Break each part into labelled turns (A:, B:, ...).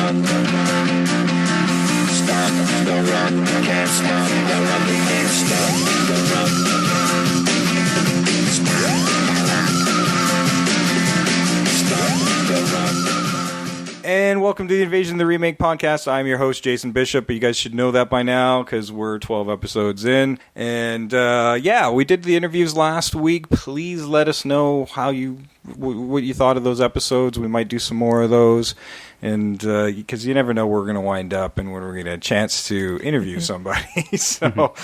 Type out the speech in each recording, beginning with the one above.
A: run. Stop the run. Can't stop the run. Can't stop the run. Stop the run.
B: And welcome to the Invasion of the Remake podcast. I'm your host, Jason Bishop, but you guys should know that by now because we're 12 episodes in. And yeah, we did the interviews last week. Please let us know what you thought of those episodes. We might do some more of those. And because you never know where we're going to wind up and when we're going to get a chance to interview somebody. So,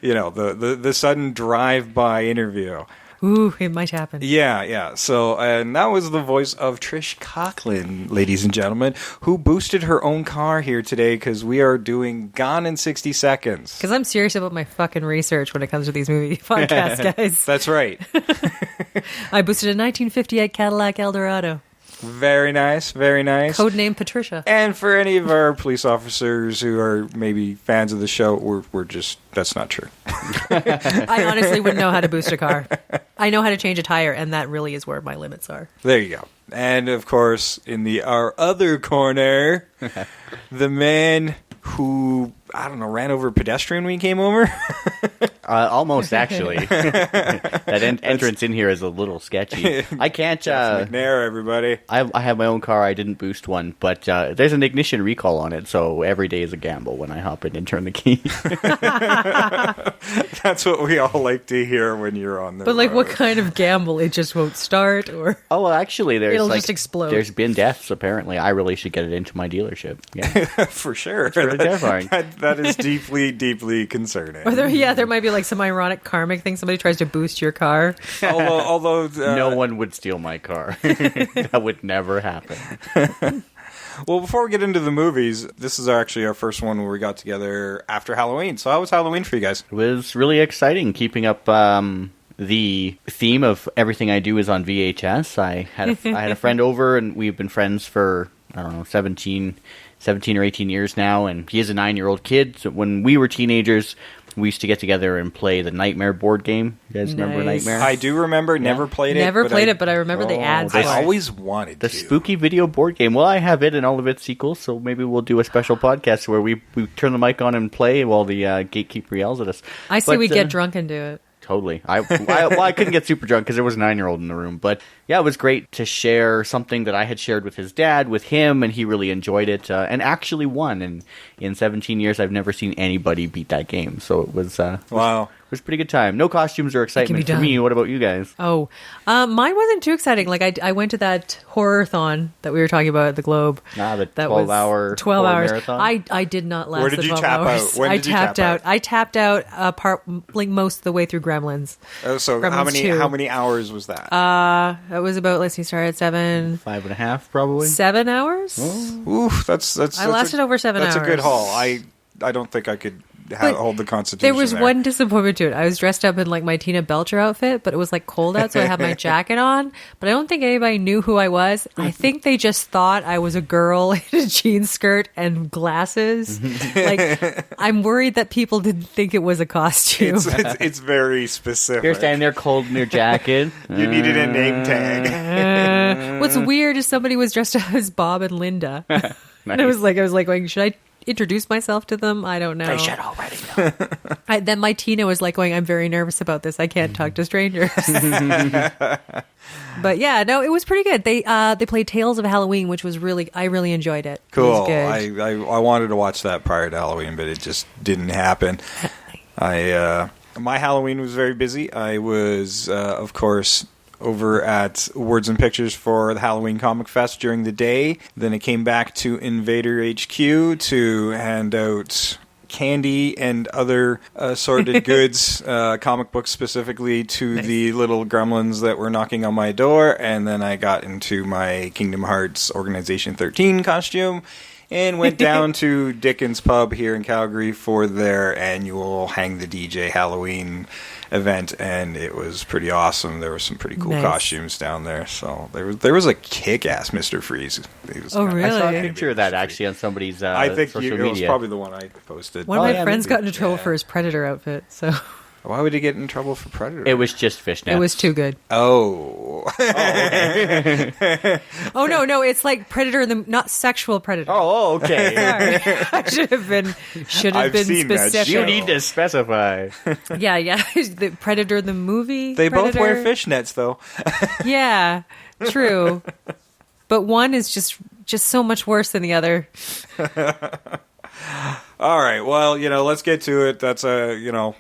B: you know, the sudden drive-by interview.
C: Ooh, it might happen.
B: Yeah. So, and that was the voice of Trish Coughlin, ladies and gentlemen, who boosted her own car here today because we are doing Gone in 60 Seconds.
C: Because I'm serious about my fucking research when it comes to these movie podcasts, guys.
B: That's right.
C: I boosted a 1958 Cadillac Eldorado.
B: Very nice, very nice.
C: Codename Patricia.
B: And for any of our police officers who are maybe fans of the show, we're just, that's not true.
C: I honestly wouldn't know how to boost a car. I know how to change a tire, and that really is where my limits are.
B: There you go. And of course, in our other corner, the man who, I don't know, ran over a pedestrian when he came over?
D: Almost, actually. That entrance in here is a little sketchy. I can't...
B: McNair, everybody.
D: I have my own car. I didn't boost one, but there's an ignition recall on it, so every day is a gamble when I hop in and turn the key.
B: That's what we all like to hear when you're on the
C: But, like,
B: road.
C: what kind of gamble? It just won't start, or...
D: Oh, well, actually,
C: It'll just explode.
D: There's been deaths, apparently. I really should get it into my dealership. Yeah.
B: For sure.
D: It's really terrifying.
B: That is deeply, deeply concerning.
C: Or there might be, like, some ironic karmic thing. Somebody tries to boost your car.
B: Although
D: no one would steal my car. That would never happen.
B: Well, before we get into the movies, this is actually our first one where we got together after Halloween. So how was Halloween for you guys?
D: It was really exciting, keeping up the theme of everything I do is on VHS. I had a friend over, and we've been friends for, I don't know, 17 or 18 years now, and he is a 9-year-old kid. So when we were teenagers, we used to get together and play the Nightmare board game. You guys remember Nightmare?
B: I do remember. Never played it.
C: Never played it, but I remember the ads for it.
B: I always wanted
D: the
B: to.
D: spooky video board game. Well, I have it and all of its sequels, so maybe we'll do a special podcast where we turn the mic on and play while the gatekeeper yells at us.
C: I say we get drunk and do it.
D: Totally. I couldn't get super drunk because there was a 9-year-old in the room. But yeah, it was great to share something that I had shared with his dad, with him, and he really enjoyed it and actually won. And in 17 years, I've never seen anybody beat that game. So it was
B: wow.
D: It was a pretty good time. No costumes or excitement for me. What about you guys?
C: Oh, mine wasn't too exciting. Like I went to that horror-thon that we were talking about at the Globe.
D: The 12-hour
C: 12 hours.
D: marathon.
C: I did not last
B: Where did
C: the
B: you
C: 12
B: tap
C: hours.
B: out? When did you tap out?
C: I tapped out most of the way through Gremlins.
B: Oh, so
C: Gremlins
B: how many hours was that?
C: That was about, let's see, started at 7.
D: 5.5 probably.
C: 7 hours?
D: Oh.
B: Oof, that's
C: I lasted over 7 hours.
B: That's a good haul. I don't think I could hold the constitution.
C: There was one disappointment to it. I was dressed up in like my Tina Belcher outfit, but it was like cold out, so I had my jacket on. But I don't think anybody knew who I was. I think they just thought I was a girl in a jean skirt and glasses. Like, I'm worried that people didn't think it was a costume.
B: It's very specific.
D: You're standing there cold in your jacket.
B: You needed a name tag.
C: What's weird is somebody was dressed up as Bob and Linda.
D: Nice.
C: And I was like going, should I introduce myself to them? I don't know.
D: They should already know.
C: Then my Tina was like going, I'm very nervous about this. I can't talk to strangers. But yeah, no, it was pretty good. They played Tales of Halloween, which was I really enjoyed it.
B: Cool.
C: It was good.
B: I wanted to watch that prior to Halloween, but it just didn't happen. My Halloween was very busy. I was, of course, over at Words and Pictures for the Halloween Comic Fest during the day. Then I came back to Invader HQ to hand out candy and other assorted goods, comic books specifically, to the little gremlins that were knocking on my door. And then I got into my Kingdom Hearts Organization 13 costume and went down to Dickens Pub here in Calgary for their annual Hang the DJ Halloween event, and it was pretty awesome. There were some pretty cool costumes down there. So there was a kick-ass Mr. Freeze.
C: Really?
D: I saw a picture of that actually on somebody's
B: I think
D: social
B: it was
D: media.
B: probably the one I posted.
C: One of my friends got into trouble for his Predator outfit, so...
B: Why would he get in trouble for Predator?
D: It was just fishnets.
C: It was too good.
B: Oh.
C: Oh no, it's like Predator, not sexual Predator.
D: Oh, okay.
C: Sorry. I should have been
B: I've seen that
C: specific.
B: show.
D: You need to specify.
C: Yeah. The Predator, the movie.
B: They both
C: Predator.
B: wear fishnets, though.
C: Yeah, true. But one is just so much worse than the other.
B: All right, well, let's get to it. That's we all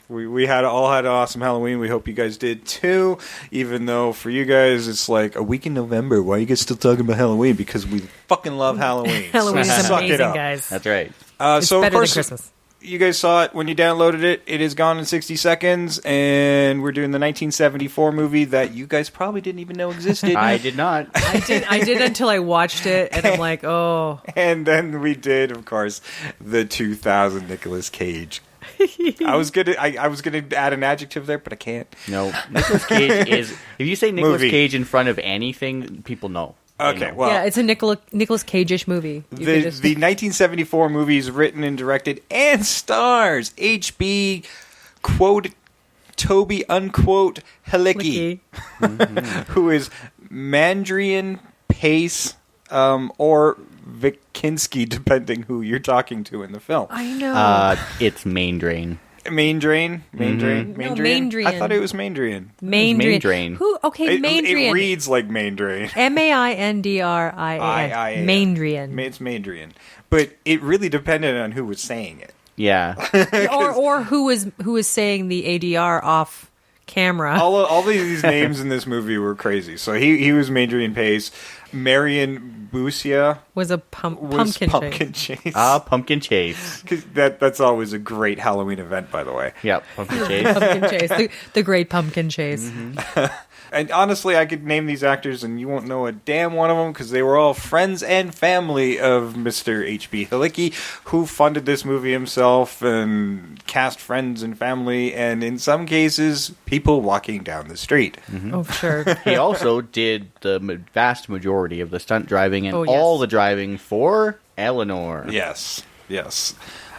B: had an awesome Halloween. We hope you guys did too. Even though for you guys it's like a week in November. Why are you guys still talking about Halloween? Because we fucking love Halloween.
C: Halloween
B: So
C: is
B: suck it
C: amazing,
B: up.
C: guys.
D: That's right.
C: It's
B: So of
C: better
B: course,
C: than Christmas.
B: you guys saw it when you downloaded it. It is gone in 60 seconds, and we're doing the 1974 movie that you guys probably didn't even know existed.
D: I did not.
C: I did until I watched it, and I'm like, oh.
B: And then we did, of course, the 2000 Nicolas Cage. I was gonna add an adjective there, but I can't.
D: No. Nicolas Cage is... If you say Nicolas
B: Movie.
D: Cage in front of anything, people know. They
B: Okay,
D: know.
B: well,
C: Yeah, it's a Nicolas Cage-ish movie. You
B: the
C: could just-
B: 1974 movie is written and directed and stars H.B. quote Toby unquote Halicki, who is Mandrian Pace or Vikinski, depending who you're talking to in the film.
C: I know.
D: It's Main Drain.
B: Main Drain? Main Drain?
C: No,
B: Main
C: Maindrian.
B: I thought it was Mandrian.
C: Maindrian.
D: Drain.
C: Who? Okay,
B: It
C: Maindrian.
B: reads like Main Drain.
C: Maindrian. Maindrian.
B: It's Mandrian. But it really depended on who was saying it.
D: Yeah.
C: or who was saying the ADR off camera.
B: All these names in this movie were crazy. So he was Mandrian Pace. Marion Busia
C: was a
B: was
C: pumpkin chase.
B: Chase.
D: Pumpkin Chase.
B: 'Cause that's always a great Halloween event, by the way.
D: Yep, Pumpkin Chase.
C: Pumpkin chase. The great pumpkin chase.
B: And honestly, I could name these actors, and you won't know a damn one of them because they were all friends and family of Mr. H.B. Halicki, who funded this movie himself and cast friends and family, and in some cases, people walking down the street.
C: Oh, sure.
D: He also did the vast majority of the stunt driving and
C: Oh, yes.
D: all the driving for Eleanor.
B: Yes.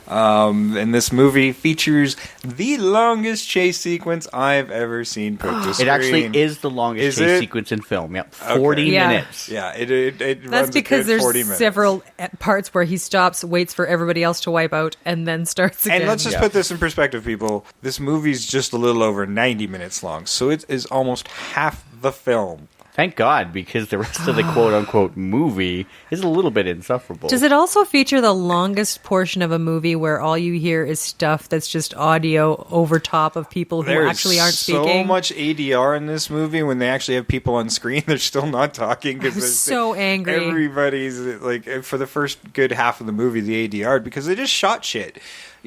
B: And this movie features the longest chase sequence I've ever seen put to screen.
D: It actually is the longest
B: Is
D: chase
B: it?
D: sequence in film. Yep, 40
C: Yeah.
D: minutes.
B: Yeah, it
C: That's
B: runs
C: because
B: a good
C: there's
B: 40 minutes.
C: several parts where he stops, waits for everybody else to wipe out, and then starts again.
B: And let's just put this in perspective, people. This movie's just a little over 90 minutes long, so it is almost half the film.
D: Thank God, because the rest of the quote-unquote movie is a little bit insufferable.
C: Does it also feature the longest portion of a movie where all you hear is stuff that's just audio over top of people who
B: There's
C: actually aren't
B: so
C: speaking?
B: much ADR in this movie. When they actually have people on screen, they're still not talking.
C: I was so angry.
B: Everybody's like, for the first good half of the movie, the ADR, because they just shot shit.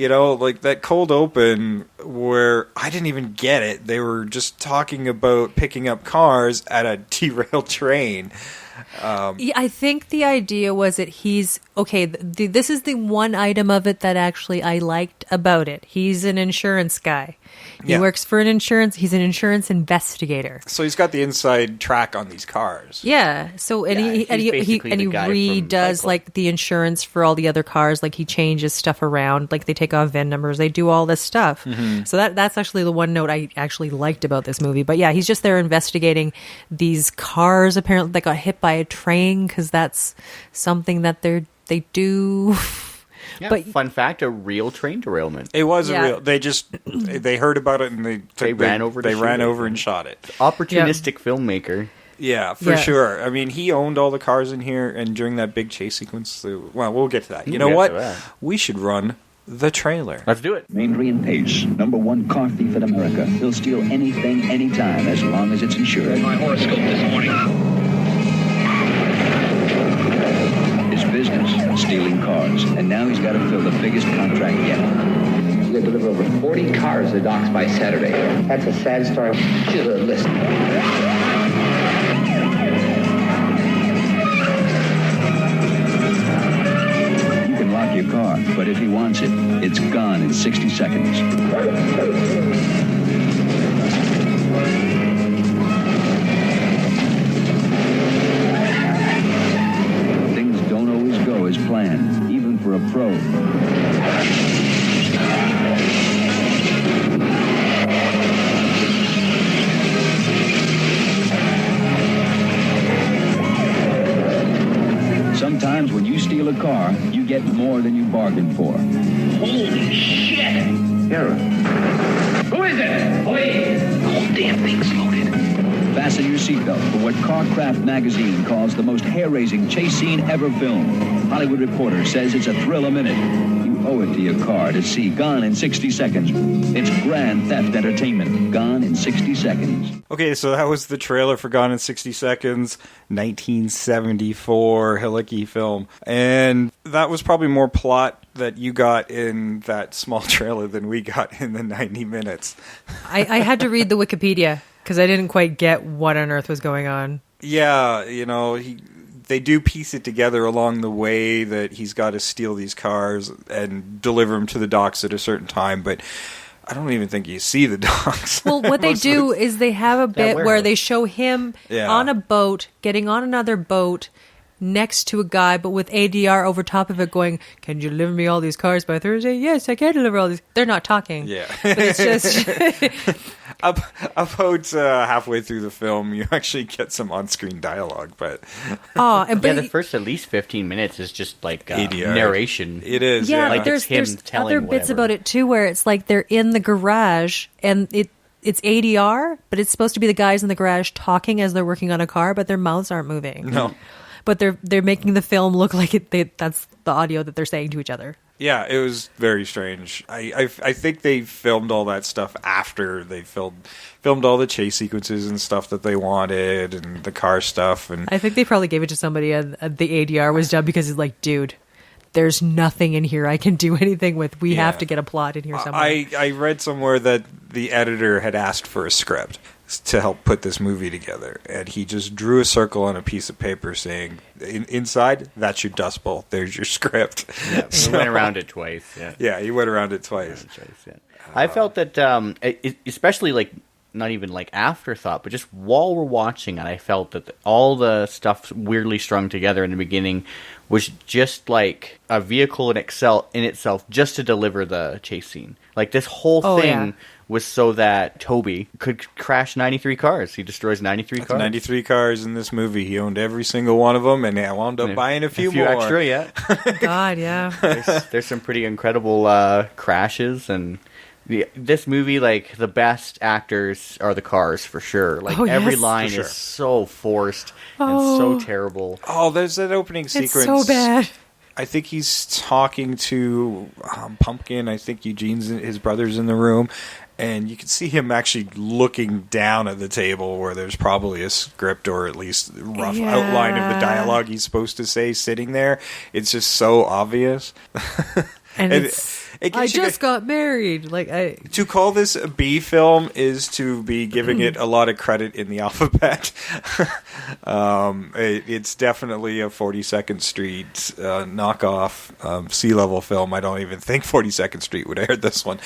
B: Like that cold open where I didn't even get it. They were just talking about picking up cars at a derailed train.
C: Yeah, I think the idea was that he's okay. This is the one item of it that actually I liked about it. He's an insurance guy. He
B: Yeah.
C: works for an insurance. He's an insurance investigator.
B: So he's got the inside track on these cars.
C: Yeah. So and
D: Yeah,
C: he
D: he's basically the guy from
C: redoes
D: Cycle.
C: like the insurance for all the other cars. Like he changes stuff around. Like they take off VIN numbers. They do all this stuff. So that's actually the one note I actually liked about this movie. But yeah, he's just there investigating these cars. Apparently, that got hit by a train because that's something that they do.
D: Yeah,
C: but-
D: fun fact, a real train derailment.
B: It was
C: Yeah.
B: a real. They just they heard about it and they
D: ran over to
B: They
D: shoot
B: ran
D: it.
B: over and shot it.
D: Opportunistic filmmaker.
B: Yeah, for
C: Yeah.
B: sure. I mean, he owned all the cars in here, and during that big chase sequence, well, we'll get to that. You know
D: We'll
B: what?
D: get to that.
B: We should run the trailer.
D: Let's do it.
E: Adrian Pace, #1 car thief in America. He'll steal anything, anytime, as long as it's insured.
F: My horoscope this morning.
E: His business, stealing cars. And now he's got to fill the biggest contract yet.
F: We're going to deliver over 40 cars to docks by Saturday. That's a sad story. Should have listened.
E: You can lock your car, but if he wants it, it's gone in 60 seconds. Things don't always go as planned, even for a pro. Sometimes when you steal a car, you get more than you bargained for.
F: Holy shit!
E: Here.
F: Who is it? Police! The whole damn thing's loaded.
E: Fasten your seatbelt for what Carcraft magazine calls the most hair-raising chase scene ever filmed. Hollywood Reporter says it's a thrill a minute. You owe it to your car to see Gone in 60 Seconds. It's grand theft entertainment. Gone in 60 seconds.
B: Okay, so that was the trailer for Gone in 60 Seconds, 1974 Halicki film. And that was probably more plot that you got in that small trailer than we got in the 90 minutes.
C: I had to read the Wikipedia because I didn't quite get what on earth was going on.
B: Yeah, you know, they do piece it together along the way that he's got to steal these cars and deliver them to the docks at a certain time, but I don't even think you see the docks.
C: Well, what they do is they have a bit where they show him on a boat, getting on another boat next to a guy, but with ADR over top of it going, "Can you deliver me all these cars by Thursday?" "Yes, I can deliver all these." They're not talking.
B: Yeah.
C: But it's just...
B: About halfway through the film, you actually get some on-screen dialogue, but...
D: the first at least 15 minutes is just like
B: ADR.
D: Narration.
B: It is,
C: yeah.
D: Like
C: there's
D: it's him telling
C: other bits
D: whatever.
C: about it, too, where it's like they're in the garage, and it's ADR, but it's supposed to be the guys in the garage talking as they're working on a car, but their mouths aren't moving.
B: No.
C: But they're making the film look like that's the audio that they're saying to each other.
B: Yeah, it was very strange. I think they filmed all that stuff after they filmed all the chase sequences and stuff that they wanted and the car stuff. And
C: I think they probably gave it to somebody and the ADR was done because it's like, dude, there's nothing in here I can do anything with. We have to get a plot in here somewhere.
B: I read somewhere that the editor had asked for a script to help put this movie together, and he just drew a circle on a piece of paper saying, inside, that's your dust bowl. There's your script.
D: Yeah, he went around it twice. Yeah,
B: he went around it twice.
D: I felt that, especially like not even like afterthought, but just while we're watching it, I felt that all the stuff weirdly strung together in the beginning was just like a vehicle in itself just to deliver the chase scene. Like this whole thing was so that Toby could crash 93 cars. He destroys 93 cars.
B: 93 cars in this movie. He owned every single one of them, and I wound up buying a few more.
D: Extra, yeah.
C: God, yeah.
D: There's some pretty incredible crashes, and this movie, like, the best actors are the cars, for sure. Like, every line is so forced and so terrible.
B: Oh, there's that opening sequence.
C: It's so bad.
B: I think he's talking to Pumpkin. I think his brother's in the room. And you can see him actually looking down at the table where there's probably a script or at least a rough outline of the dialogue he's supposed to say sitting there. It's just so obvious.
C: And I just got married.
B: To call this a B film is to be giving it a lot of credit in the alphabet. It's definitely a 42nd Street knockoff Sea-Level film. I don't even think 42nd Street would air this one.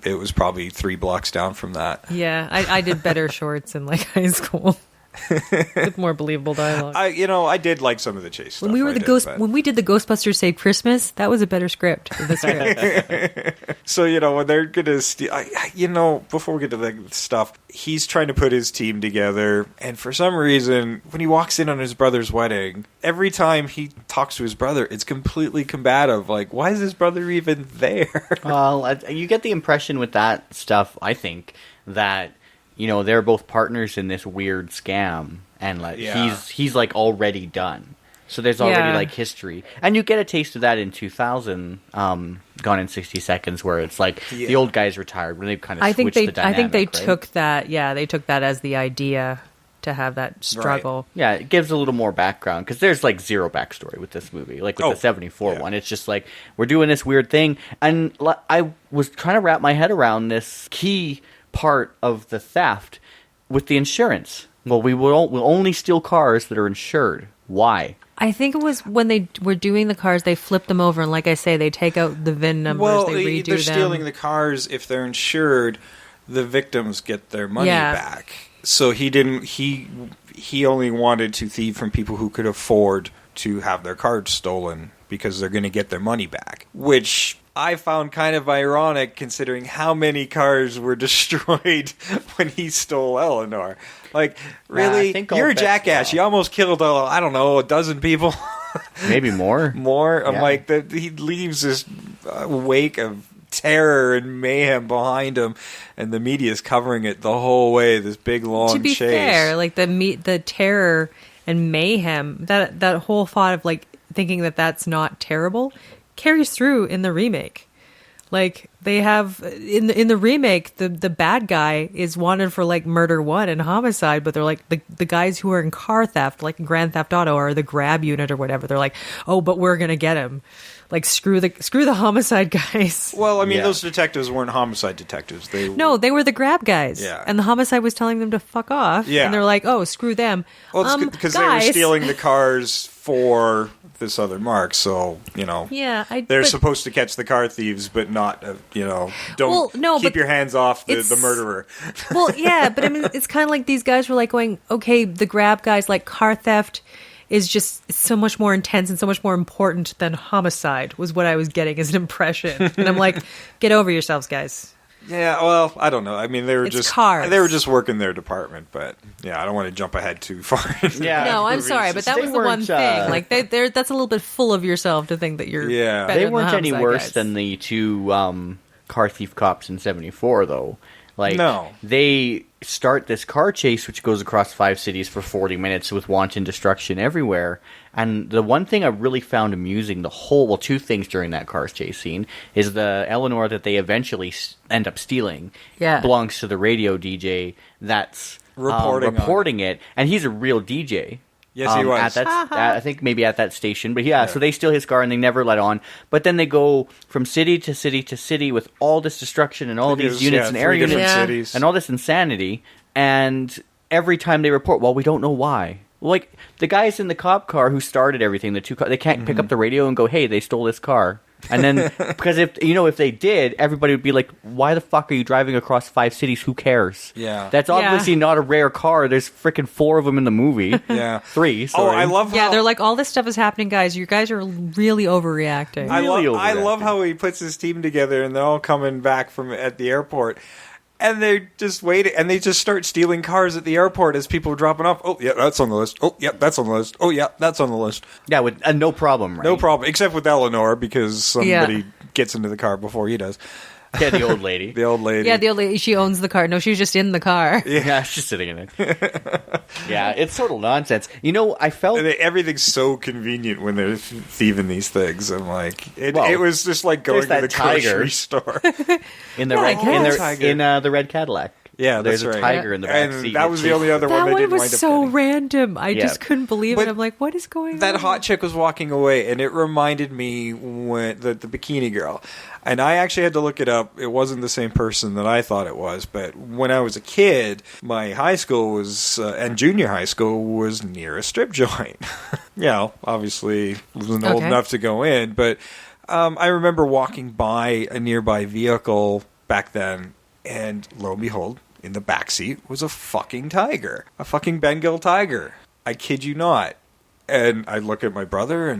B: It was probably 3 blocks down from that.
C: Yeah, I did better shorts in like high school. With more believable dialogue.
B: I did like some of the chase stuff.
C: When we did the Ghostbusters Save Christmas, that was a better script than the script.
B: So, when they're gonna before we get to the stuff, he's trying to put his team together, and for some reason, when he walks in on his brother's wedding, every time he talks to his brother, it's completely combative. Like, why is his brother even there?
D: Well, you get the impression with that stuff, I think, that they're both partners in this weird scam, and like he's like already done. So there's already like history, and you get a taste of that in 2000, Gone in 60 Seconds, where it's like the old guy's retired, when they've kind of switched the dynamic.
C: I think they took that. Yeah, they took that as the idea to have that struggle.
B: Right.
D: Yeah, it gives a little more background because there's like zero backstory with this movie, like with the 74 one. It's just like we're doing this weird thing, and I was trying to wrap my head around this key part of the theft with the insurance. Well, we'll only steal cars that are insured. Why?
C: I think it was when they were doing the cars, they flipped them over, and like I say, they take out the VIN numbers, they redo them.
B: They're stealing the cars. If they're insured, the victims get their money back. So he didn't. He only wanted to thieve from people who could afford to have their cars stolen because they're going to get their money back, which I found kind of ironic considering how many cars were destroyed when he stole Eleanor. Like, really? You're a jackass. You almost killed, a dozen people.
D: Maybe more.
B: More? I'm
D: Yeah.
B: like, that he leaves this wake of terror and mayhem behind him, and the media is covering it the whole way, this big, long
C: To be
B: chase.
C: fair, like the terror and mayhem, that whole thought of like thinking that that's not terrible carries through in the remake. Like they have in the remake, the bad guy is wanted for like murder 1 and homicide, but they're like the guys who are in car theft, like in Grand Theft Auto or the grab unit or whatever. They're like, oh, but we're gonna get him. Like screw the homicide guys.
B: Well, I mean,
D: Yeah.
B: those detectives weren't homicide detectives. They
C: They were the grab guys.
B: Yeah.
C: And the homicide was telling them to fuck off.
B: Yeah.
C: And they're like, oh, screw them.
B: Well, it's because they were
C: guys.
B: stealing the cars for this other mark, so,
C: Yeah,
B: they're
C: but-
B: supposed to catch the car thieves, but not, don't
C: Well, no,
B: keep
C: but
B: your hands off the
C: it's-
B: murderer.
C: Well, yeah, but I mean, it's kind of like these guys were like going, okay, the grab guys, like car theft is just so much more intense and so much more important than homicide, was what I was getting as an impression. And I'm like, get over yourselves, guys.
B: Yeah, well, I don't know. I mean, they were
C: It's
B: just
C: cars.
B: they were just working their department, but yeah, I don't want to jump ahead too far.
D: Yeah.
C: No, I'm
B: movies.
C: sorry, but that
D: They
C: was the one
D: weren't,
C: thing. Like, that's a little bit full of yourself to think that you're
B: Yeah.
C: better
D: They
C: than
D: weren't
C: the
D: any
C: homicide
D: worse
C: guys.
D: than the two car thief cops in 74, though. Like,
B: No.
D: they start this car chase, which goes across 5 cities for 40 minutes with wanton destruction everywhere. And the one thing I really found amusing, two things during that car chase scene, is the Eleanor that they eventually end up stealing
C: Yeah.
D: belongs to the radio DJ that's
B: Reporting on
D: it. And he's a real DJ.
B: Yes, he was.
D: I think maybe at that station. But yeah, so they steal his car and they never let on. But then they go from city to city to city with all this destruction and all these units and air
B: 3 different
D: units
C: Yeah.
B: cities.
D: and all this insanity. And every time they report, well, we don't know why. Like, the guys in the cop car who started everything, the two they can't pick up the radio and go, hey, they stole this car. And then, because if they did, everybody would be like, why the fuck are you driving across 5 cities? Who cares?
B: Yeah.
D: That's obviously
C: Yeah.
D: not a rare car. There's freaking 4 of them in the movie.
B: Yeah.
D: 3,
B: Oh,
D: sorry.
B: I love
C: Yeah,
B: how
C: they're like, all this stuff is happening, guys. You guys are really overreacting.
B: I
D: really
B: love
D: overacting.
B: how he puts his team together and they're all coming back from at the airport. And they're just waiting, and they just start stealing cars at the airport as people are dropping off. Oh, yeah, that's on the list. Oh, yeah, that's on the list. Oh, yeah, that's on the list.
D: Yeah, with no problem, right?
B: No problem, except with Eleanor, because somebody
C: Yeah.
B: gets into the car before he does.
D: Yeah, the old lady.
B: The old lady.
C: Yeah, the old lady, she owns the car. No, she was just in the car.
D: Yeah, she's sitting in it. Yeah, it's total nonsense. I felt...
B: Everything's so convenient when they're thieving these things. I'm like, it
D: Well,
B: was just like going to
D: there's
B: the
D: that tiger.
B: grocery store.
D: in the
C: Yeah, I
D: red, in,
C: guess.
D: the, in the red Cadillac.
B: Yeah,
D: there's
B: that's
D: a
B: right.
D: tiger in the back
B: And
D: seat.
B: that was the only other
C: That
B: one they
C: one
B: didn't
C: was
B: wind up
C: so
B: getting.
C: random. I
D: Yeah.
C: just couldn't believe
B: But
C: it. I'm like, what is going on?
B: That hot chick was walking away, and it reminded me when the bikini girl. And I actually had to look it up. It wasn't the same person that I thought it was. But when I was a kid, my high school was, and junior high school was near a strip joint. Obviously wasn't old
C: Okay.
B: enough to go in. But I remember walking by a nearby vehicle back then, and lo and behold, in the backseat was a fucking tiger. A fucking Bengal tiger. I kid you not. And I look at my brother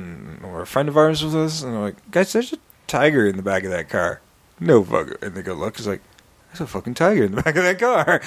B: or a friend of ours with us, and I'm like, guys, there's a tiger in the back of that car. No fucker. And they go look. It's like, there's a fucking tiger in the back of that car.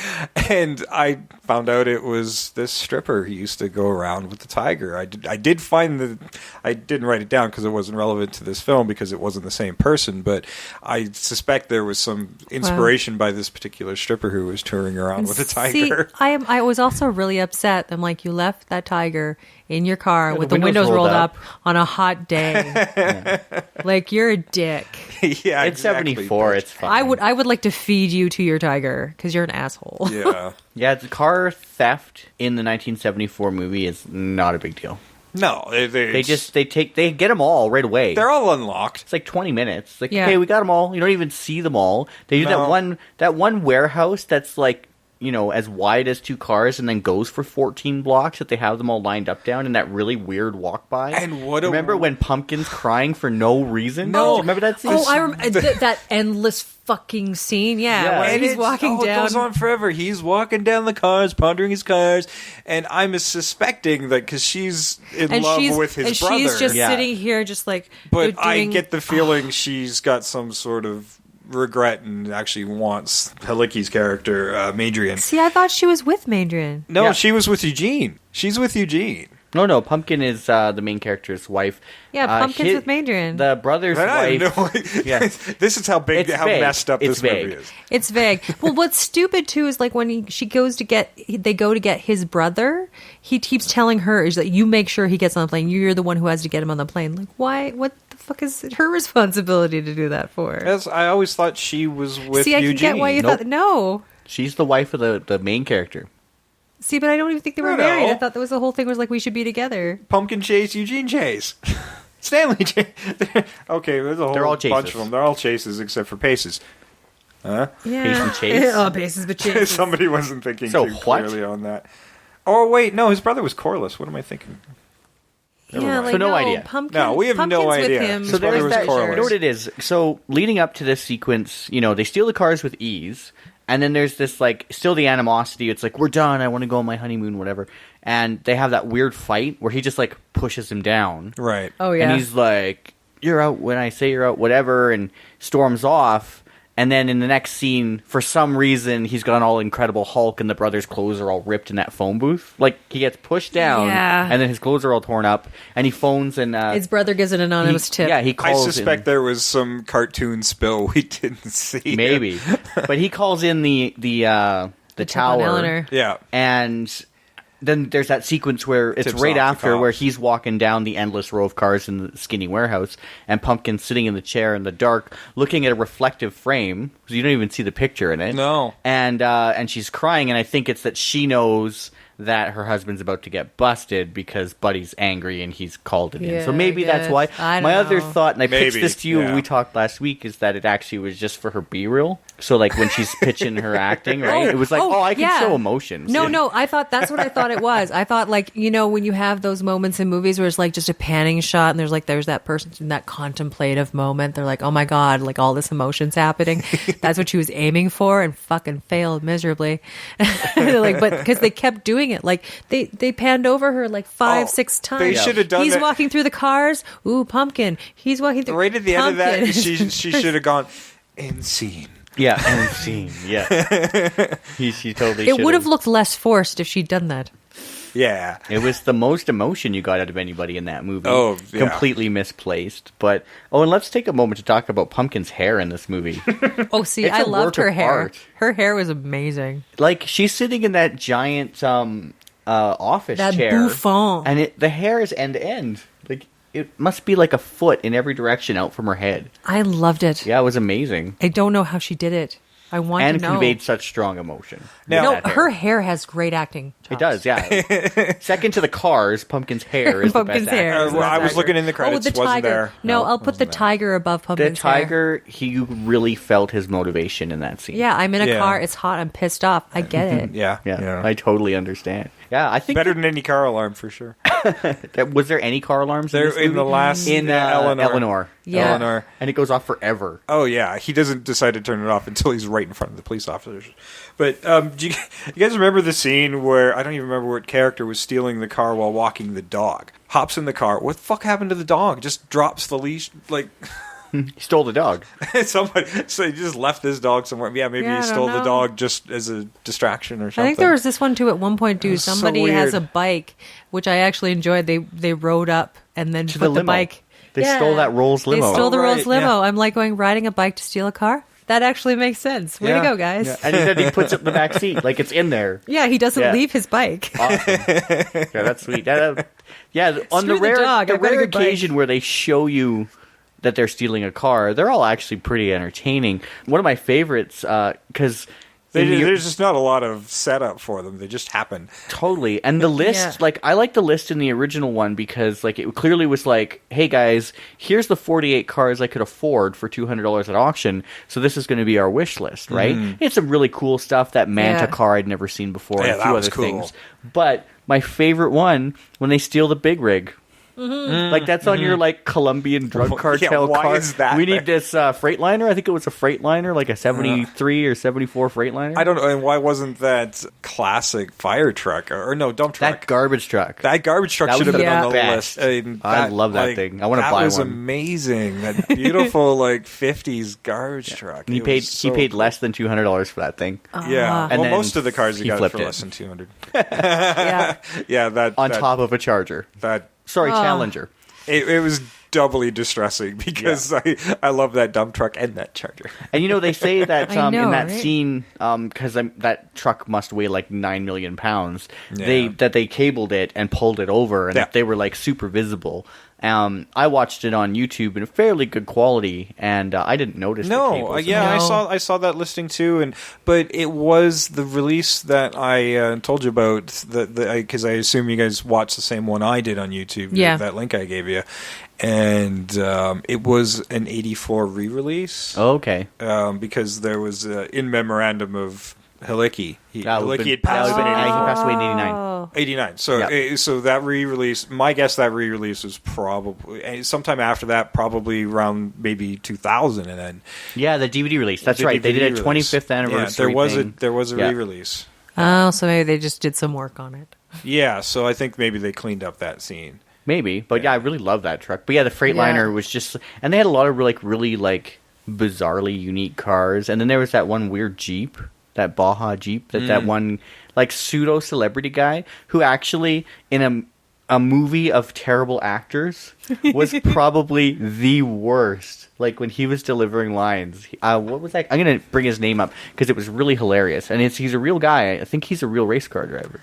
B: And I found out it was this stripper who used to go around with the tiger. I did find I didn't write it down because it wasn't relevant to this film because it wasn't the same person, but I suspect there was some inspiration by this particular stripper who was touring around with a tiger.
C: See, I was also really upset. I'm like, you left that tiger in your car
D: Yeah,
C: with
D: the
C: the
D: windows
C: windows rolled
D: rolled
C: up on a hot day. Like, you're a dick.
B: Yeah,
D: It's
B: exactly.
D: 74. It's fine.
C: I would like to feed you to your tiger because you're an asshole.
B: Yeah.
D: Yeah, the car theft in the 1974 movie is not a big deal.
B: No, they
D: They get them all right away.
B: they're all unlocked.
D: It's like 20 minutes. Like,
C: Yeah.
D: okay, we got them all. You don't even see them all. They do
B: No.
D: that one warehouse that's like, as wide as 2 cars and then goes for 14 blocks that they have them all lined up down in that really weird walk by.
B: And what a-
D: Remember when Pumpkin's crying for no reason?
B: No.
D: Do you remember that scene?
C: Oh, I remember that endless fucking scene. Yeah,
D: Yeah.
C: where
B: And
C: he's
B: it's-
C: walking
B: It
C: down.
B: goes on forever. He's walking down the cars, pondering his cars, and I'm suspecting that because she's in love with his brother.
C: she's just
D: Yeah.
C: sitting here, just like.
B: but
C: they're
B: I
C: doing-
B: get the feeling she's got some sort of regret and actually wants Halicki's character, Madrian.
C: See, I thought she was with Madrian.
B: No,
D: Yeah.
B: she was with Eugene. She's with Eugene.
D: No, Pumpkin is the main character's wife.
C: Yeah, Pumpkin's with Madrian.
D: The brother's wife.
B: Yeah. This is how
D: It's
B: how
D: vague.
B: messed up
D: It's
B: this
D: vague.
B: movie is.
C: It's vague. Well, what's stupid too is like when they go to get his brother, he keeps telling her is that you make sure he gets on the plane. You're the one who has to get him on the plane. Like, why? What the fuck is it her responsibility to do that for?
B: As I always thought she was with
C: See, I
B: Eugene.
C: can get why you
D: Nope.
C: thought no.
D: She's the wife of the main character.
C: See, but I don't even think they were
B: No.
C: married. I thought that was the whole thing was like we should be together.
B: Pumpkin Chase, Eugene Chase. Stanley Chase. Okay, there's a whole
D: They're all
B: bunch
D: Chases.
B: of them. They're all Chases except for Paces. Huh?
C: Yeah.
D: Pace and Chase?
C: Oh, Paces but Chases.
B: Somebody wasn't thinking
D: So
B: too
D: what?
B: clearly on that. Oh, wait, no, his brother was Corliss. What am I thinking?
C: Yeah, like,
D: So no idea.
C: Pumpkin,
B: No, we have no
C: Pumpkin's with
B: idea.
C: him.
B: His
D: So
B: brother
D: there's
B: was
D: that.
B: Corliss.
D: You know what it is? So leading up to this sequence, they steal the cars with ease, and then there's this like still the animosity. It's like we're done. I want to go on my honeymoon, whatever. And they have that weird fight where he just like pushes him down.
B: Right.
C: Oh yeah.
D: And he's like, "You're out when I say you're out," whatever, and storms off. And then in the next scene, for some reason, he's got an all Incredible Hulk, and the brother's clothes are all ripped in that phone booth. Like he gets pushed down,
C: Yeah.
D: and then his clothes are all torn up, and he phones and
C: his brother gives an anonymous tip.
D: Yeah, he
B: I
D: calls.
B: suspect there was some cartoon spill we didn't see.
D: Maybe, but he calls in the
C: tip on
D: tower,
C: Eleanor.
B: Yeah.
D: and then there's that sequence where it's
B: Tips
D: right
B: off the
D: after
B: cops.
D: where he's walking down the endless row of cars in the skinny warehouse, and Pumpkin's sitting in the chair in the dark, looking at a reflective frame because you don't even see the picture in it.
B: No.
D: and she's crying, and I think it's that she knows that her husband's about to get busted because Buddy's angry and he's called it in.
C: Yeah,
D: So maybe
C: I
D: that's why.
C: guess. I don't
D: My other
C: know.
D: thought, and I pitched
B: Maybe,
D: this to you when
B: yeah.
D: we talked last week, is that it actually was just for her B-reel. So like when she's pitching her acting, right? It was like, I can
C: yeah.
D: show emotions.
C: No, I thought that's what I thought it was. I thought like, when you have those moments in movies where it's like just a panning shot and there's that person in that contemplative moment. They're like, oh my God, like all this emotion's happening. That's what she was aiming for and fucking failed miserably. Like, but because they kept doing it. Like they panned over her like 5-6 times.
B: They should have done
C: He's
B: that.
C: walking through the cars. Ooh, Pumpkin. He's walking through.
B: Right at the end of that,
C: Pumpkin.
B: she should have gone, end scene.
D: Yeah, and scene. Yeah, she totally.
C: It would have
D: should've.
C: looked less forced if she'd done that.
B: Yeah.
D: It was the most emotion you got out of anybody in that movie.
B: Oh, yeah.
D: Completely misplaced. But and let's take a moment to talk about Pumpkin's hair in this movie.
C: Oh, see,
D: It's
C: I
D: a
C: loved
D: work
C: her
D: of
C: hair.
D: art.
C: Her hair was amazing.
D: Like she's sitting in that giant office
C: That
D: chair,
C: bouffant.
D: and the hair is end to end. Like it must be like a foot in every direction out from her head.
C: I loved it.
D: Yeah, it was amazing,
C: I don't know how she did it. I want
D: and
C: to know.
D: conveyed such strong emotion.
B: Now-
C: No,
D: That hair.
C: her hair has great acting.
D: It
C: chops.
D: does, yeah. Second to the cars, Pumpkin's hair is
C: Pumpkin's
D: the best
C: hair.
D: actor.
C: is
B: well, I
C: the
B: was
C: tiger.
B: looking in the credits,
C: Oh, the
B: wasn't
C: tiger.
B: there.
C: No,
B: No,
C: I'll put the
B: wasn't there.
C: tiger above
D: The
C: Pumpkin's hair.
D: tiger, you really felt his motivation in that scene.
C: Yeah, I'm in a
B: Yeah.
C: car. It's hot. I'm pissed off. I get it.
B: Yeah.
D: Yeah, I totally understand. Yeah, I think
B: Better than any car alarm for sure.
D: was there any car alarms
B: There
D: in this
B: in the
D: movie?
B: last
D: in Eleanor.
C: Yeah.
B: Eleanor.
D: And it goes off forever.
B: Oh yeah, he doesn't decide to turn it off until he's right in front of the police officers. But do you guys remember the scene where I don't even remember what character was stealing the car while walking the dog? Hops in the car. What the fuck happened to the dog? Just drops the leash like
D: He stole the dog.
B: somebody. So he just left this dog somewhere. Yeah, maybe
C: Yeah, I
B: he
C: don't
B: stole the
C: know.
B: dog just as a distraction or
C: I
B: something.
C: think there was this one too at one point too.
B: was so
C: Somebody has
B: weird.
C: a bike, which I actually enjoyed. They rode up and then
D: To
C: put
D: the
C: the
D: limo.
C: bike.
D: They stole that Rolls limo.
C: They stole the
B: Oh, right,
C: Rolls limo.
B: yeah.
C: I'm like going riding a bike to steal a car. That actually makes sense. Way
B: Yeah.
C: to go, guys.
B: Yeah.
D: And then he puts it in the back seat, like it's in there.
C: Yeah, he doesn't
D: Yeah.
C: leave his bike.
D: Awesome. Yeah, that's sweet. Yeah, on
C: Screw
D: the
C: the
D: rare,
C: dog,
D: the
C: I've got a
D: rare
C: good bike.
D: occasion where they show you that they're stealing a car, they're all actually pretty entertaining. One of my favorites, because
B: There's just not a lot of setup for them. They just happen.
D: totally. And the list,
C: Yeah.
D: like, I like the list in the original one because, like, it clearly was like, hey guys, here's the 48 cars I could afford for $200 at auction, so this is going to be our wish list, right? It's some really cool stuff. That Manta
C: Yeah.
D: car I'd never seen before,
B: Yeah,
D: and a
B: that
D: few
B: was
D: other
B: cool.
D: things. But my favorite one, when they steal the big rig. Like that's on your like Colombian drug cartel
B: why
D: car.
B: is that
D: We
B: there?
D: need this Freightliner. I think it was a Freightliner, like a 73 or 74 Freightliner.
B: I don't know. And why wasn't that classic fire truck or no dump truck?
D: That garbage truck.
B: That garbage truck
D: That
B: should
D: was
B: have been
C: the
B: on the
D: best.
B: list. I, mean,
D: I love that thing. I wanna buy
B: That was
D: one.
B: amazing. That beautiful like 50s garbage truck.
D: And he
B: It
D: paid
B: was so
D: he paid
B: cool.
D: less than $200 for that thing.
B: Yeah.
D: And
B: Well,
D: then
B: most of the cars you
D: he
B: got
D: flipped
B: for
D: it.
B: less than 200.
C: Yeah.
B: Yeah, that
D: On
B: that,
D: top of a Charger.
B: that
D: Sorry, Challenger.
B: it was doubly distressing because I love that dump truck and that Charger.
D: And you know they say that
C: I know,
D: in that
C: right?
D: scene, because that truck must weigh like 9 million pounds.
B: Yeah.
D: They cabled it and pulled it over, and
B: Yeah.
D: they were like super visible. I watched it on YouTube in fairly good quality, and I didn't notice. the
B: No,
D: cables.
B: yeah,
C: No.
B: I saw that listing too, but it was the release that I told you about because I assume you guys watched the same one I did on YouTube.
C: Yeah.
B: That link I gave you, and it was an '84 re-release.
D: Oh, okay.
B: Because there was in memorandum of Halicki. Halicki had
D: That
B: passed
D: would've
B: away
D: been-
B: in
D: he passed away in 89.
C: Oh.
B: 89. So
D: Yeah.
B: so that re-release, my guess that re-release was probably sometime after that, probably around maybe 2000, and then
D: Yeah, the DVD release. That's
B: the
D: right. They
B: DVD
D: did a
B: release.
D: 25th anniversary.
B: Yeah,
D: thing.
B: there was a
D: Yeah.
B: re-release.
C: Oh, so maybe they just did some work on it.
B: Yeah, so I think maybe they cleaned up that scene.
D: Maybe, but yeah, I really love that truck. But yeah, the Freightliner
C: Yeah.
D: was just, and they had a lot of really bizarrely unique cars. And then there was that one weird Jeep, that Baja Jeep, that one like pseudo celebrity guy who actually in a movie of terrible actors was probably the worst. Like when he was delivering lines, what was that? I'm gonna bring his name up because it was really hilarious, and he's a real guy. I think he's a real race car driver.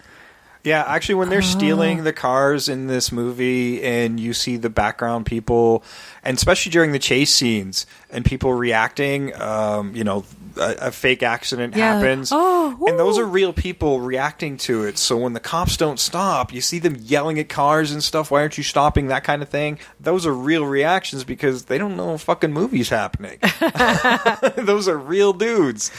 B: Yeah, actually, when they're stealing the cars in this movie and you see the background people, and especially during the chase scenes and people reacting, a fake accident
C: Yeah.
B: happens.
C: Oh,
B: and those
C: woo.
B: are real people reacting to it. So when the cops don't stop, you see them yelling at cars and stuff. Why aren't you stopping? That kind of thing. Those are real reactions because they don't know a fucking movie's happening. Those are real dudes.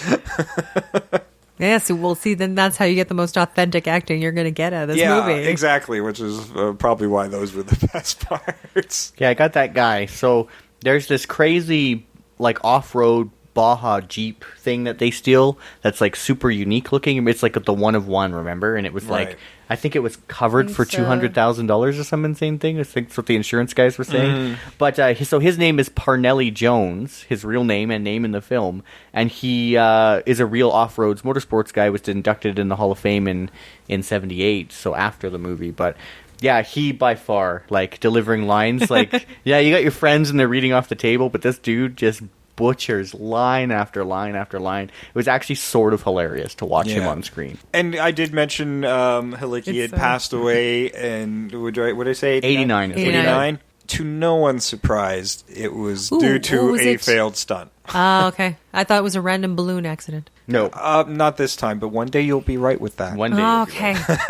C: Yeah, so we'll see. Then that's how you get the most authentic acting you're going to get out of this movie.
B: Exactly, which is probably why those were the best parts.
D: Yeah, I got that guy. So there's this crazy, like, off-road Baja Jeep thing that they steal that's, like, super unique looking. It's, like, the one of one, remember? And it was,
B: Right.
D: like, I think it was covered for
C: so.
D: $200,000 or some insane thing. I think that's what the insurance guys were saying. But, so his name is Parnelli Jones, his real name and name in the film. And he is a real off-roads motorsports guy, was inducted in the Hall of Fame in 78, so after the movie. But... yeah, he by far, like, delivering lines, like, yeah, you got your friends and they're reading off the table, but this dude just butchers line after line after line. It was actually sort of hilarious to watch him
B: Yeah.
D: on screen.
B: And I did mention Halicki
C: It's,
B: had passed away, and what did I say?
D: 89.
B: 89. To no one's surprise, it was
C: Ooh,
B: due
C: what
B: to
C: was
B: a
C: it?
B: failed stunt.
C: Oh, okay. I thought it was a random balloon accident.
D: No,
B: Not this time, but one day you'll be right with that.
D: one day.
C: Oh,
D: you'll be right.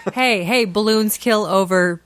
C: okay. hey, balloons kill over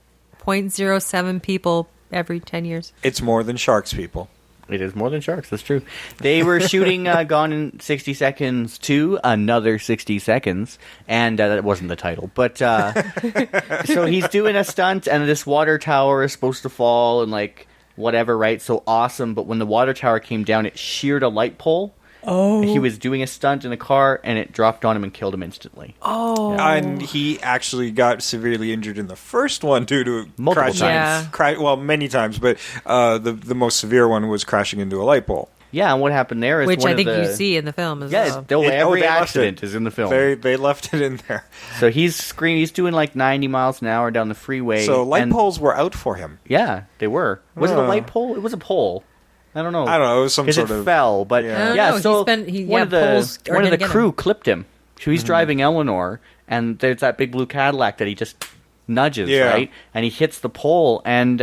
C: 0.07 people every 10 years.
B: It's more than sharks, people.
D: It is more than sharks, that's true. They were shooting Gone in 60 Seconds 2, Another 60 Seconds, and that wasn't the title. But, so he's doing a stunt, and this water tower is supposed to fall, and, like, whatever, right? So awesome, but when the water tower came down, it sheared a light pole. Oh. He was doing a stunt in a car, and it dropped on him and killed him instantly.
C: Oh.
B: And he actually got severely injured in the first one due to
D: Multiple
B: crashing.
C: times.
B: Well, many times, but the most severe one was crashing into a light pole.
D: Yeah, and what happened there is
C: Which
D: one
C: I think
D: of the...
C: you see in the film as
D: Yeah,
C: well.
D: every
B: they left
D: accident
B: it.
D: is in the film.
B: They left it in there.
D: So he's screaming. He's doing like 90 miles an hour down the freeway.
B: So light
D: and-
B: poles were out for him.
D: Yeah, they were. Was it a
B: Oh.
D: light pole? It was a pole. I don't know.
B: I don't know. It was some
D: Because
B: sort
D: it
B: of
D: fell, but
B: Yeah.
C: I don't
D: yeah.
C: know,
D: So
C: poles are
D: one of
C: gonna
D: the
C: get
D: crew
C: him.
D: clipped him. So he's driving Eleanor, and there's that big blue Cadillac that he just nudges,
B: Yeah.
D: right? And he hits the pole, and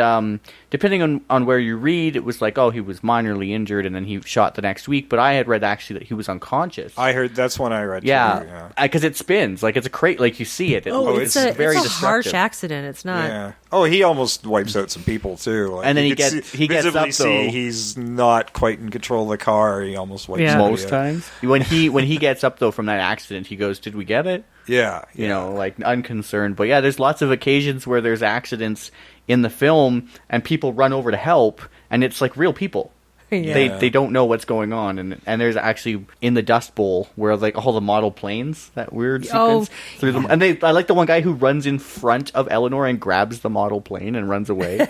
D: depending on where you read, it was like, oh, he was minorly injured, and then he shot the next week. But I had read actually that he was unconscious.
B: I heard that's when I read. too,
D: yeah, because it spins like it's a crate, like you see it.
C: It's a
D: very
C: harsh
D: destructive.
C: accident. It's not.
B: Yeah. Oh, he almost wipes out some people too. Like,
D: And then
B: you
D: he
B: could
D: gets- he gets
B: visibly
D: up,
B: see
D: though.
B: he's not quite in control of the car. He almost wipes
C: Yeah.
B: somebody
D: Most
B: out.
D: times when he gets up though from that accident, he goes, "Did we get it?"
B: Yeah,
D: you know, like unconcerned. But yeah, there's lots of occasions where there's accidents in the film and people run over to help, and it's like real people.
C: Yeah.
D: They don't know what's going on, and there's actually in the Dust Bowl where like all the model planes, that weird sequence through them, and I like the one guy who runs in front of Eleanor and grabs the model plane and runs away.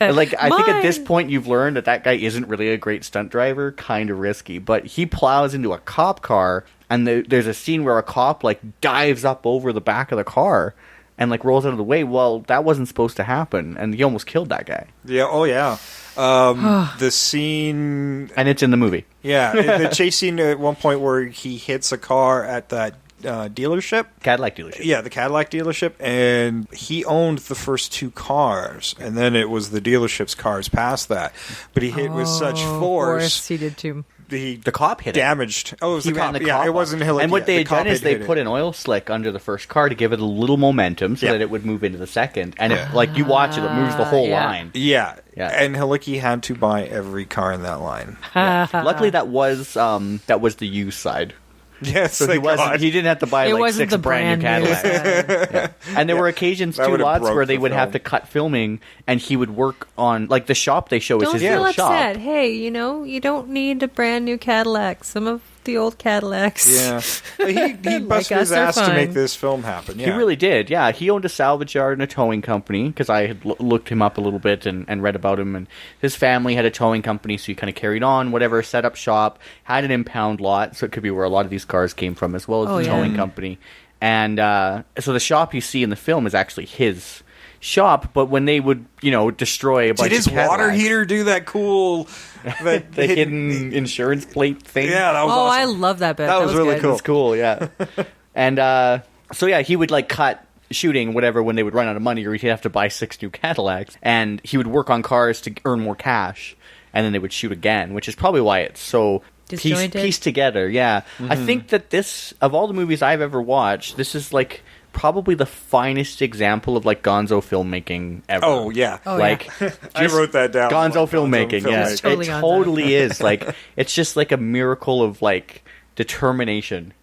D: And, like I think at this point you've learned that guy isn't really a great stunt driver, kind of risky, but he plows into a cop car, and there's a scene where a cop like dives up over the back of the car and like rolls out of the way. Well, that wasn't supposed to happen, and he almost killed that guy.
B: Yeah. Oh yeah. The scene,
D: and it's in the movie.
B: Yeah, the chase scene at one point where he hits a car at that dealership.
D: Cadillac dealership.
B: Yeah, the Cadillac dealership, and he owned the first 2 cars, and then it was the dealership's cars past that. But he hit with such force.
C: He did too.
B: The
D: cop hit
B: damaged.
D: It.
B: Oh, it was
D: he
B: the
D: ran
B: cop.
D: the
B: Yeah,
D: cop
B: it wasn't Halicki.
D: And what they had done is they put
B: an
D: an oil slick under the first car to give it a little momentum so that it would move into the second. And if, like you watch it, it moves the whole line.
B: Yeah. And Halicki had to buy every car in that line.
D: Luckily, that was the used side.
B: Yes,
D: so he didn't have to buy like 6 brand new Cadillacs. And there were occasions too, lots where they would have to cut filming, and he would work on like the shop they show is his little shop.
C: Don't feel upset. Hey, you know, you don't need a brand new Cadillac. Some of the old Cadillacs.
B: Yeah, he busted his ass to make this film happen. Yeah.
D: He really did. Yeah, he owned a salvage yard and a towing company because I had looked him up a little bit and read about him. And his family had a towing company, so he kind of carried on whatever, set up shop, had an impound lot, so it could be where a lot of these cars came from as well as the towing company. And so the shop you see in the film is actually his shop, but when they would, you know, destroy a bunch of Cadillacs,
B: did his water heater do that cool...
D: the hidden insurance plate thing?
B: Yeah, that was awesome.
C: I love that bit.
B: That was really
C: good.
B: cool.
D: It's cool, yeah. And so yeah, he would like cut shooting whatever when they would run out of money, or he'd have to buy 6 new Cadillacs, and he would work on cars to earn more cash, and then they would shoot again, which is probably why it's so pieced together. Yeah, I think that this, of all the movies I've ever watched, this is like probably the finest example of like gonzo filmmaking ever.
B: Oh yeah,
D: like
B: I wrote that down.
D: Gonzo filmmaking, yeah, it totally is. Like it's just like a miracle of like determination.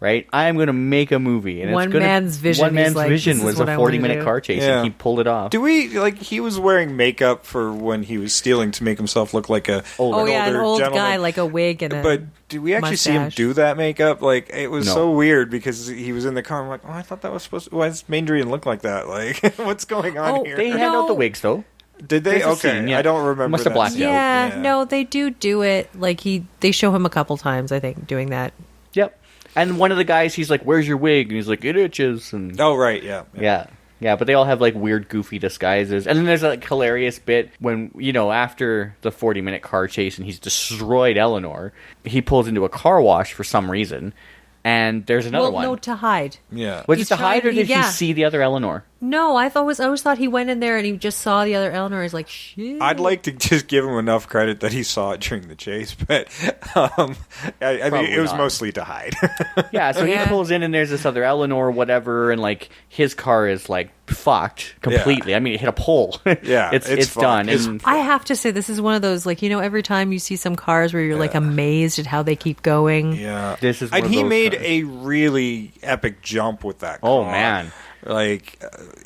D: Right, I'm going to make a movie, and
C: one man's vision.
D: One man's vision was a 40-minute car chase, and he pulled it off.
B: Do we like? He was wearing makeup for when he was stealing to make himself look like an older
C: guy, like a wig and a.
B: But did we actually see him do that makeup? Like it was so weird because he was in the car. I'm like, I thought that was supposed to. Why does Maindrian look like that? Like, what's going on here?
D: They hand out the wigs though.
B: Did they? Okay,
D: scene,
B: I don't remember.
D: Must have blacked out.
C: Yeah, no, they do it. Like they show him a couple times, I think, doing that.
D: Yep. And one of the guys, he's like, "Where's your wig?" And he's like, "It itches." And
B: oh, right, yeah.
D: But they all have like weird, goofy disguises. And then there's a like hilarious bit when, you know, after the 40-minute car chase and he's destroyed Eleanor, he pulls into a car wash for some reason. And there's another one.
C: No, to hide.
B: Yeah.
D: Was it to hide, or did he see the other Eleanor?
C: No, I always thought he went in there and he just saw the other Eleanor. He's like, shit.
B: I'd like to just give him enough credit that he saw it during the chase, but I mean, it was mostly to hide.
D: Yeah, so he pulls in and there's this other Eleanor or whatever, and like his car is like fucked completely. I mean, it hit a pole.
B: Yeah,
D: it's done.
C: I have to say, this is one of those, like, you know, every time you see some cars where you're like amazed at how they keep going.
B: Yeah,
D: this is.
B: And he made a really epic jump with that car.
D: Oh man.
B: Like,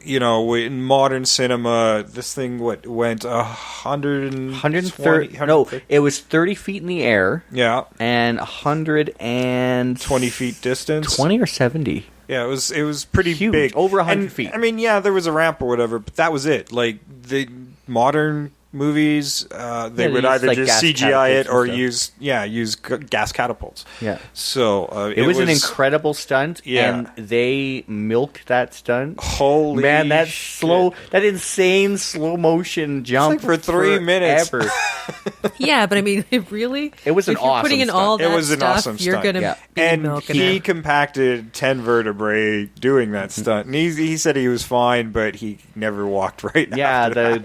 B: you know, in modern cinema, this thing went 130.
D: No, it was 30 feet in the air.
B: Yeah,
D: and 120
B: feet distance.
D: 20 or 70.
B: Yeah, it was pretty
D: huge,
B: big,
D: over 100 feet.
B: I mean, yeah, there was a ramp or whatever, but that was it. Like the modern movies, they would either like just CGI it or use gas catapults.
D: Yeah.
B: So
D: it was an incredible stunt, and they milked that stunt.
B: Holy
D: man, that
B: shit.
D: that insane slow motion jump
B: like for 3 minutes.
C: Yeah, but I mean, it
D: was an awesome
C: you're putting in all
B: stunt.
C: that
B: It was an
C: stuff,
B: awesome
C: you're
B: stunt.
C: gonna be
B: and
C: milking
B: he
C: it.
B: compacted 10 vertebrae doing that stunt. And he said he was fine, but he never walked right.
D: Yeah,
C: the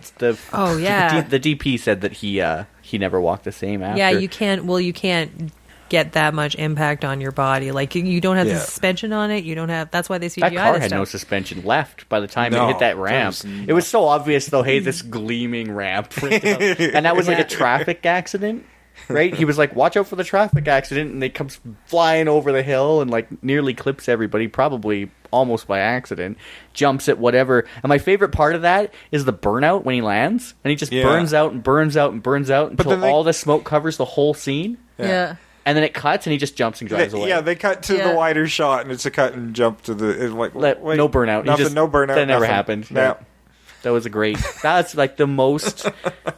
D: the DP said that he never walked the same after.
C: Yeah, you can't get that much impact on your body. Like, you don't have the suspension on it. You don't have. That's why they CGI
D: that car
C: this
D: had
C: stuff.
D: no suspension left by the time it hit that ramp. It was so obvious, though. Hey, this gleaming ramp, and that was like a traffic accident. Right? He was like, watch out for the traffic accident, and it comes flying over the hill and like nearly clips everybody, probably almost by accident, jumps at whatever. And my favorite part of that is the burnout when he lands, and he just burns out and burns out and burns out until all the smoke covers the whole scene.
C: Yeah.
D: And then it cuts, and he just jumps and drives away.
B: Yeah, they cut to the wider shot, and it's a cut and jump to the... It's like, wait,
D: no burnout.
B: No burnout.
D: That never happened.
B: No.
D: That was a great... That's like the most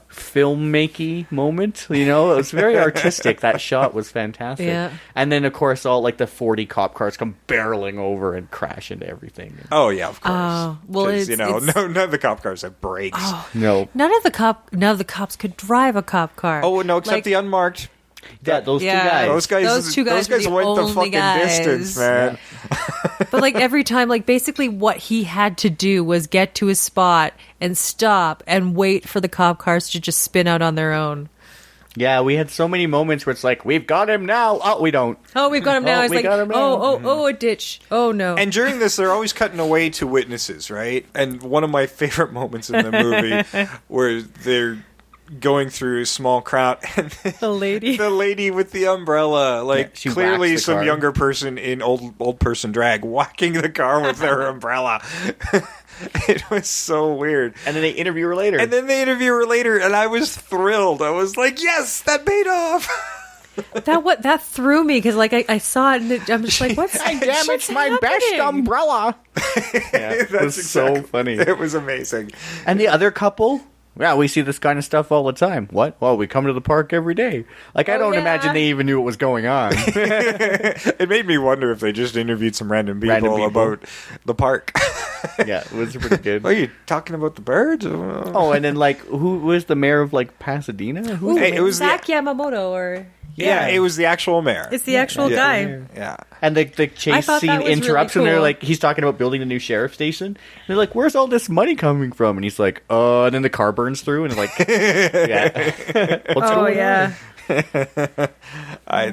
D: filmmaky moment, you know? It was very artistic. That shot was fantastic.
C: Yeah.
D: And then, of course, all like the 40 cop cars come barreling over and crash into everything.
B: Oh, yeah, of course.
C: Well,
B: 'Cause,
C: it's,
B: you know, none of the cop cars have brakes.
D: No.
C: None of the cops could drive a cop car.
B: Oh, no, except
C: Like,
B: the unmarked.
D: Yeah, those two guys.
B: Those
C: two guys were the
B: went the
C: only
B: fucking
C: guys.
B: distance, man.
C: But like every time, like basically what he had to do was get to his spot and stop and wait for the cop cars to just spin out on their own.
D: Yeah, we had so many moments where it's like, we've got him now. Oh, we don't.
C: Oh, we've got him now.
D: Oh,
C: It's
D: we
C: like,
D: got him now.
C: oh, a ditch. Oh no.
B: And during this, they're always cutting away to witnesses, right? And one of my favorite moments in the movie where they're going through a small crowd and
C: the lady
B: with the umbrella, like
D: she
B: clearly
D: whacks the
B: some
D: car.
B: younger person in old person drag whacking the car with their umbrella. It was so weird.
D: And then they interview her later.
B: And I was thrilled. I was like, yes, that paid off.
C: that threw me because like I saw it and I'm just like, what's
D: I damaged my best umbrella. Yeah, it was so funny.
B: It was amazing.
D: And the other couple, yeah, we see this kind of stuff all the time. What? Well, we come to the park every day. Like, I don't imagine they even knew what was going on.
B: It made me wonder if they just interviewed some random people about the park.
D: Yeah, it was pretty good.
B: Are you talking about the birds?
D: Oh, and then, like, who was the mayor of, like, Pasadena? Who?
B: Hey, it was
C: Zach Yamamoto or...
B: Yeah, it was the actual mayor.
C: It's the actual guy.
B: Yeah.
D: And the
C: I
D: chase
C: thought
D: scene
C: that was
D: interrupts,
C: really
D: and they're
C: cool.
D: like, he's talking about building a new sheriff station. And they're like, where's all this money coming from? And he's like, and then the car burns through, and like, yeah. What's going on?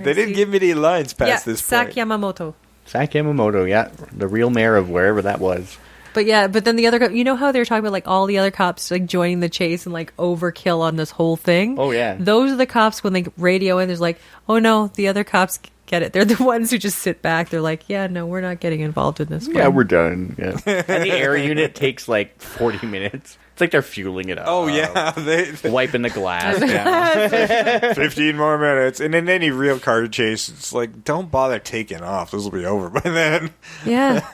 B: They didn't give me any lines past this
C: Zach
B: point.
C: Yamamoto.
D: Zach Yamamoto, yeah. The real mayor of wherever that was.
C: But then the other, you know how they were talking about like all the other cops like joining the chase and like overkill on this whole thing?
D: Oh, yeah.
C: Those are the cops when they radio in, there's like, oh no, the other cops get it. They're the ones who just sit back. They're like, yeah, no, we're not getting involved in this one.
D: Yeah, we're done. Yeah. And the air unit takes like 40 minutes. It's like they're fueling it up.
B: Oh, yeah. They
D: Wiping the glass down.
B: 15 more minutes. And in any real car chase, it's like, don't bother taking off. This will be over by then.
C: Yeah.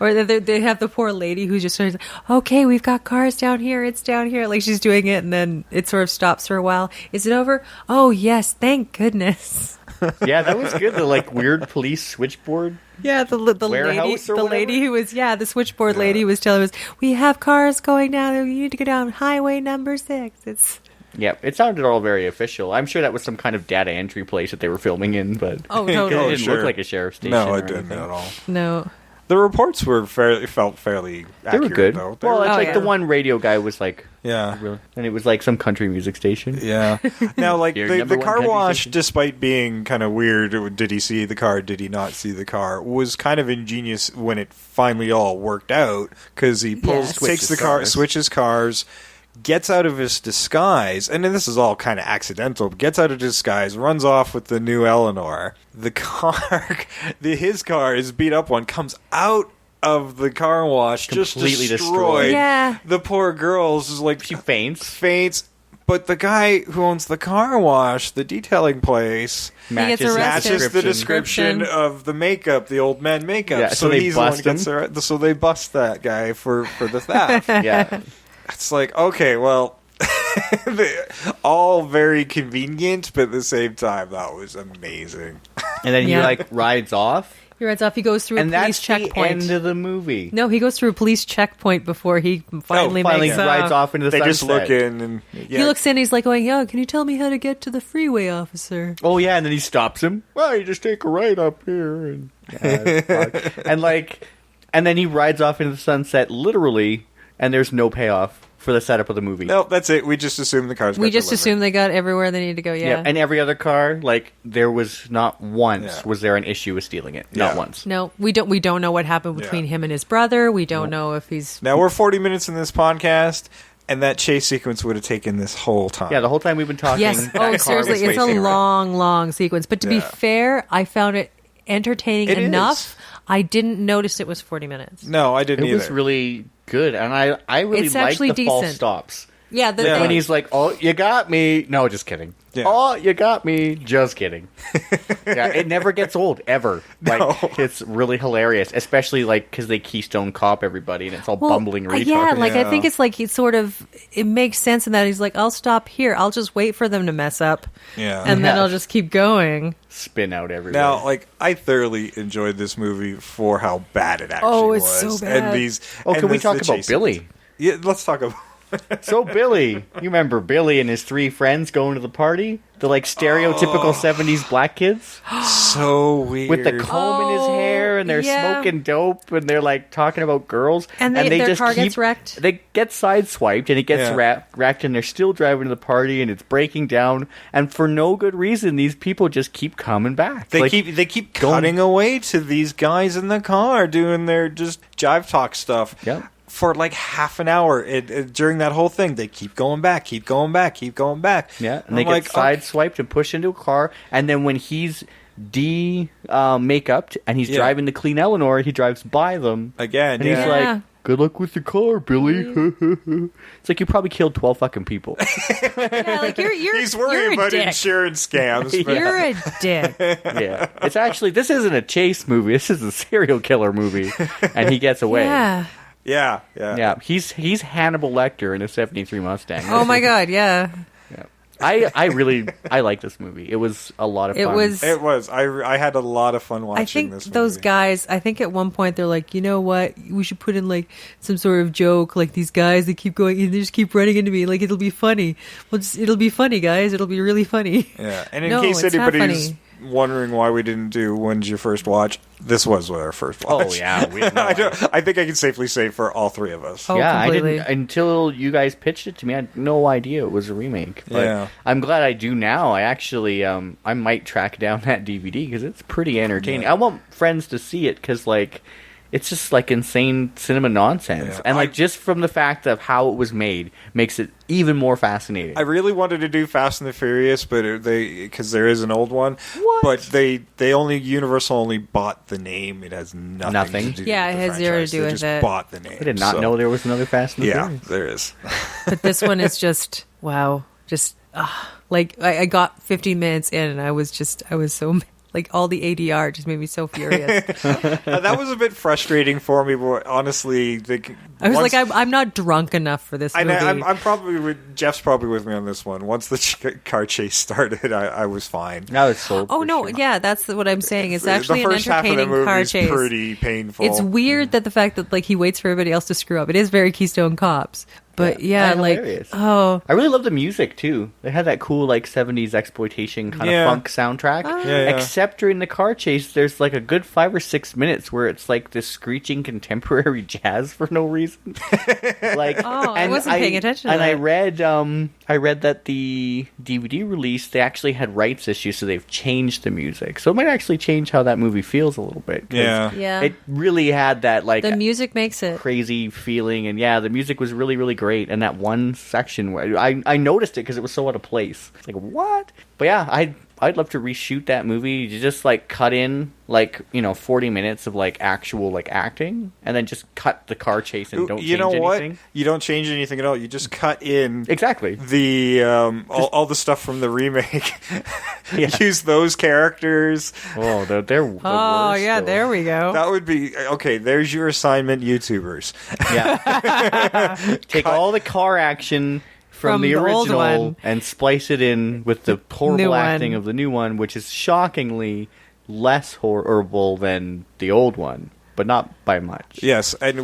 C: Or they have the poor lady who just sort of, okay, we've got cars down here. It's down here. Like she's doing it, and then it sort of stops for a while. Is it over? Oh, yes. Thank goodness.
D: Yeah, that was good. The like weird police switchboard.
C: Yeah, the
D: Warehouse or
C: lady who was, the switchboard lady who was telling us, we have cars going down. You need to go down highway number 6. It's...
D: Yeah, it sounded all very official. I'm sure that was some kind of data entry place that they were filming in, but
C: Oh,
D: 'cause
C: totally.
D: it didn't look like a sheriff's station.
B: No,
D: or
B: it didn't
D: anything.
B: at all.
C: No.
B: The reports were felt fairly
D: They
B: accurate,
D: were good.
B: though.
D: Well, it's
C: Oh,
D: like
C: yeah.
D: the one radio guy was like,
B: Yeah.
D: really, and it was like some country music station.
B: Yeah. Now, like,
D: Your
B: the
D: number one
B: car
D: country
B: wash,
D: station.
B: despite being kind of weird, did he see the car, did he not see the car, was kind of ingenious when it finally all worked out, because he
C: Yes.
B: takes the
D: Switches
B: car,
D: cars.
B: switches cars, gets out of his disguise, and then this is all kind of accidental, gets out of disguise, runs off with the new Eleanor. The car, his car is beat up one, comes out of the car wash,
D: Completely
B: just
D: destroyed.
C: Yeah.
B: The poor girl's is like,
D: She faints.
B: but the guy who owns the car wash, the detailing place,
C: gets arrested.
B: matches the description of the makeup, the old man makeup.
D: Yeah, so they
B: he's the one who
D: bust
B: gets
D: him?
B: arrested. So they bust that guy for the theft.
D: Yeah.
B: It's like, okay, well, all very convenient, but at the same time, that was amazing.
D: And then he
C: Yeah.
D: like rides off,
C: He runs off. He goes through a
D: and
C: police
D: that's
C: checkpoint.
D: the end of the movie.
C: No, he goes through a police checkpoint before he finally makes
D: rides off into the
B: They
D: sunset.
B: just look in and
C: He looks in. He's like, going, "Yo, can you tell me how to get to the freeway, officer?"
D: Oh yeah, and then he stops him. Well, you just take a right up here, and and then he rides off into the sunset, literally, and there's no payoff for the setup of the movie.
B: No, that's it. We just assume the cars.
C: We
B: got
C: just
B: delivered.
C: assume they got everywhere they need to go. Yeah.
D: And every other car, like there was not once
B: Yeah.
D: was there an issue with stealing it. Not
B: Yeah.
D: once.
C: No, we don't. We don't know what happened between
B: Yeah.
C: him and his brother. We don't know if he's.
B: Now we're 40 minutes in this podcast. And that chase sequence would have taken this whole time.
D: Yeah, the whole time we've been talking.
C: Yes.
D: that
C: Oh,
D: car was
C: seriously, it's a
D: racing around.
C: long sequence. But to be fair, I found it entertaining
B: It
C: enough.
B: is.
C: I didn't notice it was 40 minutes.
B: No, I didn't
D: It
B: either.
D: was really good, and I really
C: It's
D: liked
C: actually
D: the false
C: decent.
D: stops.
C: Yeah, the
B: Yeah.
C: thing-
D: When he's like, "Oh, you got me." No, just kidding.
B: Yeah.
D: Oh, you got me. Just kidding. Yeah, it never gets old ever. Like
B: No.
D: it's really hilarious, especially like because they Keystone Cop everybody, and it's all bumbling retards.
C: Yeah, like I
B: Yeah.
C: think it's like it makes sense in that he's like, I'll stop here. I'll just wait for them to mess up.
B: Yeah.
C: And then
D: Yeah.
C: I'll just keep going.
D: Spin out everywhere.
B: Now, like, I thoroughly enjoyed this movie for how bad it actually
C: Oh,
B: was.
C: it's so bad.
B: And these.
D: oh,
B: and
D: can we
B: the
D: talk about
B: chase
D: Billy?
B: sequence. Yeah, let's talk about.
D: So Billy, you remember Billy and his 3 friends going to the party? The like stereotypical 70s black kids
B: So weird.
D: with the comb in his
C: Oh,
D: hair, and they're
C: yeah.
D: smoking dope, and they're like talking about girls,
C: And their
D: just
C: car
D: keep,
C: gets wrecked.
D: They get sideswiped, and it gets
B: Yeah.
D: wrecked, and they're still driving to the party, and it's breaking down, and for no good reason, these people just keep coming back.
B: They
D: Like,
B: keep cutting away to these guys in the car doing their just jive talk stuff.
D: Yeah.
B: For like half an hour during that whole thing, they keep going back.
D: Yeah, and they get sideswiped and pushed into a car, and then when he's make-upped and he's
B: Yeah.
D: driving the clean Eleanor, he drives by them
B: again.
D: and he's
B: yeah.
D: like, "Good luck with your car, Billy." It's like you probably killed 12 fucking people.
C: Yeah, like you're
B: He's
C: you're
B: worried
C: a
B: about
C: dick.
B: insurance scams. But
C: You're a dick.
D: Yeah, it's actually this isn't a chase movie. This is a serial killer movie, and he gets away.
C: Yeah.
B: yeah.
D: Yeah, he's Hannibal Lecter in a '73 Mustang.
C: Oh my god, yeah.
D: I like this movie. It was a lot of fun.
C: It was
B: It was. I had a lot of fun watching
C: I think
B: this movie.
C: those guys, I think at one point they're like, you know what? We should put in like some sort of joke, like these guys that keep going, they just keep running into me, like it'll be funny. Well, it'll be funny, guys. It'll be really funny.
B: Yeah, and in
C: No,
B: case
C: it's not
B: anybody's
C: funny.
B: wondering why we didn't do when's your first watch, this was our first watch.
D: Oh yeah, we had no
B: I think I can safely say for all 3 of us.
C: Oh,
D: yeah,
C: completely.
D: I didn't until you guys pitched it to me. I had no idea it was a remake. But
B: Yeah.
D: I'm glad I do now. I actually, I might track down that DVD because it's pretty entertaining.
B: Yeah.
D: I want friends to see it because, like, it's just like insane cinema nonsense,
B: Yeah.
D: and like just from the fact of how it was made makes it even more fascinating.
B: I really wanted to do Fast and the Furious, but because there is an old one.
D: What?
B: But Universal only bought the name. It has nothing.
D: Nothing?
B: To do
C: Yeah,
B: with
C: it
B: the
C: has zero to
B: franchise.
C: do
B: They
C: with
B: just
C: it.
B: bought the name.
D: I did not
B: so-
D: know there was another Fast and the
B: Yeah,
D: Furious.
B: there is.
C: But this one is just wow. Just like I got 15 minutes in and I was so like all the ADR just made me so furious.
B: That was a bit frustrating for me, but honestly,
C: I was like, I'm not drunk enough for this movie.
B: I'm probably with Jeff's probably with me on this one. Once the car chase started, I was fine.
D: Now it's sold.
C: Oh
D: for
C: no,
D: sure.
C: yeah, that's what I'm saying. It's actually
B: the first
C: an
B: half of the
C: entertaining
B: movie
C: car
B: is
C: chase.
B: pretty painful.
C: It's weird that the fact that like he waits for everybody else to screw up. It is very Keystone Cops, but yeah,
D: And
C: like
D: hilarious.
C: oh,
D: I really love the music too. They had that cool like 70s exploitation kind
B: Yeah.
D: of funk soundtrack.
B: Yeah.
D: Except during the car chase, there's like a good 5 or 6 minutes where it's like this screeching contemporary jazz for no reason. Like,
C: Oh, I wasn't paying attention to
D: And
C: that.
D: I read that the DVD release they actually had rights issues, so they've changed the music. So it might actually change how that movie feels a little bit. 'cause
B: Yeah.
C: yeah.
D: It really had that like
C: The music makes it.
D: crazy feeling, and yeah, the music was really, really great. And that one section where I noticed it because it was so out of place. It's like what? But yeah, I'd love to reshoot that movie. You just like cut in like 40 minutes of like actual like acting, and then just cut the car chase and don't
B: you
D: change
B: know what?
D: anything.
B: You don't change anything at all. You just cut in
D: Exactly.
B: the all the stuff from the remake.
D: Yeah.
B: Use those characters.
D: Oh, they're the
C: Oh
D: worst,
C: yeah,
D: though.
C: there we go.
B: That would be okay. There's your assignment, YouTubers.
D: Yeah. Take all the car action from the
C: old
D: original
C: one.
D: and splice it in with the horrible
C: New
D: acting
C: one.
D: of the new one, which is shockingly less horrible than the old one, but not by much.
B: Yes, and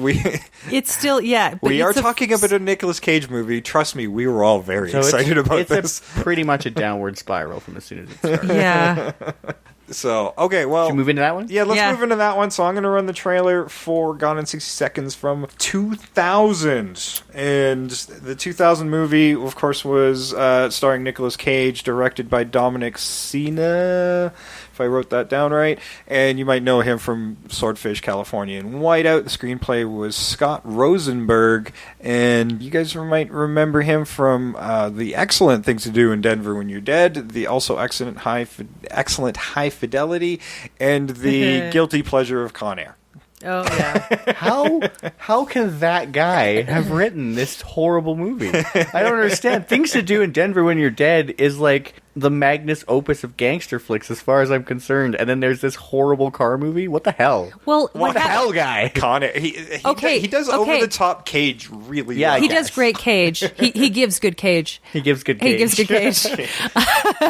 C: It's still but
B: we are
C: it's
B: talking about a Nicolas Cage movie. Trust me, we were all very excited about
D: it's
B: this.
D: pretty much a downward spiral from as soon as it starts.
C: Yeah.
B: So okay, well,
D: Should we move into that one?
B: Yeah, let's
C: Yeah.
B: move into that one. So I'm going to run the trailer for Gone in 60 Seconds from 2000. And the 2000 movie, of course, was starring Nicolas Cage, directed by Dominic Sena, if if I wrote that down right. And you might know him from Swordfish, California, and Whiteout. The screenplay was Scott Rosenberg, and you guys might remember him from the excellent Things to Do in Denver When You're Dead, the also excellent High Fidelity, and the guilty pleasure of Con Air.
C: Oh, yeah.
D: How can that guy have written this horrible movie? I don't understand. Things to Do in Denver When You're Dead is like the magnus opus of gangster flicks as far as I'm concerned. And then there's this horrible car movie? What the hell?
C: Well,
D: what the hell, guy?
B: Con Air. He does over-the-top Cage really well.
C: He does great Cage. He gives good Cage.
D: He gives good Cage.
C: He gives good Cage.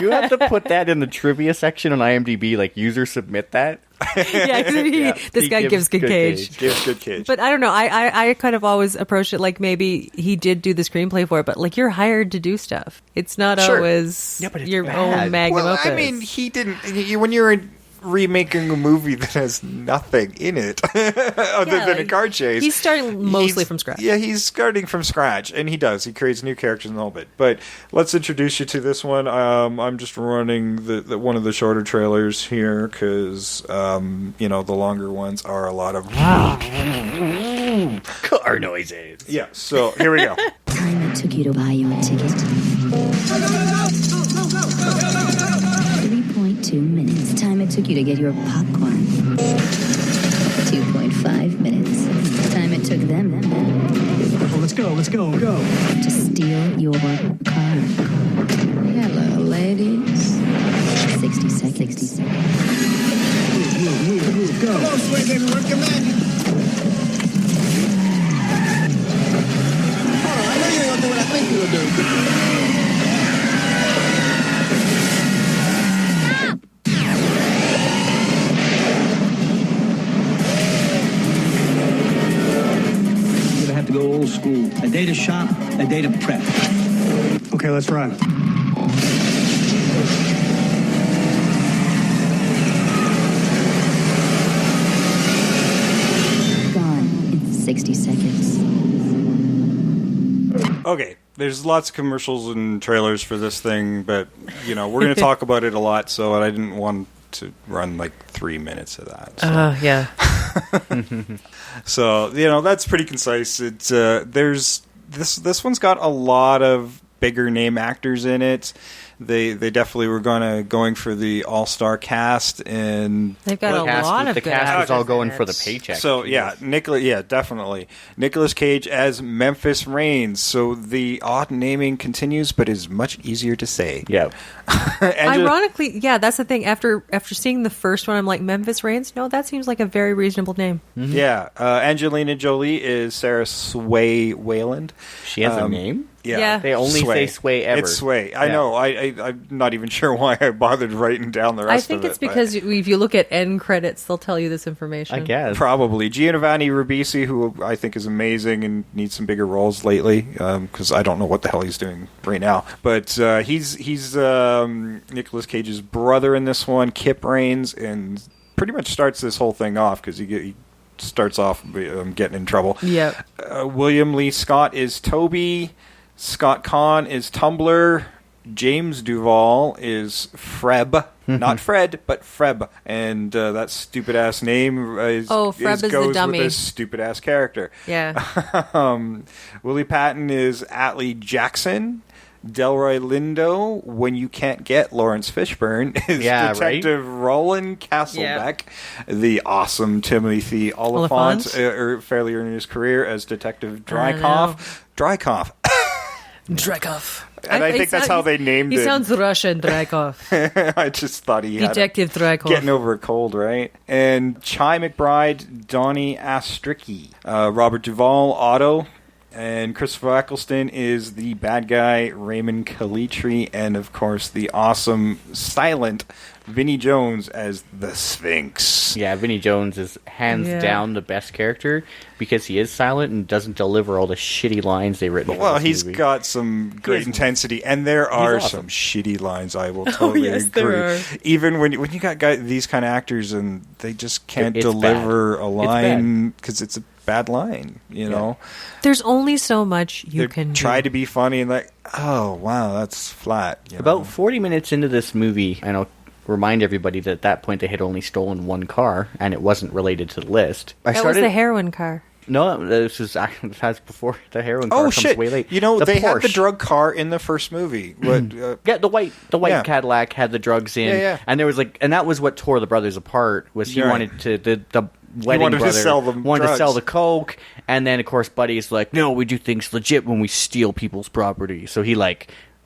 D: You have to put that in the trivia section on IMDb, like user submit that.
C: This guy gives good Cage.
B: Gives good Cage.
C: But I don't know. I kind of always approach it like maybe he did do the screenplay for it, but like you're hired to do stuff. It's not always your own magnum opus.
B: I mean, he didn't. When you're remaking a movie that has nothing in it other than a car chase,
C: he's starting mostly from scratch.
B: Yeah, he's starting from scratch, and he creates new characters and all bit. But let's introduce you to this one. I'm just running the one of the shorter trailers here because the longer ones are a lot of
D: car noises.
B: Yeah, so here we go.
G: Time it took you to buy your ticket. 3.2 minutes. Time it took you to get your popcorn. 2.5 minutes. Time it took them.
H: Let's go.
G: To steal your car. Hello, ladies. 60 seconds.
H: Move, go.
A: Come on, sweet baby, work your magic. Hold on, I know you ain't gonna do what I think you'll do.
H: To go old school. A day to shop, a day to prep. Okay, let's run.
G: Gone in 60 seconds.
B: Okay, there's lots of commercials and trailers for this thing, but we're going to talk about it a lot, so I didn't want to run like 3 minutes of that. So.
C: Yeah.
B: So that's pretty concise. It's there's this one's got a lot of bigger name actors in it. They definitely were going for the all-star cast, and
C: they've got a lot of
D: the
C: good
D: cast
C: actors
D: is all going
C: in
D: for
C: it.
D: the paycheck.
B: So definitely Nicolas Cage as Memphis Reigns. So the odd naming continues, but is much easier to say.
D: Yeah.
C: Ironically, that's the thing. After seeing the first one, I'm like, Memphis Reigns? No, that seems like a very reasonable name.
B: Mm-hmm. Yeah. Angelina Jolie is Sarah Sway Wayland.
D: She has a name?
B: Yeah.
D: They only say Sway ever.
B: It's Sway. I know. I'm not even sure why I bothered writing down the rest of it.
C: I think it's because if you look at end credits, they'll tell you this information.
D: I guess.
B: Probably. Giovanni Ribisi, who I think is amazing and needs some bigger roles lately, because I don't know what the hell he's doing right now. But he's Nicolas Cage's brother in this one, Kip Reigns, and pretty much starts this whole thing off because he starts off getting in trouble.
C: Yeah.
B: William Lee Scott is Toby. Scott Kahn is Tumbler. James Duvall is Freb. Not Fred, but Freb. And that stupid-ass name
C: Freb is
B: goes
C: the dummy.
B: with this stupid-ass character.
C: Yeah.
B: Willie Patton is Atlee Jackson. Delroy Lindo, when you can't get Lawrence Fishburne, is Detective Roland Castlebeck. The awesome Timothy Olyphant, fairly early in his career as Detective Drykoff. Drykoff. And I think that's how they named it.
C: He sounds Russian, Drykoff.
B: I just thought he had
C: Detective Drykoff.
B: Getting over a cold, right? And Chi McBride, Donnie Astricki. Robert Duvall, Otto. And Christopher Eccleston is the bad guy, Raymond Calitri, and of course the awesome silent Vinnie Jones as the Sphinx.
D: Yeah, Vinnie Jones is hands down the best character because he is silent and doesn't deliver all the shitty lines they've written.
B: Well, he's got some great intensity, and there are some shitty lines. I will totally agree.
C: There are.
B: Even when you got these kind of actors and they just can't deliver a line because it's a bad line, you know.
C: There's only so much you can
B: try to be funny and like, oh wow, that's flat.
D: About 40 minutes into this movie, I know remind everybody that at that point they had only stolen one car, and it wasn't related to the list.
C: That was the heroin car.
D: No, this was before the heroin car comes
B: shit.
D: way late.
B: They
D: Porsche.
B: had the drug car in the first movie.
D: Yeah, the white
B: Yeah.
D: Cadillac had the drugs in,
B: Yeah.
D: and there was and that was what tore the brothers apart. Was he
B: Right.
D: wanted to the wedding
B: wanted to
D: brother
B: sell them
D: wanted to
B: drugs.
D: sell the coke, and then of course Buddy's like, no, we do things legit when we steal people's property. So he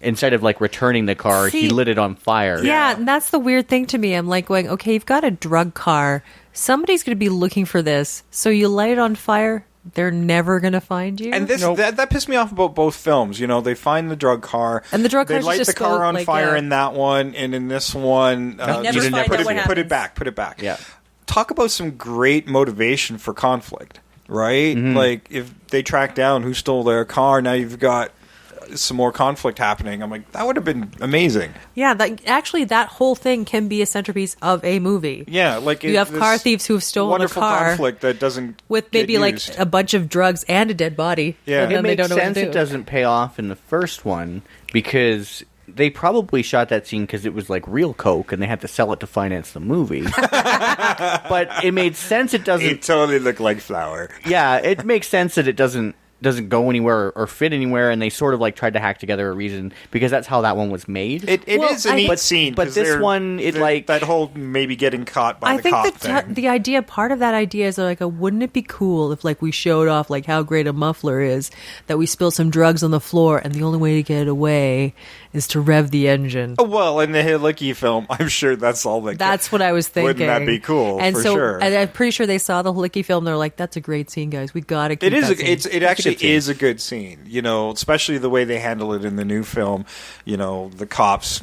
D: instead of returning the car, he
C: See,
D: lit it on fire.
C: Yeah, and that's the weird thing to me. I'm like going, okay, you've got a drug car. Somebody's going to be looking for this. So you light it on fire. They're never going to find you.
B: And that pissed me off about both films. They find the drug car.
C: And the drug
B: they
C: cars
B: light
C: just
B: the car
C: go,
B: on fire in that one, and in this one,
C: never
B: just
C: find out what
B: put it
C: happens.
B: back.
D: Yeah.
B: Talk about some great motivation for conflict, right? Like, if they track down who stole their car, now you've got some more conflict happening. I'm like, that would have been amazing.
C: Yeah, that whole thing can be a centerpiece of a movie.
B: Yeah, like
C: You have car thieves who have stolen a
B: wonderful
C: car
B: conflict that doesn't
C: with
B: get
C: maybe
B: used.
C: a bunch of drugs and a dead body.
B: Yeah.
C: And
D: It
C: then they
D: makes
C: don't know
D: sense
C: what to
D: it
C: do.
D: doesn't pay off in the first one because they probably shot that scene because it was real coke and they had to sell it to finance the movie. But it made sense it doesn't.
B: It totally looked like flour.
D: Yeah, it makes sense that it doesn't go anywhere or fit anywhere, and they sort of tried to hack together a reason because that's how that one was made.
B: It is a neat scene,
D: but
B: 'cause
D: this
B: they're-
D: one,
B: that whole maybe getting caught by
C: I
B: the
C: think
B: cop thing.
C: the idea, part of that idea is wouldn't it be cool if we showed off how great a muffler is, that we spill some drugs on the floor and the only way to get it away is to rev the engine.
B: Oh, well, in the Halicki film, I'm sure that's all they.
C: That's what I was thinking.
B: Wouldn't that be cool?
C: And
B: for
C: so,
B: sure.
C: and I'm pretty sure they saw the Halicki film. They're like, "That's a great scene, guys. We gotta keep
B: It is.
C: that scene."
B: It actually
D: good scene.
B: is a good scene. Especially the way they handle it in the new film. The cops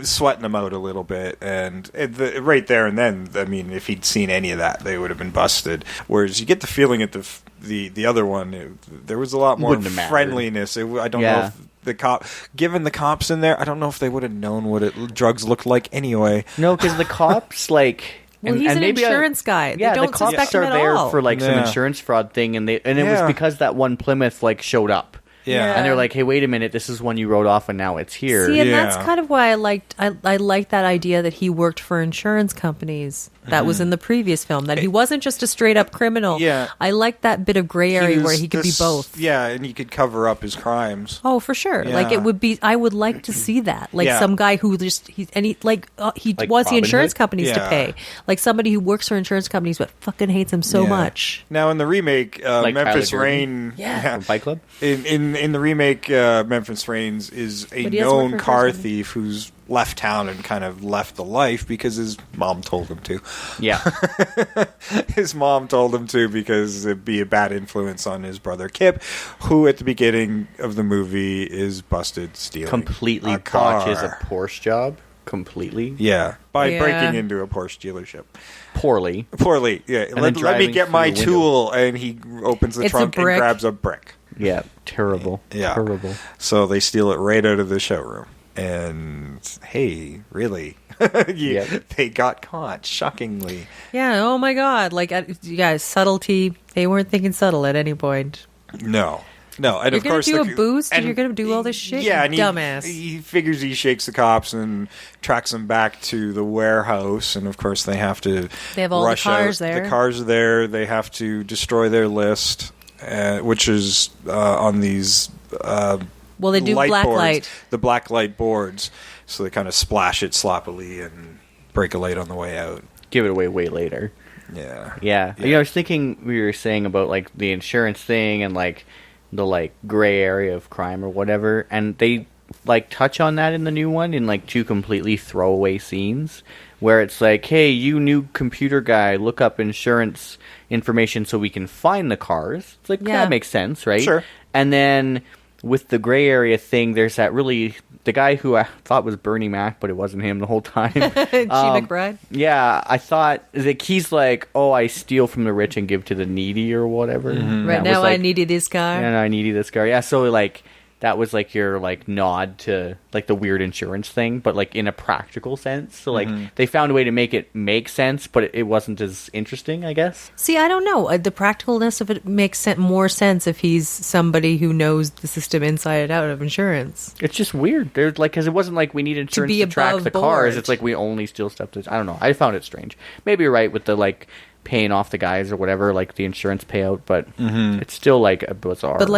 B: sweating them out a little bit, and right there and then, I mean, if he'd seen any of that, they would have been busted. Whereas you get the feeling at the other one, there was a lot more
D: Wouldn't have mattered.
B: friendliness. I don't know if given the cops in there, I don't know if they would have known what drugs looked like anyway.
D: No, because the cops
C: Well, he's an
D: maybe
C: insurance guy.
D: Yeah,
C: They don't
D: the cops
C: suspect
D: are
C: him at
D: there
C: all.
D: for some
B: Yeah.
D: insurance fraud thing, and it was because that one Plymouth showed up.
B: Yeah.
D: And they're like, "Hey, wait a minute! This is one you wrote off, and now it's here."
C: See, and
B: Yeah.
C: that's kind of why I liked that idea that he worked for insurance companies. That was in the previous film. That he wasn't just a straight up criminal.
B: Yeah.
C: I liked that bit of gray area where he could be both.
B: Yeah, and he could cover up his crimes.
C: Oh, for sure.
B: Yeah.
C: It would be. I would like to see that.
B: Yeah.
C: Some guy who just he wants the
D: Robin
C: insurance
D: Hood?
C: companies to
B: Yeah.
C: pay. Somebody who works for insurance companies but fucking hates them so
B: Yeah.
C: much.
B: Now in the remake, Memphis
D: Tyler
B: Rain,
C: Yeah.
D: From Fight Club.
B: in the remake, Memphis Rains is a
C: But he doesn't work
B: known
C: for
B: car
C: insurance
B: thief who's left town and kind of left the life because his mom told him to.
D: Yeah,
B: His mom told him to because it'd be a bad influence on his brother Kip, who at the beginning of the movie is busted stealing
D: completely
B: a car.
D: botches a Porsche job. Completely.
B: Yeah, by
C: Yeah.
B: breaking into a Porsche dealership.
D: Poorly.
B: Poorly, yeah.
D: then
B: Let me
D: driving
B: get
D: through
B: my
D: the window.
B: tool, and he opens the
C: It's a
B: trunk and
C: brick.
B: grabs a brick.
D: Yeah, terrible.
B: Yeah.
D: Terrible.
B: So they steal it right out of the showroom. And hey, really? They got caught, shockingly.
C: Yeah. Oh my God. Subtlety. They weren't thinking subtle at any point.
B: No. And
C: You're
B: of
C: gonna
B: course,
C: do a boost and you're gonna do all this shit?
B: Yeah,
C: You
B: and
C: dumbass.
B: he figures he shakes the cops and tracks them back to the warehouse, and of course they have to.
C: They have all the
B: rush
C: cars
B: out.
C: there.
B: The cars are there. They have to destroy their list, which is on these.
C: Well, they do
B: light
C: black
B: boards,
C: light.
B: the black light boards. So they kind of splash it sloppily and break a light on the way out.
D: Give it away way later.
B: Yeah.
D: Yeah. I was thinking we were saying about the insurance thing and the gray area of crime or whatever, and they touch on that in the new one in two completely throwaway scenes where it's hey, you new computer guy, look up insurance information so we can find the cars. It's that makes sense, right?
B: Sure.
D: And then with the gray area thing, there's the guy who I thought was Bernie Mac, but it wasn't him the whole time.
C: G. McBride.
D: Yeah, I thought he's I steal from the rich and give to the needy or whatever.
C: Right
D: That
C: now,
D: was
C: I needed this car.
D: And I needed this car. Yeah, so that was like your like nod to like the weird insurance thing, but like in a practical sense. So like they found a way to make it make sense, but it wasn't as interesting, I guess.
C: See, I don't know. The practicalness of it makes more sense if he's somebody who knows the system inside and out of insurance.
D: It's just weird. There's like, because it wasn't like we need insurance
C: be
D: to track
C: above
D: the
C: board.
D: cars. It's like we only steal stuff. I don't know. I found it strange. Maybe you're right with the like paying off the guys or whatever, like the insurance payout, but it's still like a bizarre.
C: But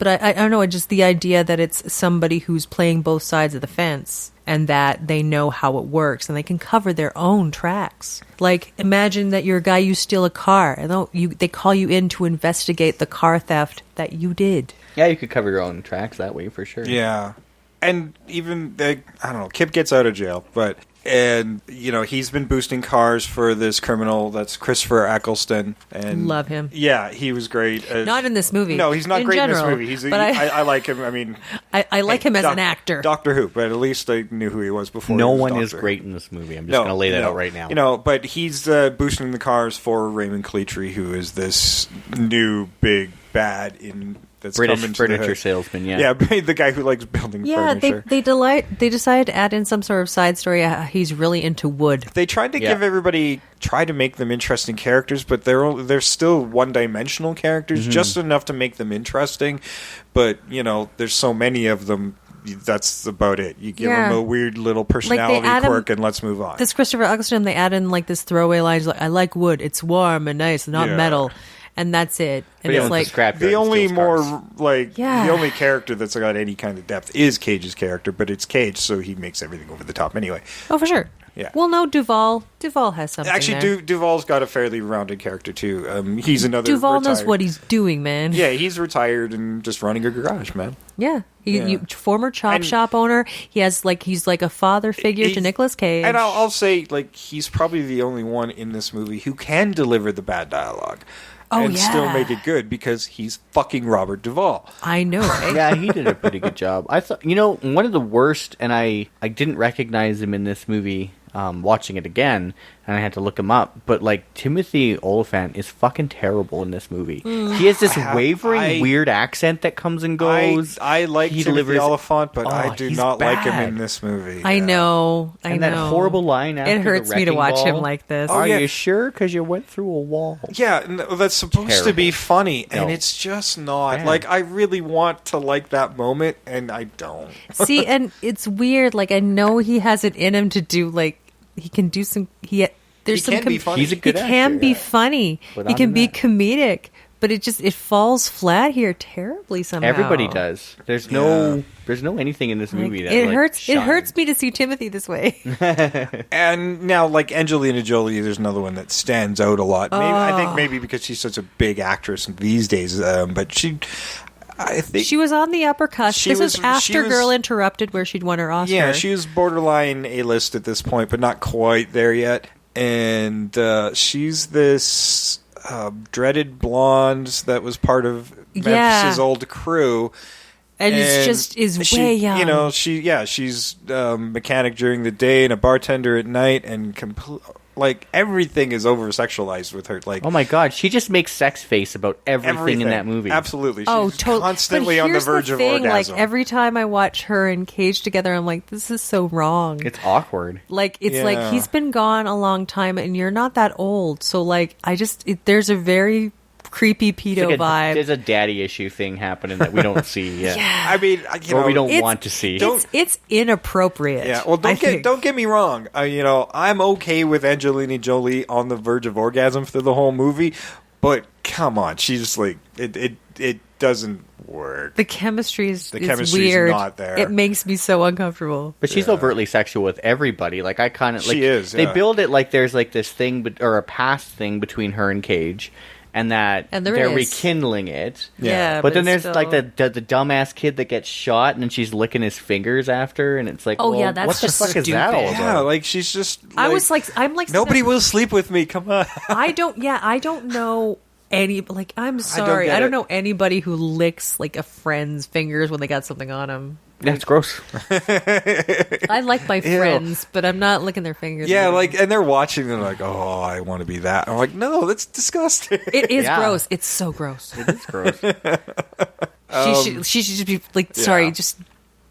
C: I don't know. Just the idea that it's somebody who's playing both sides of the fence and that they know how it works and they can cover their own tracks. Like, imagine that you're a guy, you steal a car, and they call you in to investigate the car theft that you did.
D: Yeah, you could cover your own tracks that way for sure.
B: Yeah. And even, I don't know, Kip gets out of jail, and, you know, he's been boosting cars for this criminal that's Christopher Eccleston. And
C: Love him.
B: Yeah, he was great.
C: Not in this movie.
B: No, he's not
C: in
B: great
C: general,
B: in this movie.
C: but
B: I like him. I mean...
C: I like him as an actor.
B: Doctor Who, but at least I knew who he was before.
D: No
B: he was
D: one
B: Doctor
D: is
B: Who.
D: great in this movie. I'm just going to lay that out right now.
B: You know, but he's boosting the cars for Raymond Cleatry, who is this new big bad in... That's
D: British
B: coming to
D: furniture salesman, yeah.
B: Yeah, the guy who likes building furniture.
C: They decided to add in some sort of side story. He's really into wood.
B: They tried to give everybody, try to make them interesting characters, but they're still one-dimensional characters, just enough to make them interesting. But, you know, there's so many of them, that's about it. You give them a weird little personality quirk and let's move on.
C: This Christopher Eccleston, they add in like this throwaway line, like, I like wood, it's warm and nice, not metal. And that's it. And it's like
B: the only the only character that's got any kind of depth is Cage's character, but it's Cage, so he makes everything over the top anyway.
C: Oh, for sure.
B: Yeah.
C: Well, no, Duvall has something.
B: Actually, Duvall's got a fairly rounded character too. He's another.
C: Duvall knows what he's doing, man.
B: Yeah, he's retired and just running a garage, man.
C: Yeah. Former chop shop owner. He's like a father figure to Nicolas Cage.
B: And I'll say, like, he's probably the only one in this movie who can deliver the bad dialogue. Still make it good because he's fucking Robert Duvall.
C: I know, right?
D: Yeah, he did a pretty good job. I thought, you know, one of the worst, and I didn't recognize him in this movie watching it again, and I had to look him up, but like Timothy Olyphant is fucking terrible in this movie. He has this wavering, weird accent that comes and goes.
B: I like Timothy Olyphant, but I do not like him in this movie.
C: I know.
D: And that horrible line after
C: it hurts me to watch him like this.
D: Are you sure? Because you went through a wall.
B: Yeah, that's supposed to be funny, and it's just not.
D: Bad.
B: Like, I really want to like that moment, and I don't.
C: See, and it's weird. Like, I know he has it in him to do, like, he can do some... There's some
B: be funny.
D: He's a good
C: he
D: actor,
C: can be funny. He can be comedic, but it falls flat here terribly somehow.
D: Everybody does. There's no anything in this movie that
C: it hurts me to see Timothy this way.
B: And now, like, Angelina Jolie, there's another one that stands out a lot. I think maybe because she's such a big actress these days, but I think
C: she was on the upper cusp. This was after Girl Interrupted, where she'd won her Oscar.
B: Yeah, she was borderline A-list at this point, but not quite there yet. And she's this dreaded blonde that was part of Memphis's old crew.
C: And is way young.
B: You know, she's mechanic during the day and a bartender at night, and like, everything is over-sexualized with her. Like,
D: oh my god, she just makes sex face about everything in that movie.
B: Absolutely. She's constantly on the verge of orgasm.
C: Like, every time I watch her and Cage together, I'm like, this is so wrong.
D: It's awkward.
C: Like, it's like, he's been gone a long time, and you're not that old. So, like, there's a very creepy pedo vibe.
D: There's a daddy issue thing happening that we don't see yet.
C: Yeah.
B: I mean,
D: we don't want to see.
C: It's inappropriate.
B: Yeah. Well, don't get me wrong. I'm okay with Angelina Jolie on the verge of orgasm through the whole movie, but come on, she's like it doesn't work.
C: The chemistry is
B: weird. Not there.
C: It makes me so uncomfortable.
D: But she's overtly sexual with everybody. Like, I kind of like,
B: she is.
D: They build it like there's like this thing, or a past thing between her and Cage. And they're rekindling it.
C: Yeah.
D: But then there's like the dumbass kid that gets shot, and then she's licking his fingers after, and it's like,
C: that's
D: what the fuck is that all about?
B: Yeah, like, she's just.
C: I'm like,
B: nobody will sleep with me. Come on.
C: I don't know I'm sorry. I don't know anybody who licks like a friend's fingers when they got something on them.
D: That's gross.
C: I like my friends, but I'm not licking their fingers.
B: Yeah, and they're watching, and they're like, oh, I want to be that. I'm like, no, that's disgusting.
C: It is gross. It's so gross.
D: It is gross.
C: She should just be like, sorry,
B: yeah.
C: just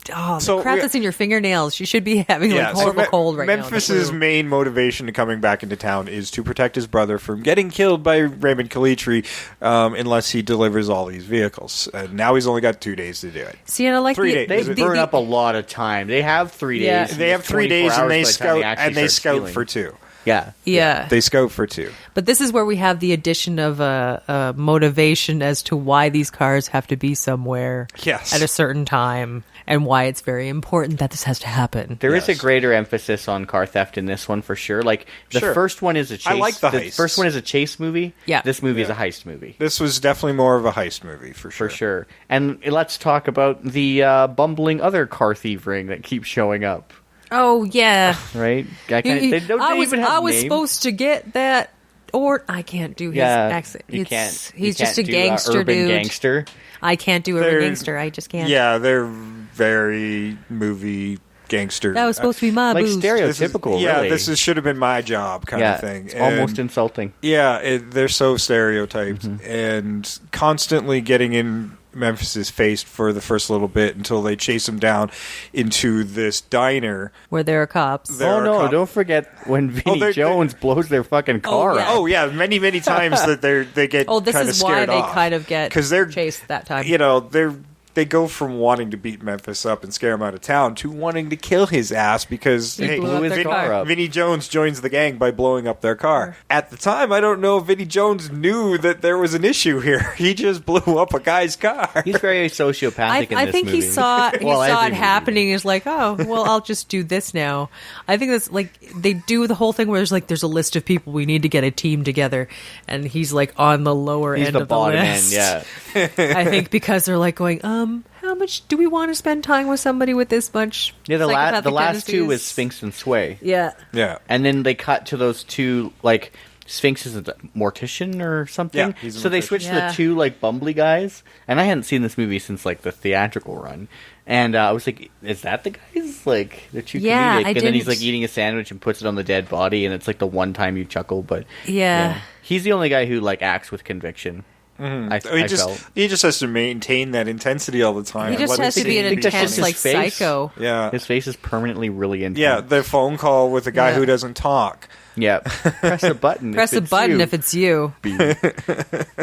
C: the
B: So
C: crap
B: we-
C: that's in your fingernails. She should be having like horrible cold right
B: Memphis's
C: now.
B: main motivation to coming back into town is to protect his brother from getting killed by Raymond Calitri unless he delivers all these vehicles. And now he's only got 2 days to do it.
C: See, and I like
B: 3 days.
D: They burn up a lot of time. They have 3 days.
C: Yeah.
B: They have 3 days,
D: 24
B: and they
D: hours by the time
B: scout
D: actually start
B: scout
D: stealing.
B: for 2.
D: Yeah.
C: Yeah.
B: They scout for 2.
C: But this is where we have the addition of a motivation as to why these cars have to be somewhere
B: Yes.
C: at a certain time and why it's very important that this has to happen.
D: There is a
B: Yes.
D: greater emphasis on car theft in this one for sure. Like the
B: Sure.
D: first one is a chase.
B: I like the heists.
D: first one is a chase movie.
C: Yeah.
D: This movie is a heist movie.
B: This was definitely more of a heist movie, for sure.
D: For sure. And let's talk about the bumbling other car thief ring that keeps showing up.
C: Oh, yeah.
D: Right? They don't
C: I was
D: even have a name.
C: supposed to get that, or I can't do his accent.
D: You
C: He's
D: can't
C: just a
D: do,
C: gangster
D: urban
C: dude.
D: gangster.
C: I can't do
B: They're-
C: urban gangster. I just can't.
B: Yeah, they're very movie gangster.
C: That was supposed to be my
D: Like
C: boost.
D: stereotypical,
B: Yeah,
D: really.
B: this should have been my job kind of thing.
D: It's almost
B: And-
D: insulting.
B: Yeah, they're so stereotyped
D: Mm-hmm.
B: and constantly getting in Memphis's face for the first little bit until they chase him down into this diner.
C: Where there are cops.
B: There
D: Oh
B: are
D: no!
B: cop-
D: Don't forget when Vinnie
B: they're-
D: Jones blows their fucking car
C: yeah.
D: up.
B: Oh yeah, many times that they get.
C: Oh, this
B: kinda
C: is why
B: scared
C: they
B: off.
C: kind of get
B: 'Cause they're
C: chased that time.
B: You know, they go from wanting to beat Memphis up and scare him out of town to wanting to kill his ass because
C: He blew up their
B: Vinnie,
C: car
D: up.
B: Vinnie Jones joins the gang by blowing up their car. At the time, I don't know if Vinnie Jones knew that there was an issue here. He just blew up a guy's car.
D: He's very sociopathic in
C: I
D: this
C: think
D: movie.
C: he saw
D: Well, every
C: it
D: movie.
C: happening. Is like, oh, well, I'll just do this now. I think that's like they do the whole thing where there's a list of people we need to get a team together, and he's like on the lower
D: He's
C: end
D: the
C: of the
D: bottom
C: list.
D: end, yeah.
C: I think because they're like going, how much do we want to spend time with somebody with this much?
D: Yeah, the
C: psychopathic
D: last two
C: tendencies?
D: was Sphinx and Sway.
C: Yeah.
B: Yeah.
D: And then they cut to those two, like, Sphinx is a mortician or something.
B: Yeah, he's a
D: so they
B: mortician.
D: switched to
C: Yeah.
D: the two, like, bumbly guys. And I hadn't seen this movie since, like, the theatrical run. And I was like, is that the guys? Like, they're too
C: Yeah,
D: comedic.
C: I
D: And then he's,
C: didn't-
D: like, eating a sandwich and puts it on the dead body. And it's, like, the one time you chuckle. But,
C: Yeah.
D: He's the only guy who, like, acts with conviction. I
B: He just has to maintain that intensity all the time.
C: He just
B: Let
C: has
B: it
C: to be an
B: be
D: that's just
C: intense,
D: his
C: like,
D: face.
C: psycho.
B: Yeah.
D: His face is permanently really intense.
B: Yeah, the phone call with the guy
C: Yeah.
B: who doesn't talk.
D: Yeah. Press a button.
C: Press a button if it's you.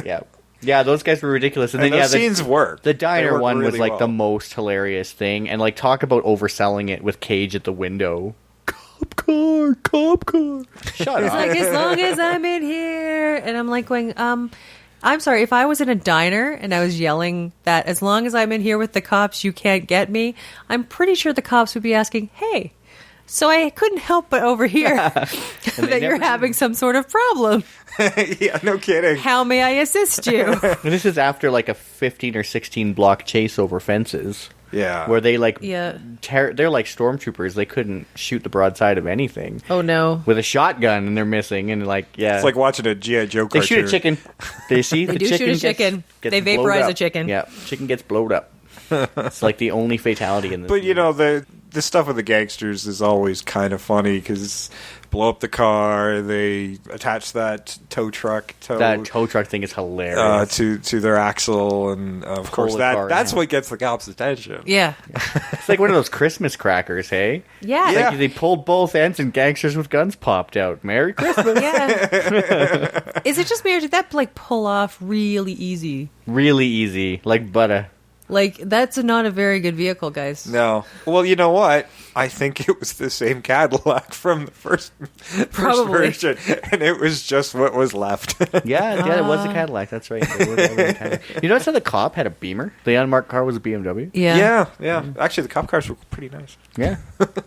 D: Yeah. Yeah, those guys were ridiculous. And then,
B: And
D: yeah,
B: those scenes work.
D: The
B: They
D: diner
B: work
D: one was
B: really
D: like
B: well.
D: the most hilarious thing, and like talk about overselling it with Cage at the window. Cop car. Shut
C: It's
D: up.
C: like, as long as I'm in here. And I'm like going, I'm sorry, if I was in a diner and I was yelling that as long as I'm in here with the cops, you can't get me, I'm pretty sure the cops would be asking, hey, so I couldn't help but overhear that you're
D: never-
C: having some sort of problem.
B: Yeah, no kidding.
C: How may I assist you?
D: And this is after like a 15 or 16 block chase over fences.
B: Yeah.
D: Where they like
C: Yeah.
D: they're like stormtroopers. They couldn't shoot the broadside of anything
C: Oh, no.
D: with a shotgun, and they're missing. And like, yeah,
B: It's like watching a G.I. Joe
D: they
B: cartoon.
D: shoot a chicken. They see
C: They
D: the
C: do shoot a
D: chicken
C: chicken.
D: gets
C: They
D: blowed
C: vaporize
D: up.
C: a chicken.
D: Yeah, chicken gets blowed up. It's like the only fatality in this.
B: But, you
D: movie.
B: know, the stuff with the gangsters is always kind of funny because blow up the car, they attach that tow truck
D: that tow truck thing is hilarious.
B: to their axle, and of
D: Pull
B: course
D: the car
B: that's
D: in.
B: what gets the cops' attention.
C: Yeah.
D: It's like one of those Christmas crackers, hey?
C: Yeah.
B: Yeah.
D: Like they pulled both ends and gangsters with guns popped out. Merry Christmas.
C: Yeah. Is it just me or did that like pull off really easy?
D: Really easy, like butter.
C: Like, that's not a very good vehicle, guys.
B: No. Well, you know what? I think it was the same Cadillac from the first
C: Probably.
B: version, and it was just what was left.
D: Yeah, it was a Cadillac. That's right. It was a Cadillac. You notice how the cop had a Beamer? The unmarked car was a BMW?
C: Yeah.
B: yeah. Actually, the cop cars were pretty nice.
D: Yeah.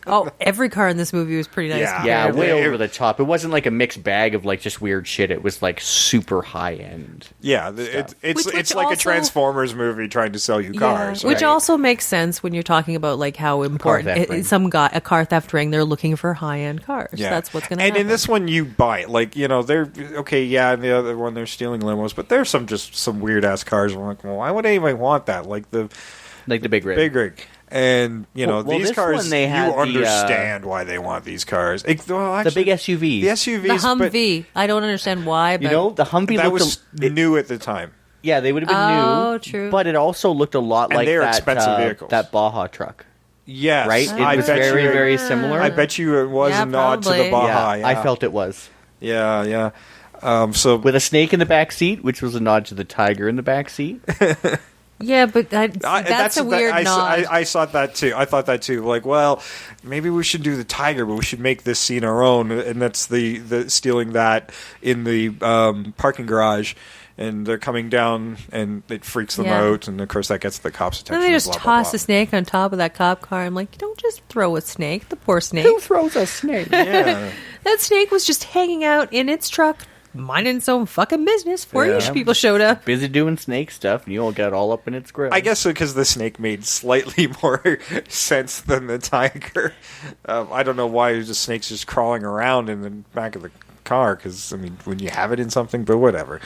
C: Oh, every car in this movie was pretty nice.
B: Yeah.
D: Yeah,
C: comparatively.
D: way over the top. It wasn't like a mixed bag of like just weird shit. It was like super high end.
B: Yeah, it's
C: Which
B: like a
C: also-
B: Transformers movie trying to sell you cars.
C: Which
B: right?
C: also makes sense when you're talking about like how important
D: theft ring.
C: a car theft ring. They're looking for high end cars.
B: Yeah.
C: That's what's going to
B: And
C: happen.
B: in this one, you buy it. Like, you know, they're okay. Yeah, and the other one, they're stealing limos, but there's some weird ass cars. I'm like, well, why would anybody want that? Like the
D: Like the big rig.
B: big rig. And you know,
D: Well,
B: these
D: this
B: cars,
D: one they had
B: you
D: the,
B: understand why they want these cars. Well,
D: The
B: actually,
D: big SUVs.
B: the SUVs,
C: the Humvee. I don't understand why, but
D: You know, the Humvee
B: but that
D: looked
B: was new at the time.
D: Yeah, they would have been
C: Oh,
D: new.
C: true.
D: But it also looked a lot
B: And
D: like
B: they're
D: that
B: expensive vehicles.
D: that Baja truck.
B: Yes,
D: Right? It
B: I
D: was
B: bet
D: very,
B: you,
D: very similar.
B: I bet you it was
C: Yeah,
B: a nod to the
C: probably.
B: Baja.
D: Yeah, I felt it was.
B: Yeah. So
D: With a snake in the back seat, which was a nod to the tiger in the back seat.
C: Yeah, but that's a weird nod.
B: I thought that too. I thought that too. Like, well, maybe we should do the tiger, but we should make this scene our own. And that's the stealing that in the parking garage. And they're coming down, and it freaks them
C: Yeah.
B: out. And of course, that gets the cops' attention.
C: Then they just
B: blah, blah,
C: toss
B: blah.
C: a snake on top of that cop car. I'm like, you don't just throw a snake. The poor snake.
D: Who throws a snake?
B: Yeah.
C: That snake was just hanging out in its truck, minding its own fucking business before
B: Yeah.
C: people showed up.
D: Busy doing snake stuff, and you all got all up in its grill.
B: I guess because the snake made slightly more sense than the tiger. I don't know why the snake's just crawling around in the back of the car, because I mean, when you have it in something, but whatever.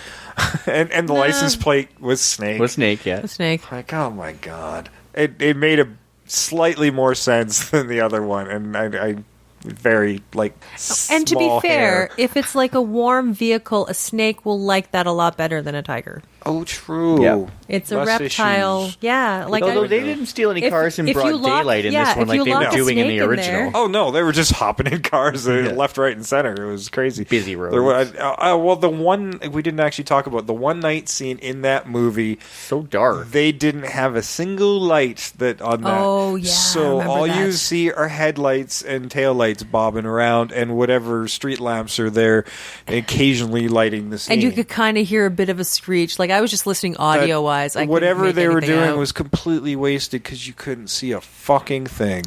B: and the license plate was snake.
D: With snake, yeah.
C: The snake.
B: Like, oh my god, it made a slightly more sense than the other one, and I very like.
C: And to be
B: small
C: fair,
B: hair.
C: if it's like a warm vehicle, a snake will like that a lot better than a tiger.
B: Oh, true.
D: Yeah.
C: It's a
B: Less
C: reptile.
B: issues.
C: Yeah, like
D: Although
C: I,
D: they didn't steal any
C: if-
D: cars in
C: if you
D: broad
C: lock-
D: daylight in
C: yeah,
D: this one
C: if
D: like
C: you
D: they were
C: lock a
D: doing in
C: snake
D: the
C: in
D: original.
C: there-
B: Oh no, they were just hopping in cars left, right, and center. It was crazy.
D: Busy roads.
B: There was, well, the one we didn't actually talk about, the one night scene in that movie,
D: So dark.
B: they didn't have a single light that on that.
C: Oh, yeah, I
B: So
C: remember
B: all you
C: that.
B: see are headlights and taillights bobbing around, and whatever street lamps are there, occasionally lighting the scene.
C: and you could kind of hear a bit of a screech. Like I was just listening audio wise.
B: Whatever they were doing was completely wasted because you couldn't see a fucking thing.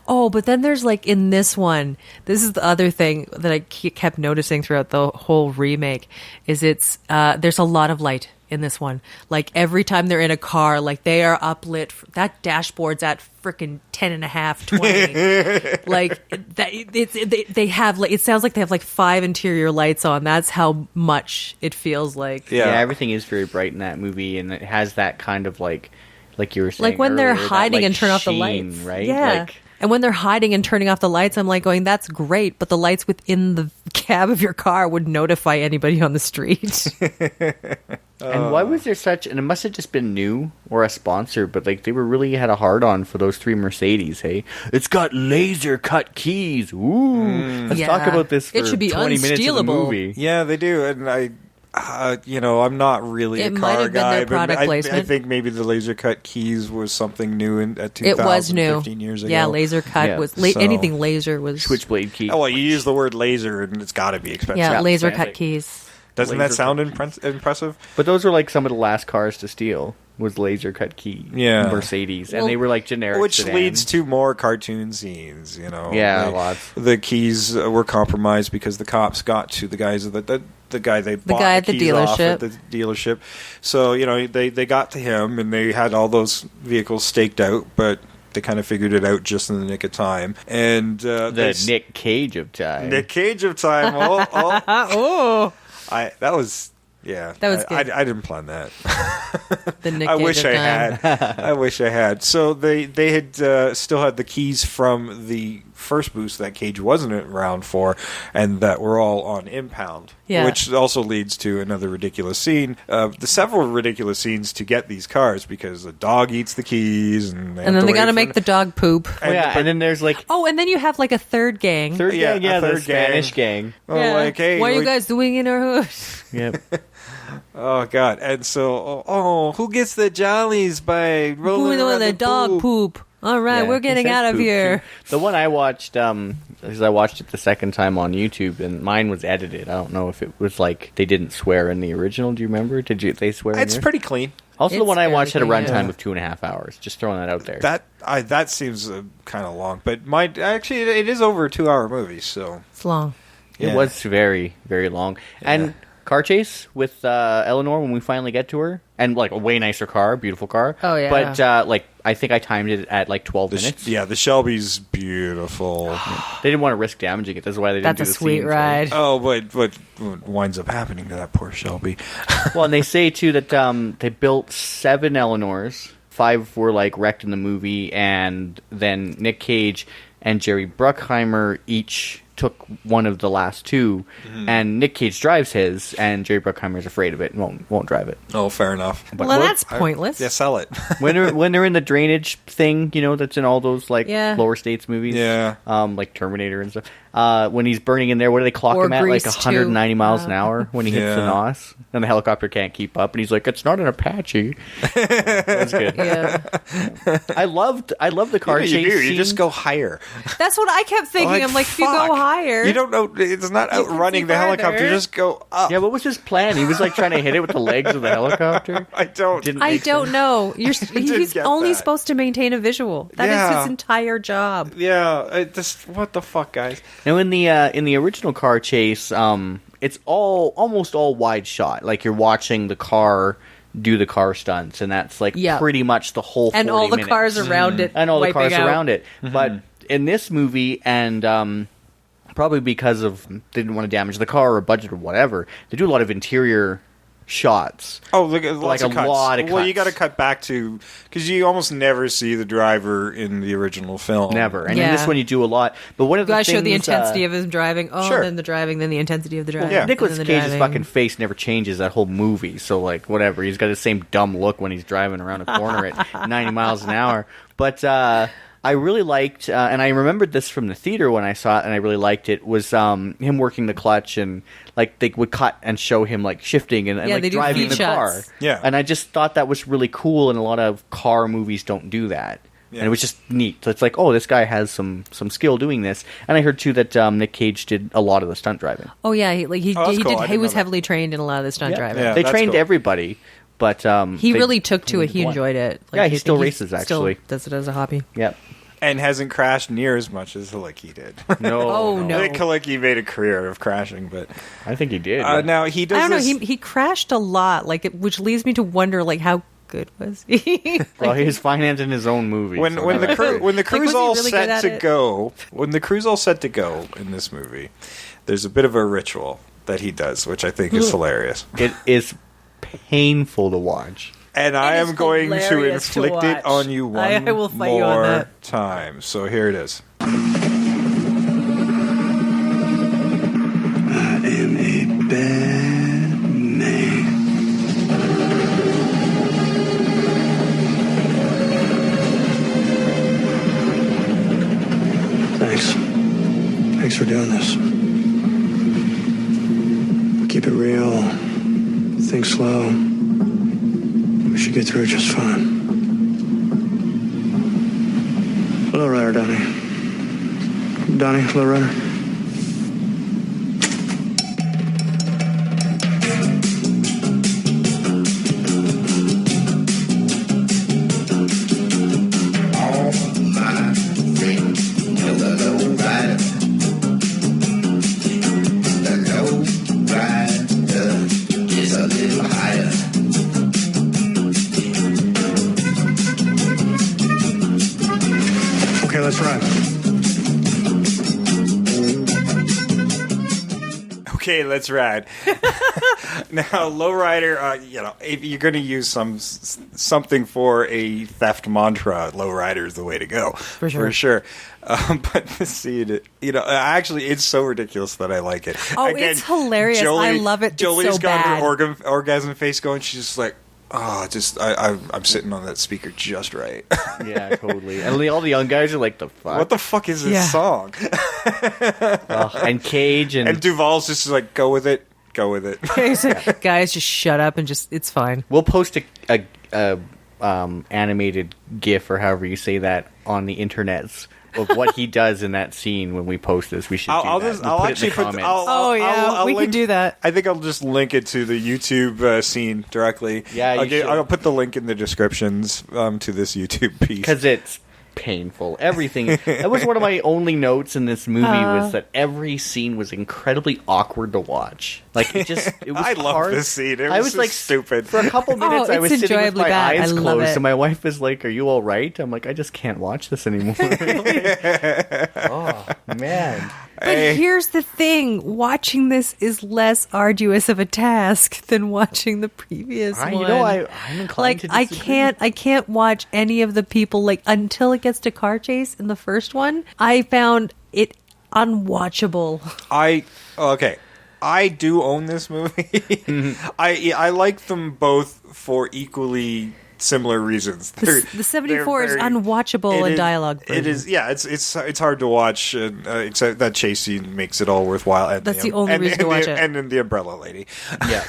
C: Oh, but then there's like in this one, this is the other thing that I kept noticing throughout the whole remake is there's a lot of light in this one. Like every time they're in a car, like they are uplit. That dashboard's at freaking 10.5, 20. Like that, they have like, it sounds like they have like 5 interior lights on. That's how much it feels like.
B: Yeah.
D: Everything is very bright in that movie, and it has that kind of like you were saying,
C: Like when they're
D: earlier, that,
C: hiding
D: like,
C: and turn off the
D: sheen,
C: lights.
D: right?
C: Yeah.
D: Like,
C: And when they're hiding and turning off the lights, I'm like going, that's great, but the lights within the cab of your car would notify anybody on the street.
D: and why was there such? And it must have just been new or a sponsor, but like they were really had a hard on for those 3 Mercedes. Hey, it's got laser cut keys. Ooh, let's talk
C: Yeah.
D: about this. For
C: It should be
D: 20 minutes of the
C: unstealable.
D: movie.
B: Yeah, they do, and I'm not really
C: It
B: a
C: might
B: car
C: have been
B: guy,
C: their
B: but
C: product
B: I
C: placement.
B: think maybe the laser cut keys was something new at 2000,
C: It was new.
B: 15 years ago.
C: Yeah, laser cut
D: Yeah.
C: was
B: So-
C: anything laser was
D: Switchblade key.
B: Oh, well, you use the word laser, and it's got to be expensive.
C: yeah,
D: Yeah,
C: laser
D: fancy.
C: cut keys.
B: Doesn't that
D: laser
B: sound
D: cut
B: impressive?
D: But those were like some of the last cars to steal. Was laser cut key.
B: Yeah.
D: Mercedes,
C: Well,
D: and they were like generic.
B: Which
D: sedans.
B: leads to more cartoon scenes,
D: Yeah,
B: Like,
D: lots.
B: The keys were compromised because the cops got to the guys of the guy they bought
C: guy at
B: the
C: the
B: keys off
C: dealership.
B: at the dealership. So they got to him, and they had all those vehicles staked out, but they kind of figured it out just in the nick of time. And
D: The Nick Cage of time.
B: Nick Cage of time.
C: Oh,
B: That was. Yeah,
C: That was good.
B: I didn't plan that.
C: the Nick
B: I
C: Cage
B: wish
C: of
B: I
C: time.
B: had. I wish I had. So they had still had the keys from the first boost that Cage wasn't around for, and that were all on impound.
C: Yeah.
B: Which also leads to another ridiculous scene. The several ridiculous scenes to get these cars, because the dog eats the keys, and
C: And then they got to
B: to
C: make the dog poop.
D: Oh, yeah, and then there's like
C: Oh, and then you have like a third gang.
D: third
B: Yeah,
D: gang, yeah,
B: a
D: the
B: third gang.
D: Spanish gang.
C: Yeah.
B: like, hey,
C: what are you
B: like-
C: guys doing in our hood?
D: Yep.
B: Oh God! And so, who gets the jollies by rolling
C: Who
B: around
C: the dog poop? All right,
D: Yeah,
C: we're
D: he
C: getting
D: said
C: out of
D: poop,
C: here.
D: too. The one I watched, because I watched it the second time on YouTube, and mine was edited. I don't know if it was like they didn't swear in the original. Do you remember? They swear? in
B: It's
D: yours?
B: pretty clean.
D: Also, the
C: It's
D: one I watched had a
C: fairly
D: runtime
C: clean,
D: of 2.5 hours. Just throwing that out there.
B: That seems kind of long, but actually it is over a 2-hour movie, so
C: It's long.
B: yeah.
D: It was very, very long. And car chase with Eleanor when we finally get to her, and like a way nicer car, beautiful car.
C: Oh, yeah.
D: But like I think I timed it at like 12 minutes.
B: the Shelby's beautiful.
D: They didn't want to risk damaging it. That's why they didn't
C: That's
D: do
C: a
D: the
C: sweet
D: scenes, right?
C: ride.
B: Oh, but what winds up happening to that poor Shelby?
D: Well, and they say too that they built 7 Eleanors. 5 were like wrecked in the movie, and then Nick Cage and Jerry Bruckheimer each took one of the last two, and Nick Cage drives his, and Jerry Bruckheimer's afraid of it and won't drive it.
B: Oh, fair enough.
D: But
C: Well, that's pointless.
B: Yeah, sell it.
D: when they're in the drainage thing, that's in all those
C: Yeah.
D: lower states movies,
B: Yeah.
D: like Terminator and stuff. When he's burning in there, what do they clock
C: Or
D: him at?
C: Grease
D: Like 190
C: too.
D: miles an hour when he hits the
B: Yeah.
D: NOS, and the helicopter can't keep up, and he's like, "It's not an Apache." That's good.
C: Yeah.
D: I loved the car chase
B: You
D: scene.
B: just go higher.
C: That's what I kept thinking. I'm like, if you
B: fuck.
C: go higher.
B: You don't know. It's not
C: You can
B: outrunning
C: see
B: the helicopter.
C: farther.
B: Just go up.
D: Yeah, what was his plan? He was like trying to hit it with the legs of the helicopter.
B: I don't.
D: Didn't
C: I
D: make
C: don't know. He's
B: get
C: only
B: that.
C: supposed to maintain a visual. That is
B: Yeah.
C: his entire job.
B: Yeah. What the fuck, guys?
D: Now in the original car chase, it's almost all wide shot. Like you're watching the car do the car stunts, and that's like
C: Yeah.
D: pretty much the whole 40
C: And all the
D: minutes.
C: cars around it.
D: And all the
C: wiping
D: cars
C: out.
D: around it. But in this movie, and probably because of they didn't want to damage the car or budget or whatever, they do a lot of interior shots.
B: Oh, look at lots
D: Like
B: of
D: a
B: cuts.
D: lot of
B: Well, you got
D: cuts.
B: to cut back to because you almost never see the driver in the original film.
D: Never. And in
C: Yeah.
D: this one you do a lot. But one of
C: You
D: the
C: gotta
D: things
C: show the intensity of his driving. Oh,
B: Sure.
C: then the driving, then the intensity of the driving.
B: yeah.
C: and
D: Nicolas
C: then the
D: Cage's
C: driving.
D: fucking face never changes that whole movie, so like whatever. He's got the same dumb look when he's driving around a corner at 90 miles an hour. But I really liked, and I remembered this from the theater when I saw it, and I really liked it, was him working the clutch, and like they would cut and show him like shifting and
C: Yeah,
D: like
C: they do
D: driving
C: feed
D: the car.
C: shots.
B: Yeah.
D: And I just thought that was really cool, and a lot of car movies don't do that.
B: Yeah.
D: And it was just neat. So it's like, oh, this guy has some skill doing this. And I heard too that Nick Cage did a lot of the stunt driving.
C: Oh yeah, he
B: Oh, that's
C: did.
B: cool. I
C: He
B: didn't
C: was
B: know that.
C: heavily trained in a lot of the stunt driving.
B: Yeah.
D: They
B: that's
D: trained
B: cool.
D: everybody, but
C: He
D: they
C: really took to it. He
D: one.
C: enjoyed it.
D: Yeah, he
C: I
D: still
C: think
D: races,
C: still
D: actually.
C: does it as a hobby.
D: Yep.
B: And hasn't crashed near as much as Halicki did.
D: No.
C: Oh, no.
B: I think Halicki made a career of crashing, but
D: I think he did.
B: now he does.
C: I don't know.
B: this-
C: He crashed a lot, which leads me to wonder, how good was he?
D: Well, he's financing his own movie.
B: when
D: so
B: when the
D: whatever.
B: crew when the crew's
C: was he
B: all
C: really good
B: set
C: at
B: to
C: it?
B: go, when the crew's all set to go in this movie, there's a bit of a ritual that he does, which I think is hilarious.
D: It is painful to watch.
B: And I
C: is
B: am going to
C: hilarious to
B: inflict it
C: watch.
B: on you one
C: I will fight you on
B: more
C: that.
B: time. So here it is.
H: I am a bad man. Thanks. Thanks for doing this. Keep it real. Think slow. We should get through it just fine. Lowrider, Donnie. Donnie, Lowrider.
A: All my friends know the lowrider. The lowrider is a little higher.
H: Okay, let's ride.
B: Okay, let's ride. Now, Lowrider, if you're going to use something for a theft mantra, Lowrider is the way to go. For
C: sure.
B: But this scene, actually, it's so ridiculous that I like it.
C: Oh, it's hilarious. I love it. It's
B: Jolie's
C: so
B: got
C: bad.
B: her orgasm face going. She's just like, I'm sitting on that speaker just right.
D: Yeah, totally. And all the young guys are like, the fuck?
B: What the fuck is this
C: Yeah.
B: song?
D: And Cage
B: And Duvall's just like, go with it. Go with it.
C: Guys, just shut up and it's fine.
D: we'll post a animated GIF or however you say that on the internets of what he does in that scene when we post this. We should do that. We'll put it in the comments.
C: We could do that.
B: I think I'll just link it to the YouTube scene directly.
D: Yeah, you should.
B: I'll put the link in the descriptions to this YouTube piece.
D: Because it's painful. Everything. That was one of my only notes in this movie was that every scene was incredibly awkward to watch. Like it was
B: I love
D: hard.
B: this scene. It
D: I
B: was
D: was
B: so
D: like
B: stupid.
D: For a couple minutes, I
C: it's
D: was sitting with
C: enjoyably
D: my
C: bad.
D: eyes
C: I love
D: closed,
C: it.
D: and my wife was like, "Are you all right?" I'm like, "I just can't watch this anymore." Oh man.
C: But here's the thing: watching this is less arduous of a task than watching the previous one.
D: I'm inclined to disagree.
C: I can't watch any of the people until it gets to car chase in the first one. I found it unwatchable.
B: I do own this movie. I like them both for equally similar reasons.
C: The 74 is unwatchable in dialogue.
B: It is, yeah. It's hard to watch, except that chase scene makes it all worthwhile. And
C: that's the only reason to watch it.
B: And then the umbrella lady.
D: Yeah.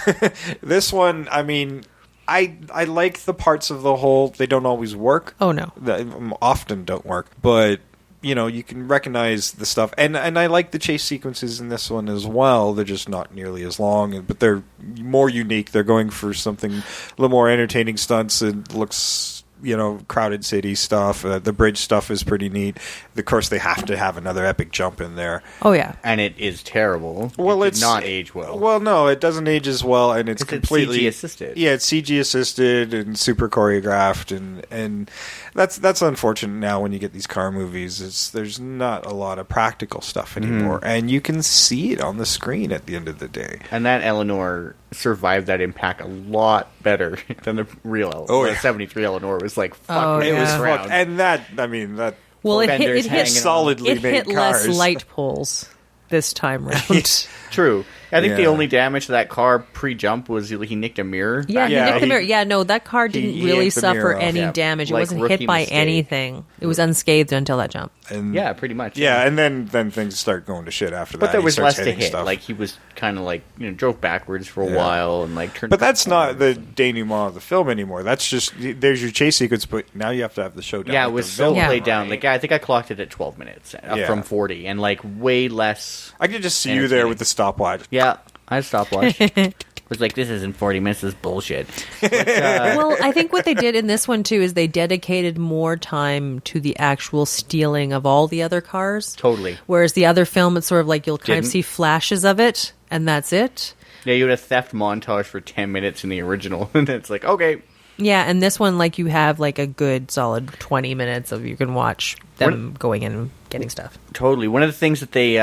B: This one, I mean, I like the parts of the whole. They don't always work.
C: Oh no,
B: they often don't work, but. You know, you can recognize the stuff. And I like the chase sequences in this one as well. They're just not nearly as long, but they're more unique. They're going for something a little more entertaining stunts. It looks, you know, crowded city stuff. The bridge stuff is pretty neat. Of course, they have to have another epic jump in there.
C: Oh, yeah.
D: And it is terrible.
B: Well,
D: it's not age well.
B: Well, no, it doesn't age as well, and it's completely...
D: It's CG assisted.
B: Yeah, it's CG assisted and super choreographed, and that's unfortunate now when you get these car movies. There's not a lot of practical stuff anymore, and you can see it on the screen at the end of the day.
D: And that Eleanor survived that impact a lot better than the real Eleanor.
B: Oh, yeah.
D: The 73 Eleanor was like, fuck,
C: Oh,
B: It was
C: yeah.
B: fucked, and that, I mean, that...
C: Well, it
D: Fenders
C: hit
D: hanging
B: solidly
C: it
B: made
C: hit
B: cars.
C: less light poles this time round.
D: True. I think the
B: Yeah.
D: only damage to that car pre-jump was he nicked a mirror.
C: Yeah, he
B: Yeah,
C: nicked the
B: he-
C: mirror. Yeah, no, that car didn't
B: he
C: really
B: yanked the mirror
C: suffer
B: off.
C: any
D: Yeah,
C: damage. It
D: like
C: wasn't
D: rookie
C: hit by
D: mistake.
C: anything. It was unscathed until that jump.
B: And,
D: Yeah, pretty much.
B: Yeah, and then things start going to shit after that.
D: But there
B: He
D: was
B: starts
D: less to
B: hitting
D: hit.
B: stuff.
D: Like, he was kind of like, drove backwards for a
B: Yeah.
D: while and like turned.
B: But that's not the denouement of the film anymore. That's just there's your chase sequence, but now you have to have the showdown.
D: Yeah, it
B: with
D: was
B: the
D: so
B: villain,
D: played down.
B: right?
D: Like, I think I clocked it at 12 minutes
B: Yeah.
D: from 40, and like way less.
B: I could just see you there with the stopwatch.
D: Yeah, I stopwatch. I was like, this isn't 40 minutes. This is bullshit.
C: Well, I think what they did in this one too is they dedicated more time to the actual stealing of all the other cars.
D: Totally.
C: Whereas the other film, it's sort of like you'll kind of
D: Didn't.
C: see flashes of it, and that's it.
D: Yeah, you had a theft montage for 10 minutes in the original, and it's like, okay.
C: Yeah, and this one, like, you have like a good solid 20 minutes of you can watch them going in and getting stuff.
D: Totally. One of the things that they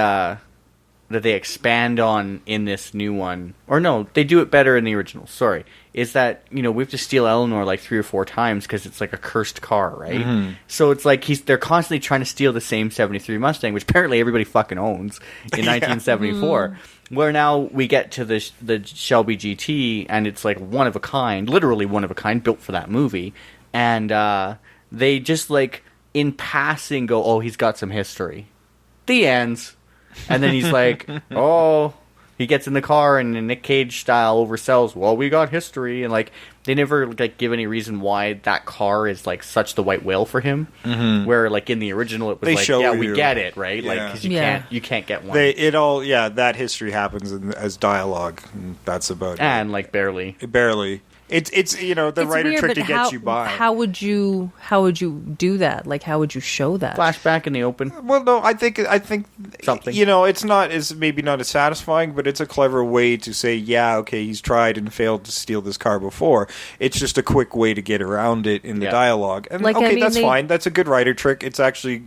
D: expand on in this new one, or no, they do it better in the original, sorry, is that, we have to steal Eleanor like 3 or 4 times because it's like a cursed car, right?
B: Mm-hmm.
D: So it's like they're constantly trying to steal the same 73 Mustang, which apparently everybody fucking owns in 1974. Where now we get to the Shelby GT, and it's like one of a kind, literally one of a kind, built for that movie. And they just like, in passing, go, oh, he's got some history. The ends. And then he's like, oh, he gets in the car and in Nick Cage style oversells, well, we got history. And like, they never like give any reason why that car is like such the white whale for him. Mm-hmm. Where like in the original it was
B: They
D: like,
B: show
D: yeah,
B: you.
D: we get it, right?
B: Yeah.
D: Like, because you can't get one.
B: That history happens as dialogue. And that's about
D: And like barely.
B: it. Barely. It's the
C: It's
B: writer
C: weird,
B: trick
C: but
B: to get you by.
C: How would you do that? Like, how would you show that?
D: Flashback in the open.
B: Well, no, I think
D: Something.
B: it's not as maybe not as satisfying, but it's a clever way to say, yeah, okay, he's tried and failed to steal this car before. It's just a quick way to get around it in the dialogue, and
C: Like, I mean,
B: that's fine. That's a good writer trick. It's actually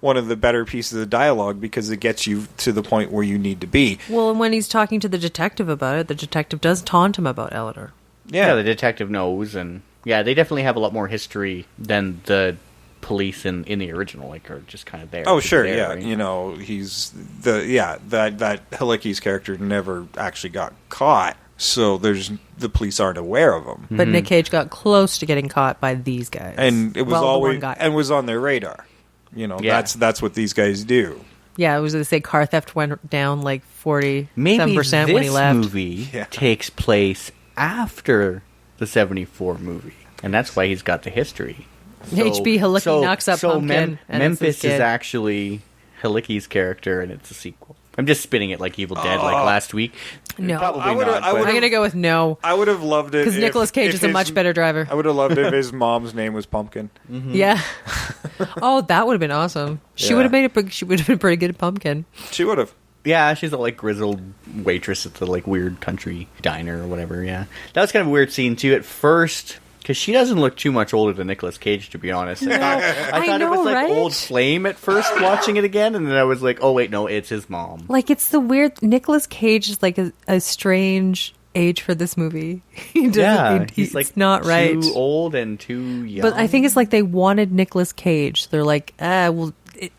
B: one of the better pieces of dialogue because it gets you to the point where you need to be.
C: Well, and when he's talking to the detective about it, the detective does taunt him about Eleanor.
D: Yeah, the detective knows, and yeah, they definitely have a lot more history than the police in the original, like, are just kind of there.
B: Oh, sure,
D: there,
B: yeah.
D: right?
B: He's that Halicki's character never actually got caught, so the police aren't aware of him.
C: But Nick Cage got close to getting caught by these guys.
B: And it was
C: Well, the
B: always
C: one guy.
B: and was on their radar.
D: Yeah.
B: That's what these guys do.
C: Yeah, it was, they say car theft went down like 47%
D: Maybe this
C: when he left.
D: movie
B: Yeah.
D: takes place after the 74 movie, and that's why he's got the history.
C: HB Halicki knocks up Pumpkin, and it's
D: Memphis
C: his kid.
D: is actually Halicki's character, and it's a sequel. I'm just spinning it like Evil Dead, like last week.
C: No.
D: Probably
B: I would've-
D: not.
B: I
D: but-
C: I'm going to go with no.
B: I would have loved it
C: Because Nicolas Cage is a much better driver.
B: I would have loved it if his mom's name was Pumpkin.
C: Yeah. Oh, that would have been awesome. She
B: Yeah.
C: would have she would have been pretty good at Pumpkin.
B: She would have.
D: Yeah, she's a like grizzled waitress at the like weird country diner or whatever. Yeah, that was kind of a weird scene too at first because she doesn't look too much older than Nicolas Cage, to be honest. I thought it was like
C: right?
D: old flame at first watching it again, and then I was like, oh wait, no, it's his mom.
C: Like, it's the weird... Nicolas Cage is like a strange age for this movie. He doesn't,
D: he's like
C: it's not right.
D: too old and too young.
C: But I think it's like they wanted Nicolas Cage. They're like,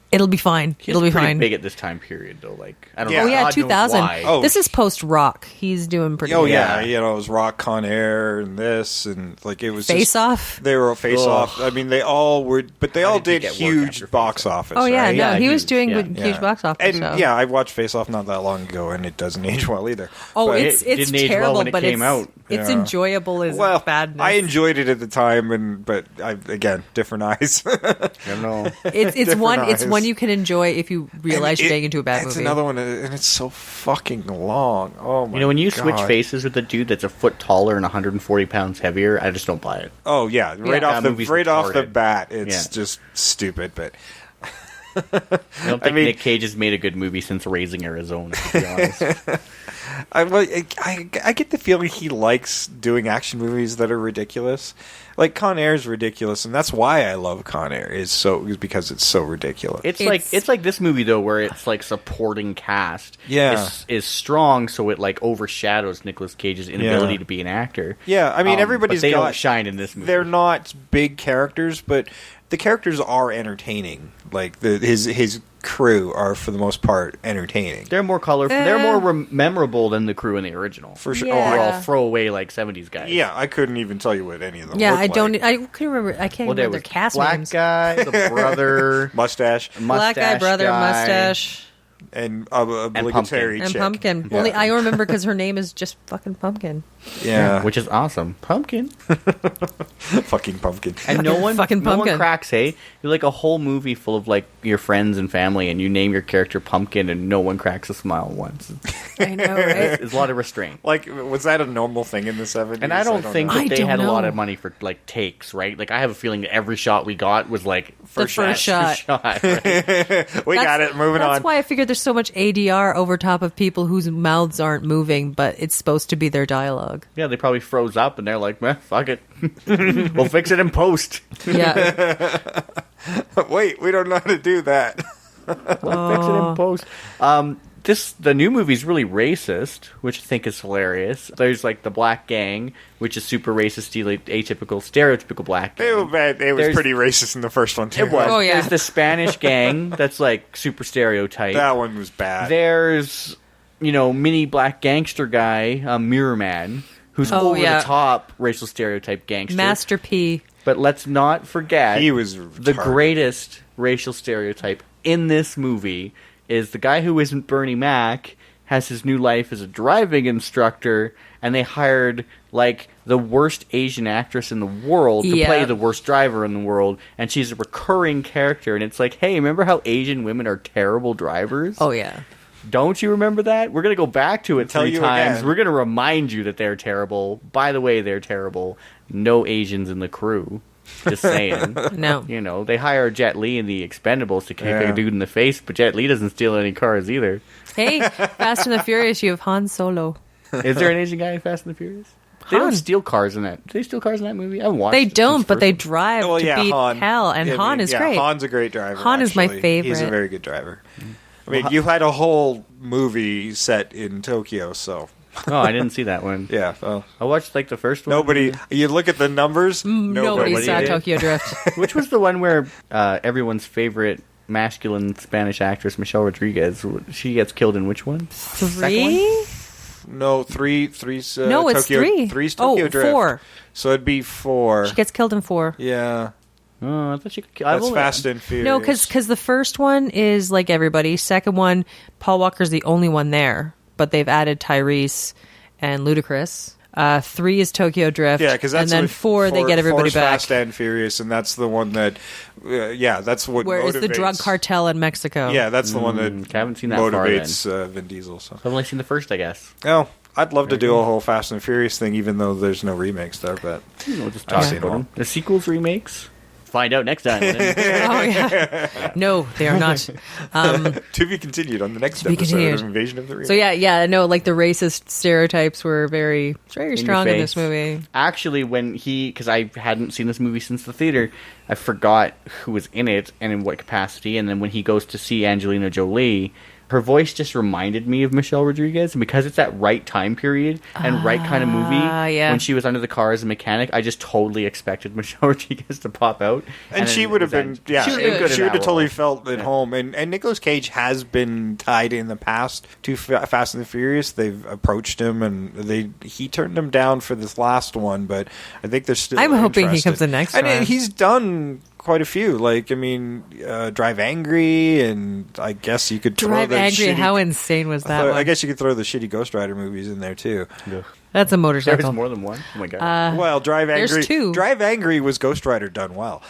C: It'll be fine.
D: He's
C: It'll be
D: pretty
C: fine.
D: big at this time period, though. Like, I don't
B: Yeah.
D: know.
C: Oh yeah,
D: God knows
C: 2000.
D: why.
B: Oh,
C: This is post Rock. He's doing pretty.
B: Oh
C: good.
B: yeah, you know, it was Rock, Con Air, and this, and like it was
C: Face
B: just,
C: Off.
B: They were Face Off. I mean, they all were, but they
D: How
B: all
D: did
B: did
D: he get work
B: huge
D: after Face
B: box
D: Off?
B: office.
C: Oh yeah,
B: right?
C: no,
D: Yeah,
C: he was
D: huge,
C: doing
D: yeah.
C: huge box office.
B: And
C: so.
B: yeah, I watched Face Off not that long ago, and it doesn't age well either.
C: Oh,
B: But
C: it's
D: didn't age well
C: terrible,
D: when it
C: but
D: came out.
C: it's
B: Yeah.
C: enjoyable as
B: well,
C: badness.
B: I enjoyed it at the time, but again, different eyes.
D: I don't know.
C: It's
B: different
C: one. It's
B: eyes.
C: one you can enjoy if you realize you're
B: And
C: getting into a bad
B: it's
C: movie.
B: another one, and it's so fucking long. Oh my!
D: You know, when you switch
B: God.
D: faces with a dude that's a foot taller and 140 pounds heavier, I just don't buy it.
B: Oh yeah, right
C: Yeah.
B: off
D: That movie's
B: off the
D: retarded.
B: bat, it's
D: Yeah.
B: just stupid. But
D: I don't think
B: mean-
D: Nick Cage has made a good movie since Raising Arizona, to be honest.
B: I get the feeling he likes doing action movies that are ridiculous. Like Con Air is ridiculous, and that's why I love Con Air. Is because it's so ridiculous.
D: It's like this movie though, where it's like supporting cast,
B: Yeah.
D: is strong, so it like overshadows Nicolas Cage's inability
B: Yeah.
D: to be an actor.
B: Yeah, I mean
D: But
B: everybody's
D: they
B: got
D: don't shine in this movie.
B: They're not big characters, but the characters are entertaining. Like his crew are for the most part entertaining.
D: They're more colorful. They're more memorable than the crew in the original.
B: For sure.
C: Yeah.
B: Oh,
D: They're all throwaway like 70s guys.
B: yeah, I couldn't even tell you what any of them.
C: Yeah,
B: looked
C: I don't.
B: like.
C: I couldn't remember. I can't
D: Well, there
C: remember their
D: was
C: cast
D: black
C: names.
D: guy, the brother,
B: Mustache
C: Black guy, brother,
D: guy.
C: mustache,
B: and obligatory
C: and
B: chick.
C: Pumpkin.
B: Yeah.
C: Only I remember because her name is just fucking Pumpkin.
B: Yeah,
D: which is awesome. Pumpkin.
B: fucking pumpkin.
D: And no one
C: Fucking
D: no one
C: Pumpkin.
D: cracks, hey? You're like a whole movie full of like your friends and family and you name your character Pumpkin and no one cracks a smile once.
C: I know, right?
D: There's a lot of restraint.
B: Like, was that a normal thing in the 70s?
D: And I don't think
B: know.
C: I
D: that they
C: don't
D: had a lot
C: know.
D: of money for like takes, right? Like I have a feeling that every shot we got was like
C: The first shot.
D: right?
B: we got it. Moving
C: That's
B: on.
C: why I figured there's so much ADR over top of people whose mouths aren't moving, but it's supposed to be their dialogue.
D: Yeah, they probably froze up and they're like, "Meh, fuck it, we'll fix it in post."
C: Yeah.
B: Wait, we don't know how to do that.
D: We'll fix it in post. The new movie's really racist, which I think is hilarious. There's like the black gang, which is super racist, atypical, stereotypical black gang.
B: It was
D: There's-
B: pretty racist in the first one too.
D: It was.
C: Oh, yeah.
D: There's the Spanish gang that's like super stereotype.
B: That one was bad.
D: There's, mini black gangster guy, Mirror Man, who's
C: Oh,
D: over
C: yeah.
D: the top racial stereotype gangster.
C: Master P.
D: But let's not forget
B: He was
D: the
B: retarded.
D: greatest racial stereotype in this movie is the guy who isn't Bernie Mac has his new life as a driving instructor, and they hired like the worst Asian actress in the world to
C: Yeah.
D: play the worst driver in the world, and she's a recurring character. And it's like, hey, remember how Asian women are terrible drivers?
C: Oh yeah.
D: Don't you remember that? We're going to go back to it
B: Tell
D: 3
B: you
D: times.
B: again.
D: We're going to remind you that they're terrible. By the way, they're terrible. No Asians in the crew. Just saying.
C: No.
D: They hire Jet Li in the Expendables to kick
B: Yeah.
D: a dude in the face, but Jet Li doesn't steal any cars either.
C: Hey, Fast and the Furious, you have Han Solo.
D: Is there an Asian guy in Fast and the Furious? They don't
C: Han.
D: steal cars in that. Do they steal cars in that movie? I haven't watched
C: They
D: it
C: don't,
D: since
C: but they
D: first
C: drive
B: Well,
C: to
B: yeah,
C: beat
B: Han.
C: hell, and Han is great.
B: Han's a great driver.
C: Han is my
B: actually. He's a
C: favorite.
B: very good driver. I mean, you had a whole movie set in Tokyo, so
D: one. Oh, I didn't see that one.
B: yeah. Well,
D: I watched like the first one.
B: nobody. You look at the numbers.
C: Nobody saw
D: did.
C: Tokyo Drift.
D: Which was the one where everyone's favorite masculine Spanish actress, Michelle Rodriguez, she gets killed in which one?
C: Three?
B: No, three's
C: No, it's
B: Tokyo,
C: three.
B: Three's Tokyo
C: Oh,
B: Drift.
C: 4.
B: So it'd be 4.
C: She gets killed in 4.
B: Yeah,
D: Oh, I thought she could
B: that's Fast and Furious.
C: No, because the first one is like everybody. Second one, Paul Walker's the only one there, but they've added Tyrese and Ludacris. 3 is Tokyo Drift.
B: Yeah, because that's
C: and then
B: what-
C: 4 they get everybody
B: 4's
C: back.
B: Fast and Furious, and that's the one that, that's what
C: Where
B: motivates.
C: is the drug cartel in Mexico?
B: Yeah, that's the one that
D: I haven't seen that far,
B: motivates Vin Diesel. So,
D: I've only seen the first, I guess.
B: oh, I'd love to do a whole Fast and Furious thing, even though there's no remakes there. But
D: We'll just
B: I've
D: talk
B: seen
D: about
B: all.
D: them. The sequels, remakes? Find out next time.
C: Oh yeah. No, they are not.
B: to be continued on the next
C: be
B: episode
C: continued.
B: of Invasion of the Remake.
C: So yeah, no, like the racist stereotypes were very
D: your
C: strong in this
D: face.
C: movie.
D: Actually, because I hadn't seen this movie since the theater, I forgot who was in it and in what capacity. And then when he goes to see Angelina Jolie, her voice just reminded me of Michelle Rodriguez, and because it's that right time period and right kind of movie,
C: yeah.
D: when she was under the car as a mechanic, I just totally expected Michelle Rodriguez to pop out.
B: And she would have been, she would have totally
D: role.
B: felt at home. And Nicolas Cage has been tied in the past to Fast and the Furious. They've approached him, and he turned them down for this last one, but I think they're still
C: I'm hoping he
B: interested.
C: comes the next
B: and
C: one.
B: He's done quite a few. Like, I mean, Drive Angry, and I guess you could throw
C: Drive
B: the
C: Angry.
B: shitty,
C: How insane was that?
B: I guess you could throw the shitty Ghost Rider movies in there too.
D: Yeah.
C: That's a motorcycle.
D: There's more than one. Oh my god!
B: Well, Drive Angry.
C: there's two.
B: Drive Angry was Ghost Rider done well.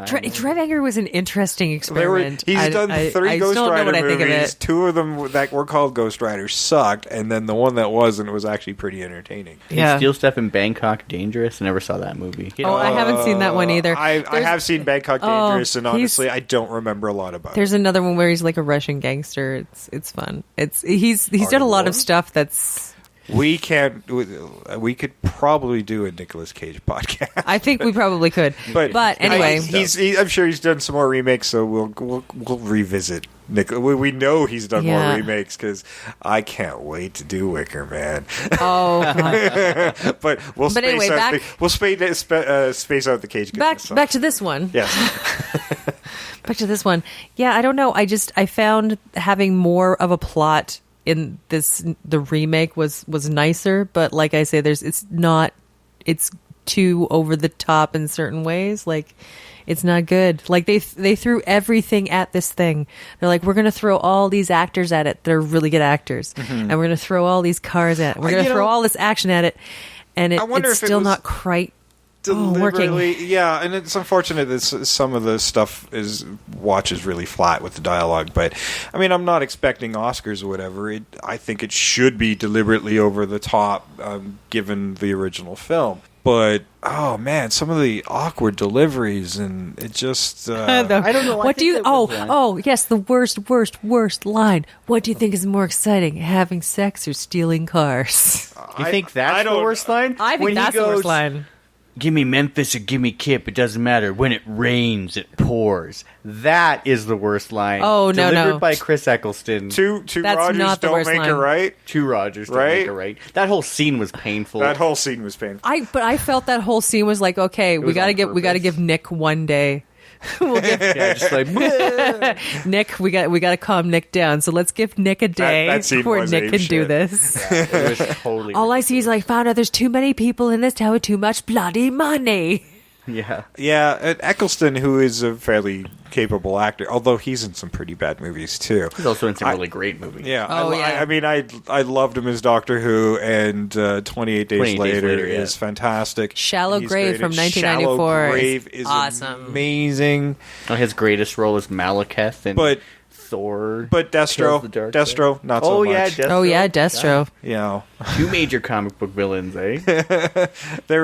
C: Drive Angry was an interesting experiment.
B: He's done three
C: I
B: Ghost
C: still don't know
B: Rider
C: what I think of
B: movies.
C: it.
B: Two of them that were called Ghost Rider sucked, and then the one that wasn't was actually pretty entertaining.
C: Yeah.
D: Steal Stuff in Bangkok Dangerous. I never saw that movie.
C: Oh, I haven't seen that one either.
B: I have seen Bangkok Dangerous, and
C: he's-
B: honestly, I don't remember a lot about it.
C: There's another one where he's like a Russian gangster. It's fun. He's done a lot of stuff that's.
B: We could probably do a Nicolas Cage podcast.
C: I think we probably could. But anyway,
B: I'm sure he's done some more remakes, so we'll revisit. We know he's done more remakes because I can't wait to do Wicker Man.
C: Oh, God.
B: But we'll space out the Cage.
C: Back to this one.
B: Yes.
C: Back to this one. Yeah, I don't know. I found having more of a plot in the remake was nicer, but like I say, it's too over the top in certain ways. Like, it's not good. Like, they threw everything at this thing. They're like, we're gonna throw all these actors at it. They're really good actors, and we're gonna throw all these cars at it. We're gonna throw all this action at it, and it's still not quite
B: deliberately
C: working.
B: Yeah, and it's unfortunate that some of the stuff watches really flat with the dialogue, but I mean, I'm not expecting Oscars or whatever. I think it should be deliberately over the top, given the original film. But oh man, some of the awkward deliveries, and it just
D: I don't know.
C: What do you? Oh yes, the worst line. What do you think is more exciting, having sex or stealing cars?
D: You think that's the worst line?
C: I think that's the worst line.
D: Give me Memphis or give me Kip. It doesn't matter. When it rains, it pours. That is the worst line.
C: Oh, no.
D: Delivered by Chris Eccleston.
B: Two
C: That's
B: Rogers
C: not the
B: don't
C: worst
B: make
C: line.
B: it right.
D: Two Rogers don't
B: Right?
D: make it right. That whole scene was painful.
B: That whole scene was painful.
C: But I felt that whole scene was like, okay, we
D: was
C: gotta
D: on
C: give Nick one day. We'll give
D: yeah, just like
C: Nick. We gotta calm Nick down. So let's give Nick a day
B: that scene
C: where
B: was
C: Nick
B: ape
C: can
B: shit.
C: do this.
D: it was totally.
C: All I see is like, found out there's too many people in this town with too much bloody money.
D: Yeah.
B: Yeah, Eccleston, who is a fairly capable actor, although he's in some pretty bad movies too.
D: He's also in some really great movies.
B: Yeah,
C: Oh, yeah.
B: I mean, I loved him as Doctor Who, and 28 Days Later
D: yeah.
B: is fantastic.
C: Shallow
B: And he's
C: Grave
B: great.
C: from
B: And
C: 1994
B: Shallow
C: is
B: Grave is
C: awesome.
B: amazing.
D: Oh, his greatest role is Malekith and
B: But
D: Thor.
B: but
D: Kills the Dark Side.
B: Destro, not so much.
D: Yeah, Destro.
C: Oh yeah, Destro.
B: You know,
D: Two major comic book villains, eh?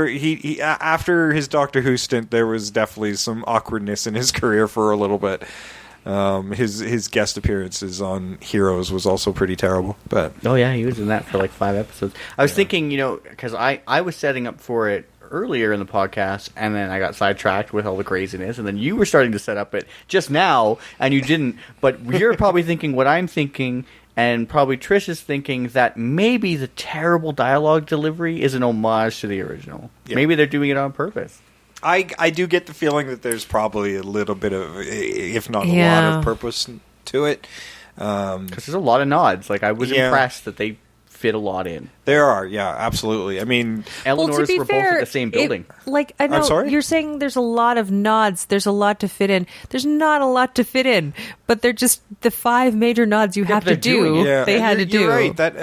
B: he after his Doctor Who stint, there was definitely some awkwardness in his career for a little bit. His guest appearances on Heroes was also pretty terrible, but
D: Oh yeah, he was in that for like 5 episodes. I was thinking, because I was setting up for it earlier in the podcast, and then I got sidetracked with all the craziness, and then you were starting to set up it just now, and you didn't. But you're probably thinking what I'm thinking, and probably Trish is thinking that maybe the terrible dialogue delivery is an homage to the original.
B: Yeah.
D: Maybe they're doing it on purpose.
B: I do get the feeling that there's probably a little bit of, if not a lot
C: Yeah.
B: of purpose to it.
D: Because there's a lot of nods. Like, I was
B: Yeah.
D: impressed that they fit a lot in.
B: There are, yeah, absolutely. I mean,
D: Eleanor's were both at the same building.
C: I know
B: sorry?
C: you're saying there's a lot of nods. There's a lot to fit in. There's not a lot to fit in, but they're just the 5 major nods you have
D: but
C: to
D: they're doing
C: do.
D: it.
B: yeah,
C: They had to do.
B: You're right. But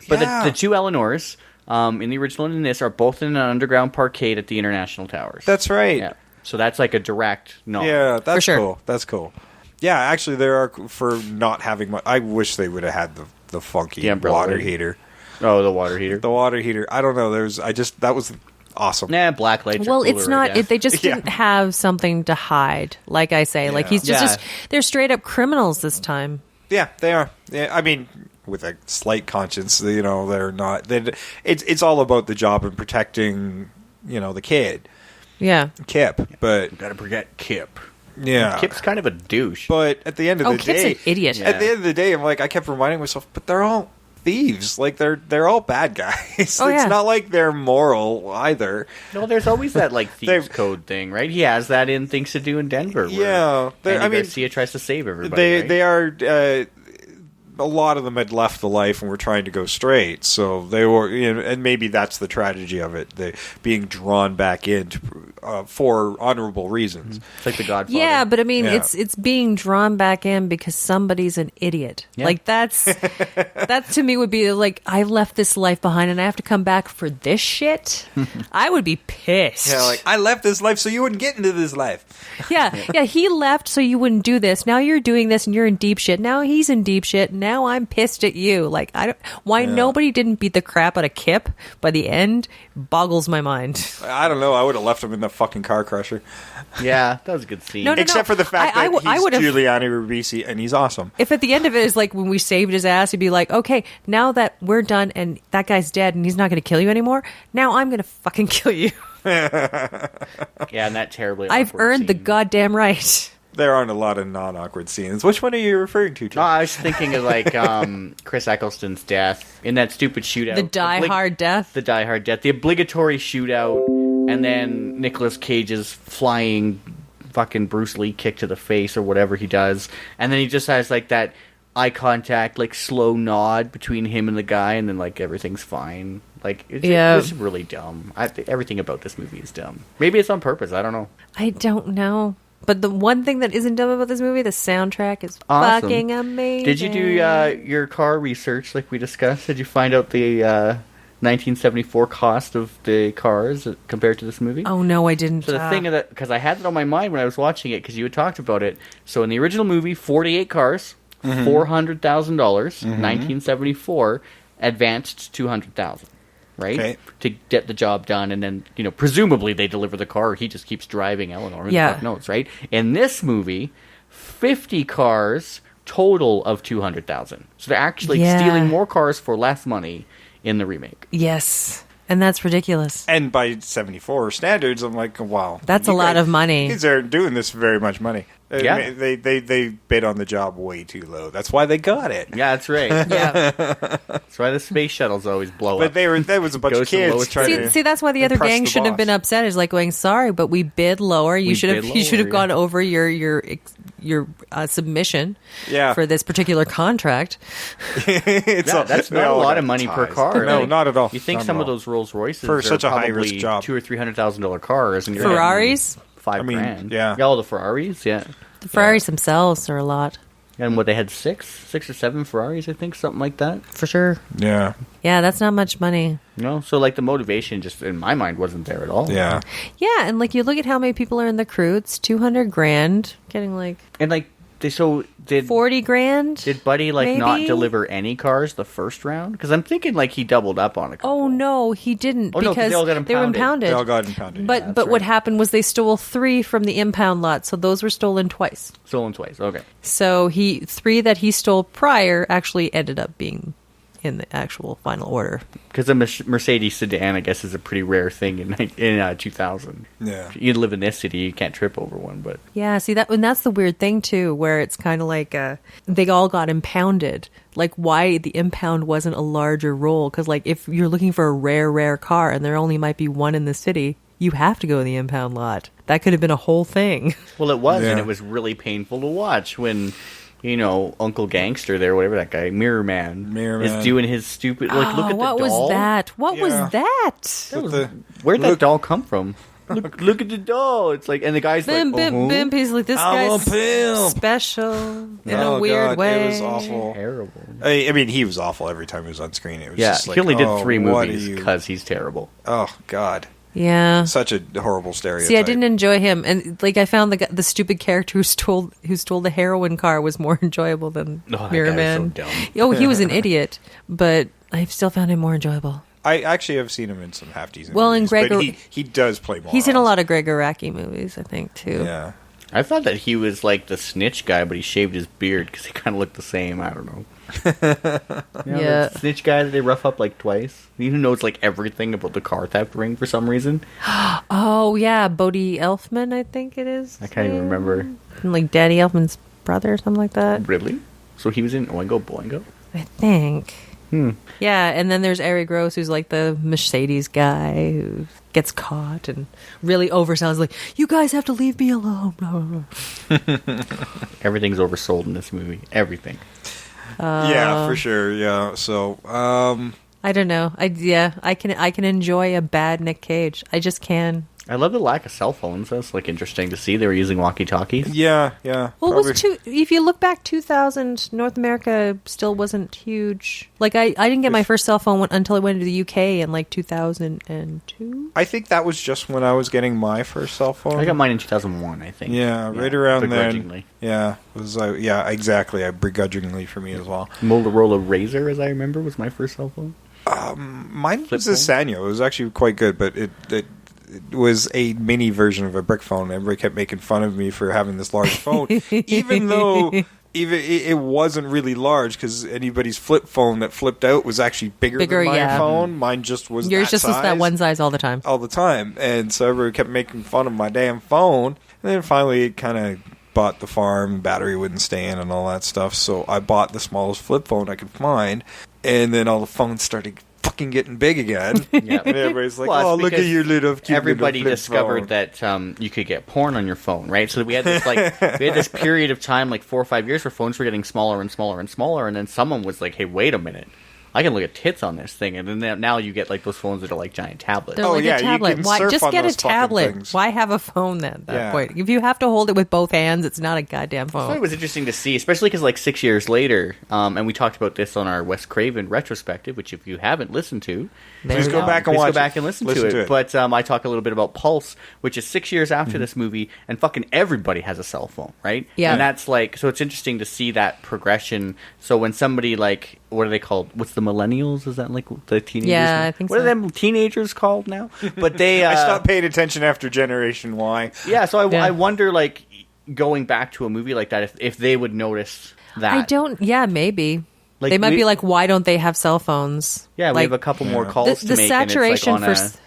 D: The two Eleanors in the original and in this are both in an underground parkade at the International Towers.
B: That's right.
D: Yeah. So that's like a direct nod.
B: Yeah, that's
C: sure.
B: cool. That's cool. Yeah, actually, there are for not having much. I wish they would have had the funky
D: The umbrella
B: water
D: lady.
B: heater.
D: Oh, the water heater.
B: The water heater. I don't know. That was awesome.
D: Nah, black lights.
C: Well,
D: are
C: it's
D: cooler, I
C: not.
D: guess.
C: They just
B: Yeah.
C: didn't have something to hide. Like I say, like he's just they're straight up criminals this time.
B: Yeah, they are. Yeah, I mean, with a slight conscience, they're not. It's all about the job and protecting, the kid,
C: Yeah.
B: Kip. But
D: Gotta forget Kip.
B: Yeah.
D: Kip's kind of a douche.
B: But at the end of the
C: Kip's
B: day,
C: an idiot.
B: At the end of the day, I'm like, I kept reminding myself, but they're all thieves. Like they're all bad guys.
C: Oh,
B: It's
C: yeah.
B: not like they're moral either.
D: No, there's always that like thieves code thing, right? He has that in Things to Do in Denver.
B: Yeah,
D: Andy Garcia tries to save everybody.
B: They
D: right?
B: they are. A lot of them had left the life and were trying to go straight, so they were, and maybe that's the tragedy of it. They being drawn back in for honorable reasons.
D: It's like The Godfather.
C: Yeah, but I mean,
B: Yeah.
C: it's being drawn back in because somebody's an idiot.
D: Yeah.
C: Like that to me would be like, I left this life behind and I have to come back for this shit. I would be pissed.
B: Yeah, like I left this life so you wouldn't get into this life.
C: Yeah, he left so you wouldn't do this. Now you're doing this and you're in deep shit. Now he's in deep shit. Now I'm pissed at you. Like nobody didn't beat the crap out of Kip by the end boggles my mind.
B: I don't know. I would have left him in the fucking car crusher.
D: Yeah, that was a good scene.
C: No,
B: Except for the fact
C: I
B: that
C: would've-
B: he's Giovanni Ribisi and he's awesome.
C: If at the end of it is like when we saved his ass, he'd be like, okay, now that we're done and that guy's dead and he's not going to kill you anymore, now I'm going to fucking kill you.
D: Yeah, and that terribly
C: I've
D: awkward
C: earned the
D: scene.
C: goddamn right.
B: There aren't a lot of non-awkward scenes. Which one are you referring to,
D: No,
B: Tim?
D: I was thinking of like Chris Eccleston's death in that stupid shootout.
C: The Die Hard death.
D: The Die Hard death. The obligatory shootout, and then Nicolas Cage's flying fucking Bruce Lee kick to the face or whatever he does. And then he just has like that eye contact, like slow nod between him and the guy, and then like everything's fine. Like, it's really dumb. Everything about this movie is dumb. Maybe it's on purpose. I don't know.
C: I don't know. But the one thing that isn't dumb about this movie, the soundtrack is
D: Awesome.
C: fucking amazing.
D: Did you do your car research like we discussed? Did you find out the 1974 cost of the cars compared to this movie?
C: Oh, no, I didn't.
D: So the thing of that, because I had it on my mind when I was watching it, because you had talked about it. So in the original movie, 48 cars, $400,000, 1974, advanced to $200,000. Right?
B: Okay.
D: To get the job done, and then, presumably they deliver the car, or he just keeps driving Eleanor. Who the fuck knows, right? In this movie, 50 cars, total of $200,000. So they're actually stealing more cars for less money in the remake.
C: Yes. And that's ridiculous.
B: And by 74 standards, I'm like, wow.
C: That's a lot of money.
B: These are doing this for very much money.
D: Yeah.
B: They bid on the job way too low. That's why they got it.
D: Yeah, that's right.
C: Yeah.
D: That's why the space shuttles always blow
B: But
D: up.
B: there was a bunch of
D: Goes to
B: kids
D: lowest
B: trying to
C: See, that's why the other
B: impress
C: gang
B: the
C: shouldn't have
B: boss.
C: been upset. Is like going, sorry, but we bid lower. You should have gone over your submission for this particular contract.
B: That's
D: not a lot of money per car.
B: No,
D: Like,
B: not at all.
D: You think
B: Not
D: some
B: at
D: of
B: all.
D: those Rolls Royces
B: For
D: are
B: such a
D: probably
B: high-risk job.
D: $200,000 or $300,000 cars, and you're
C: Ferraris?
D: $5,000.
B: yeah.
D: All the Ferraris, yeah.
C: The Ferraris themselves are a lot.
D: And what, they had six or seven Ferraris, I think, something like that.
C: For sure.
B: Yeah.
C: Yeah, that's not much money.
D: No, so like the motivation, just in my mind, wasn't there at all.
B: Yeah.
C: Yeah, and like you look at how many people are in the crew, it's $200,000, getting like
D: And like did
C: 40 grand.
D: Did Buddy like not
C: maybe?
D: deliver any cars the first round? Because I'm thinking like he doubled up on a couple.
C: Oh no, he didn't
D: Oh, no, 'cause
C: because
D: they all got
C: they were
D: impounded.
C: impounded.
B: They all got impounded.
C: But
D: that's
C: what
D: right.
C: happened was they stole 3 from the impound lot, so those were stolen twice.
D: Stolen twice. Okay.
C: So 3 that he stole prior actually ended up being in the actual final order.
D: Because a Mercedes sedan, I guess, is a pretty rare thing in 2000.
B: Yeah.
D: You live in this city, you can't trip over one. But
C: Yeah, see that's the weird thing too, where it's kind of like they all got impounded. Like why the impound wasn't a larger role? Because like if you're looking for a rare car and there only might be one in the city, you have to go to the impound lot. That could have been a whole thing.
D: well, it was,
B: Yeah.
D: and it was really painful to watch when. Uncle Gangster there, whatever that guy, Mirror Man, is doing his stupid. Like, look at the
C: what
D: doll.
C: was that? What was
B: Yeah.
C: that?
D: Where'd that doll come from? Look at the doll. It's like, and the guy's
C: Bim,
D: like,
C: bim, bim. He's like, this
B: I'm a
C: guy's
B: pimp.
C: special in
B: Oh,
C: a weird
B: God,
C: way.
B: It was awful.
D: terrible.
B: I mean, he was awful every time he was on screen. It was
D: Yeah,
B: just like,
D: he only did
B: oh,
D: 3
B: what
D: movies
B: are you-
D: because he's terrible.
B: Oh, God.
C: Yeah.
B: Such a horrible stereotype.
C: See, I didn't enjoy him, and like I found the stupid character who stole the heroin car was more enjoyable than
D: Oh, that
C: Mirror
D: guy
C: Man.
D: was so dumb.
C: Oh, he was an idiot, but I still found him more enjoyable.
B: I actually have seen him in some half decent
C: Well, in
B: movies, but
C: Gregor-
B: he does play more.
C: He's in a lot of Greg Araki movies, I think, too.
B: Yeah.
D: I thought that he was like the snitch guy, but he shaved his beard because he kind of looked the same. I don't know.
C: Yeah.
D: The snitch guy that they rough up like twice. He knows like everything about the car theft ring for some reason.
C: Oh, yeah. Bodie Elfman, I think it is.
D: I can't even remember.
C: Like Danny Elfman's brother or something like that.
D: Really? So he was in Oingo Boingo?
C: I think. Yeah, and then there's Ari Gross, who's like the Mercedes guy who gets caught and really oversells, like, you guys have to leave me alone. Blah, blah, blah.
D: Everything's oversold in this movie. Everything.
B: Yeah, for sure. Yeah. So,
C: I don't know. I can enjoy a bad Nick Cage. I just can.
D: I love the lack of cell phones. That's like interesting to see. They were using walkie-talkies.
B: yeah.
C: Well, it was if you look back 2000, North America still wasn't huge. Like, I didn't get my first cell phone until I went to the UK in like 2002.
B: I think that was just when I was getting my first cell phone.
D: I got mine in 2001, I think.
B: Yeah, right around
D: begrudgingly.
B: then. Yeah, yeah, exactly. Begrudgingly for me as well.
D: Motorola Razor, as I remember, was my first cell phone.
B: Mine was a Sanyo. It was actually quite good, but it was a mini version of a brick phone. Everybody kept making fun of me for having this large phone, even though it wasn't really large, because anybody's flip phone that flipped out was actually bigger than my phone. Mine just was
C: Yours
B: that
C: just
B: size.
C: was that one size all the time.
B: All the time. And so everybody kept making fun of my damn phone. And then finally it kind of bought the farm, battery wouldn't stay in and all that stuff. So I bought the smallest flip phone I could find. And then all the phones started fucking getting big again.
D: Yeah.
B: And everybody's like,
D: Well,
B: oh, look at your little cute
D: everybody
B: little flip
D: discovered
B: phone.
D: that you could get porn on your phone, right? So we had this period of time, like 4 or 5 years, where phones were getting smaller and smaller and smaller, and then someone was like, hey, wait a minute. I can look at tits on this thing, and then now you get like those phones that are like giant tablets.
C: They're like a
B: you
C: tablet.
B: can
C: Why
B: surf
C: just
B: on
C: get a
B: those fucking
C: tablet?
B: things.
C: Why have a phone at that
B: Yeah.
C: point? If you have to hold it with both hands, it's not a goddamn
D: I thought
C: phone.
D: it was interesting to see, especially because like 6 years later, and we talked about this on our Wes Craven retrospective, which if you haven't listened to,
B: Please go back and
D: please
B: watch
D: go back
B: it.
D: and listen
B: Listen
D: to
B: to
D: it.
B: it.
D: But I talk a little bit about Pulse, which is 6 years after this movie, and fucking everybody has a cell phone, right?
C: Yeah.
D: And that's like, so it's interesting to see that progression. So when somebody like, what are they called? What's the millennials? Is that like the teenagers?
C: Yeah,
D: now?
C: I think
D: what
C: so.
D: are them teenagers called now? But they
B: I stopped paying attention after Generation Y.
D: Yeah, so
C: Yeah.
D: I wonder, like, going back to a movie like that, if they would notice that.
C: I don't. Yeah, maybe.
D: Like,
C: They might
D: we-
C: be like, why don't they have cell phones?
D: Yeah, we
C: like,
D: have a couple more calls
C: the
D: to make.
C: saturation
D: and it's like
C: for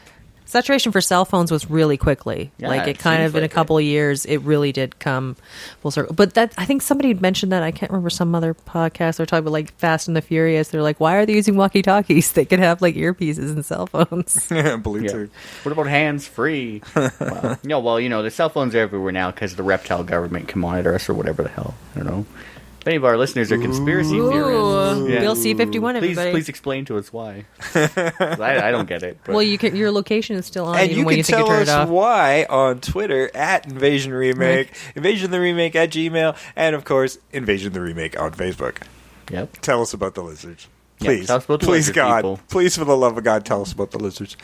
C: saturation for cell phones was really quickly.
D: Yeah,
C: like
D: it
C: it kind
D: seems
C: of in a
D: like
C: couple of years, it really did come full circle. But that I think somebody had mentioned that. I can't remember some other podcast. They're talking about like Fast and the Furious. They're like, why are they using walkie talkies? They could have like earpieces and cell phones.
B: Bluetooth.
D: What about hands free? Well, the cell phones are everywhere now because the reptile government can monitor us or whatever the hell. I don't know. If any of our listeners are conspiracy theorists,
C: Ooh, Bill C-51, everybody.
D: please explain to us why. 'Cause I don't get it. But.
C: Well, your location is still on,
B: And
C: even
B: you
C: when
B: can
C: you think you
B: tell
C: turn it
B: us
C: off.
B: why on Twitter at Invasion Remake, Invasion the Remake at Gmail, and of course Invasion the Remake on Facebook.
D: Yep.
B: Tell us about the lizards.
D: Yeah,
B: Please,
D: tell us about the
B: please,
D: lizard
B: God,
D: people.
B: please, for the love of God, tell us about the lizards.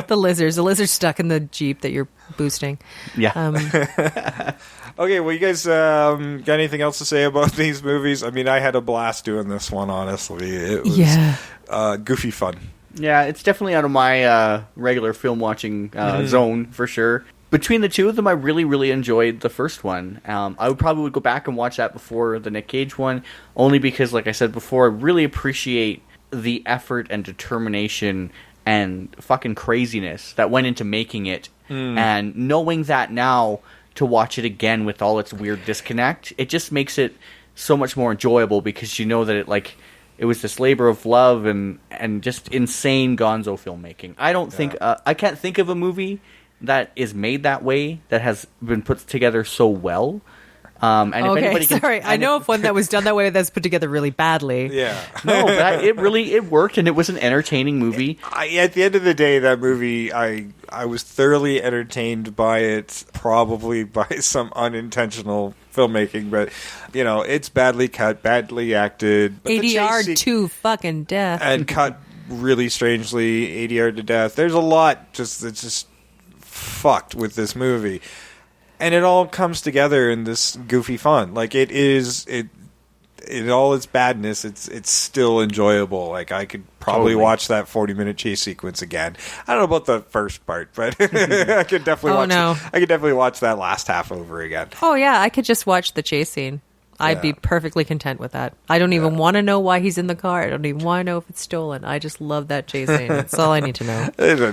C: The lizard's stuck in the Jeep that you're boosting.
D: Yeah.
B: Okay, well, you guys got anything else to say about these movies? I mean, I had a blast doing this one, honestly. It was goofy fun.
D: Yeah, it's definitely out of my regular film watching zone for sure. Between the two of them, I really, really enjoyed the first one. I would probably go back and watch that before the Nick Cage one, only because, like I said before, I really appreciate the effort and determination and fucking craziness that went into making it. And knowing that now, to watch it again with all its weird disconnect, it just makes it so much more enjoyable because you know that it was this labor of love and just insane gonzo filmmaking. I don't think I can't think of a movie that is made that way that has been put together so well. And if
C: Okay,
D: anybody can,
C: sorry. I know of one that was done that way that's put together really badly.
B: Yeah.
D: No, but it worked, and it was an entertaining movie.
B: At the end of the day, that movie, I was thoroughly entertained by it, probably by some unintentional filmmaking, but, it's badly cut, badly acted. But
C: ADR to fucking death.
B: and cut really strangely, ADR to death. There's a lot that's just fucked with this movie. And it all comes together in this goofy fun. Like, in all its badness, it's still enjoyable. Like, I could probably watch that 40-minute chase sequence again. I don't know about the first part, but I could definitely I could definitely watch that last half over again.
C: Oh yeah, I could just watch the chase scene. I'd be perfectly content with that. I don't even want to know why he's in the car. I don't even want to know if it's stolen. I just love that chase scene. That's all I need to know.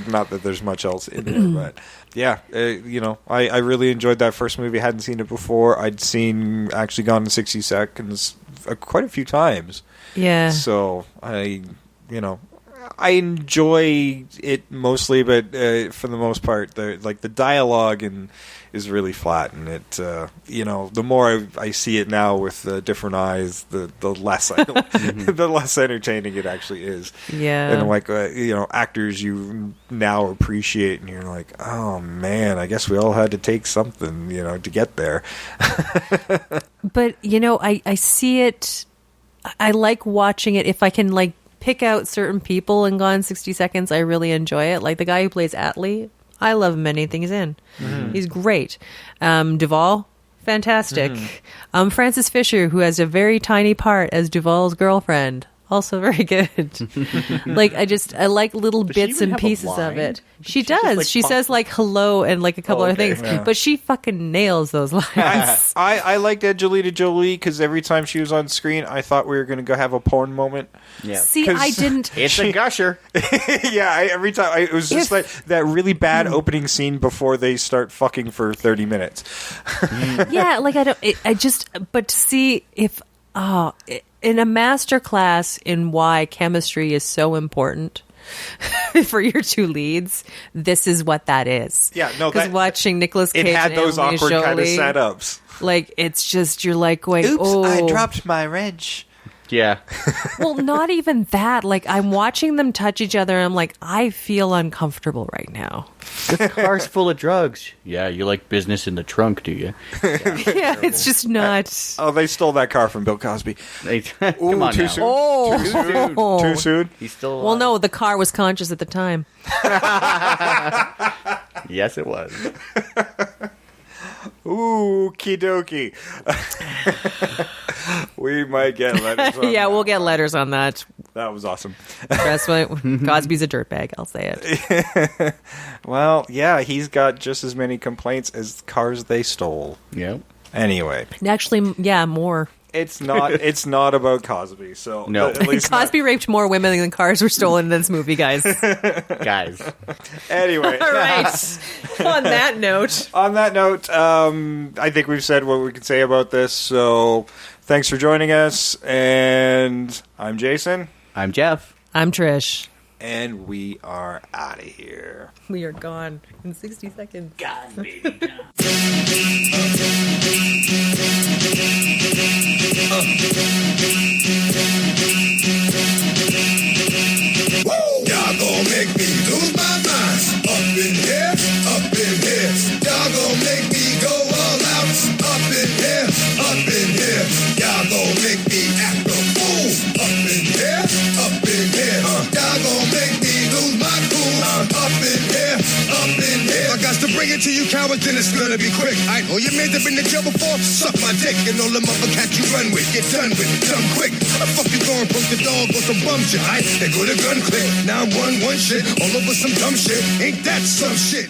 B: Not that there's much else in there, but yeah, I really enjoyed that first movie. I hadn't seen it before. I'd actually gone in 60 seconds quite a few times.
C: Yeah.
B: So I enjoy it mostly, but for the most part, the dialogue is really flat, and it the more I see it now with different eyes, the less the less entertaining it actually is.
C: Yeah,
B: and actors you now appreciate, and you're like, oh man, I guess we all had to take something to get there.
C: But I see it. I like watching it if I can pick out certain people in Gone in 60 Seconds. I really enjoy it. Like the guy who plays Atlee, I love him in anything he's in. Mm-hmm. He's great. Duvall, fantastic. Mm-hmm. Frances Fisher, who has a very tiny part as Duvall's girlfriend, also very good. I like little bits and pieces of it. She does. She says hello and a couple other things, but she fucking nails those lines.
B: I liked Angelina Jolie because every time she was on screen, I thought we were going to go have a porn moment.
D: Yeah.
C: See, I didn't.
D: It's a gusher.
B: Every time it was just that really bad opening scene before they start fucking for 30 minutes.
C: Yeah, but to see if in a master class in why chemistry is so important for your two leads, this is what that is.
B: Yeah, no,
C: because watching Nicolas Cage,
B: it had
C: and
B: those
C: Angelina
B: awkward
C: Jolie,
B: kind of setups.
C: It's just you're going,
B: oops,
C: oh,
B: I dropped my wrench.
D: Yeah.
C: Well, not even that. I'm watching them touch each other, and I'm like, I feel uncomfortable right now.
D: This car's full of drugs. Yeah, you like business in the trunk, do you?
C: Yeah, it's just not.
B: Oh, they stole that car from Bill Cosby.
D: Come on
B: too
D: now.
B: soon.
C: Oh,
B: Too soon.
D: He's still alive.
C: Well, no, the car was conscious at the time.
D: Yes, it was.
B: Ooh, kidoki. We might get letters on
C: yeah,
B: that.
C: we'll get letters on that.
B: That was awesome.
C: Trust me, Cosby's a dirtbag, I'll say it.
B: Well, yeah, he's got just as many complaints as cars they stole.
D: Yep.
B: Anyway.
C: Actually, yeah, more.
B: It's not about Cosby, so
D: no.
B: At least
C: Cosby raped more women than cars were stolen in this movie, guys.
B: Anyway.
C: All right. On that note,
B: I think we've said what we can say about this. So, thanks for joining us. And I'm Jason.
D: I'm Jeff.
C: I'm Trish.
B: And we are out of here.
C: We are gone in 60 seconds.
D: God, baby.
A: Y'all gon' make me lose my mind. Up in here, up in here. Y'all gon' make me go all out. Up in here, up in here. Y'all gon' make me act a fool. Up in here, up in here. Y'all gon' make me lose my cool. Up in here, up in here. I got to bring it to you cowards, then it's gonna be quick. I know your man's have been to jail before. Suck my dick and all them other cats you run with. Get done with, done quick. I fuck you going, poke the dog on some bum shit. They go to gun click. Now I'm one shit all over some dumb shit. Ain't that some shit?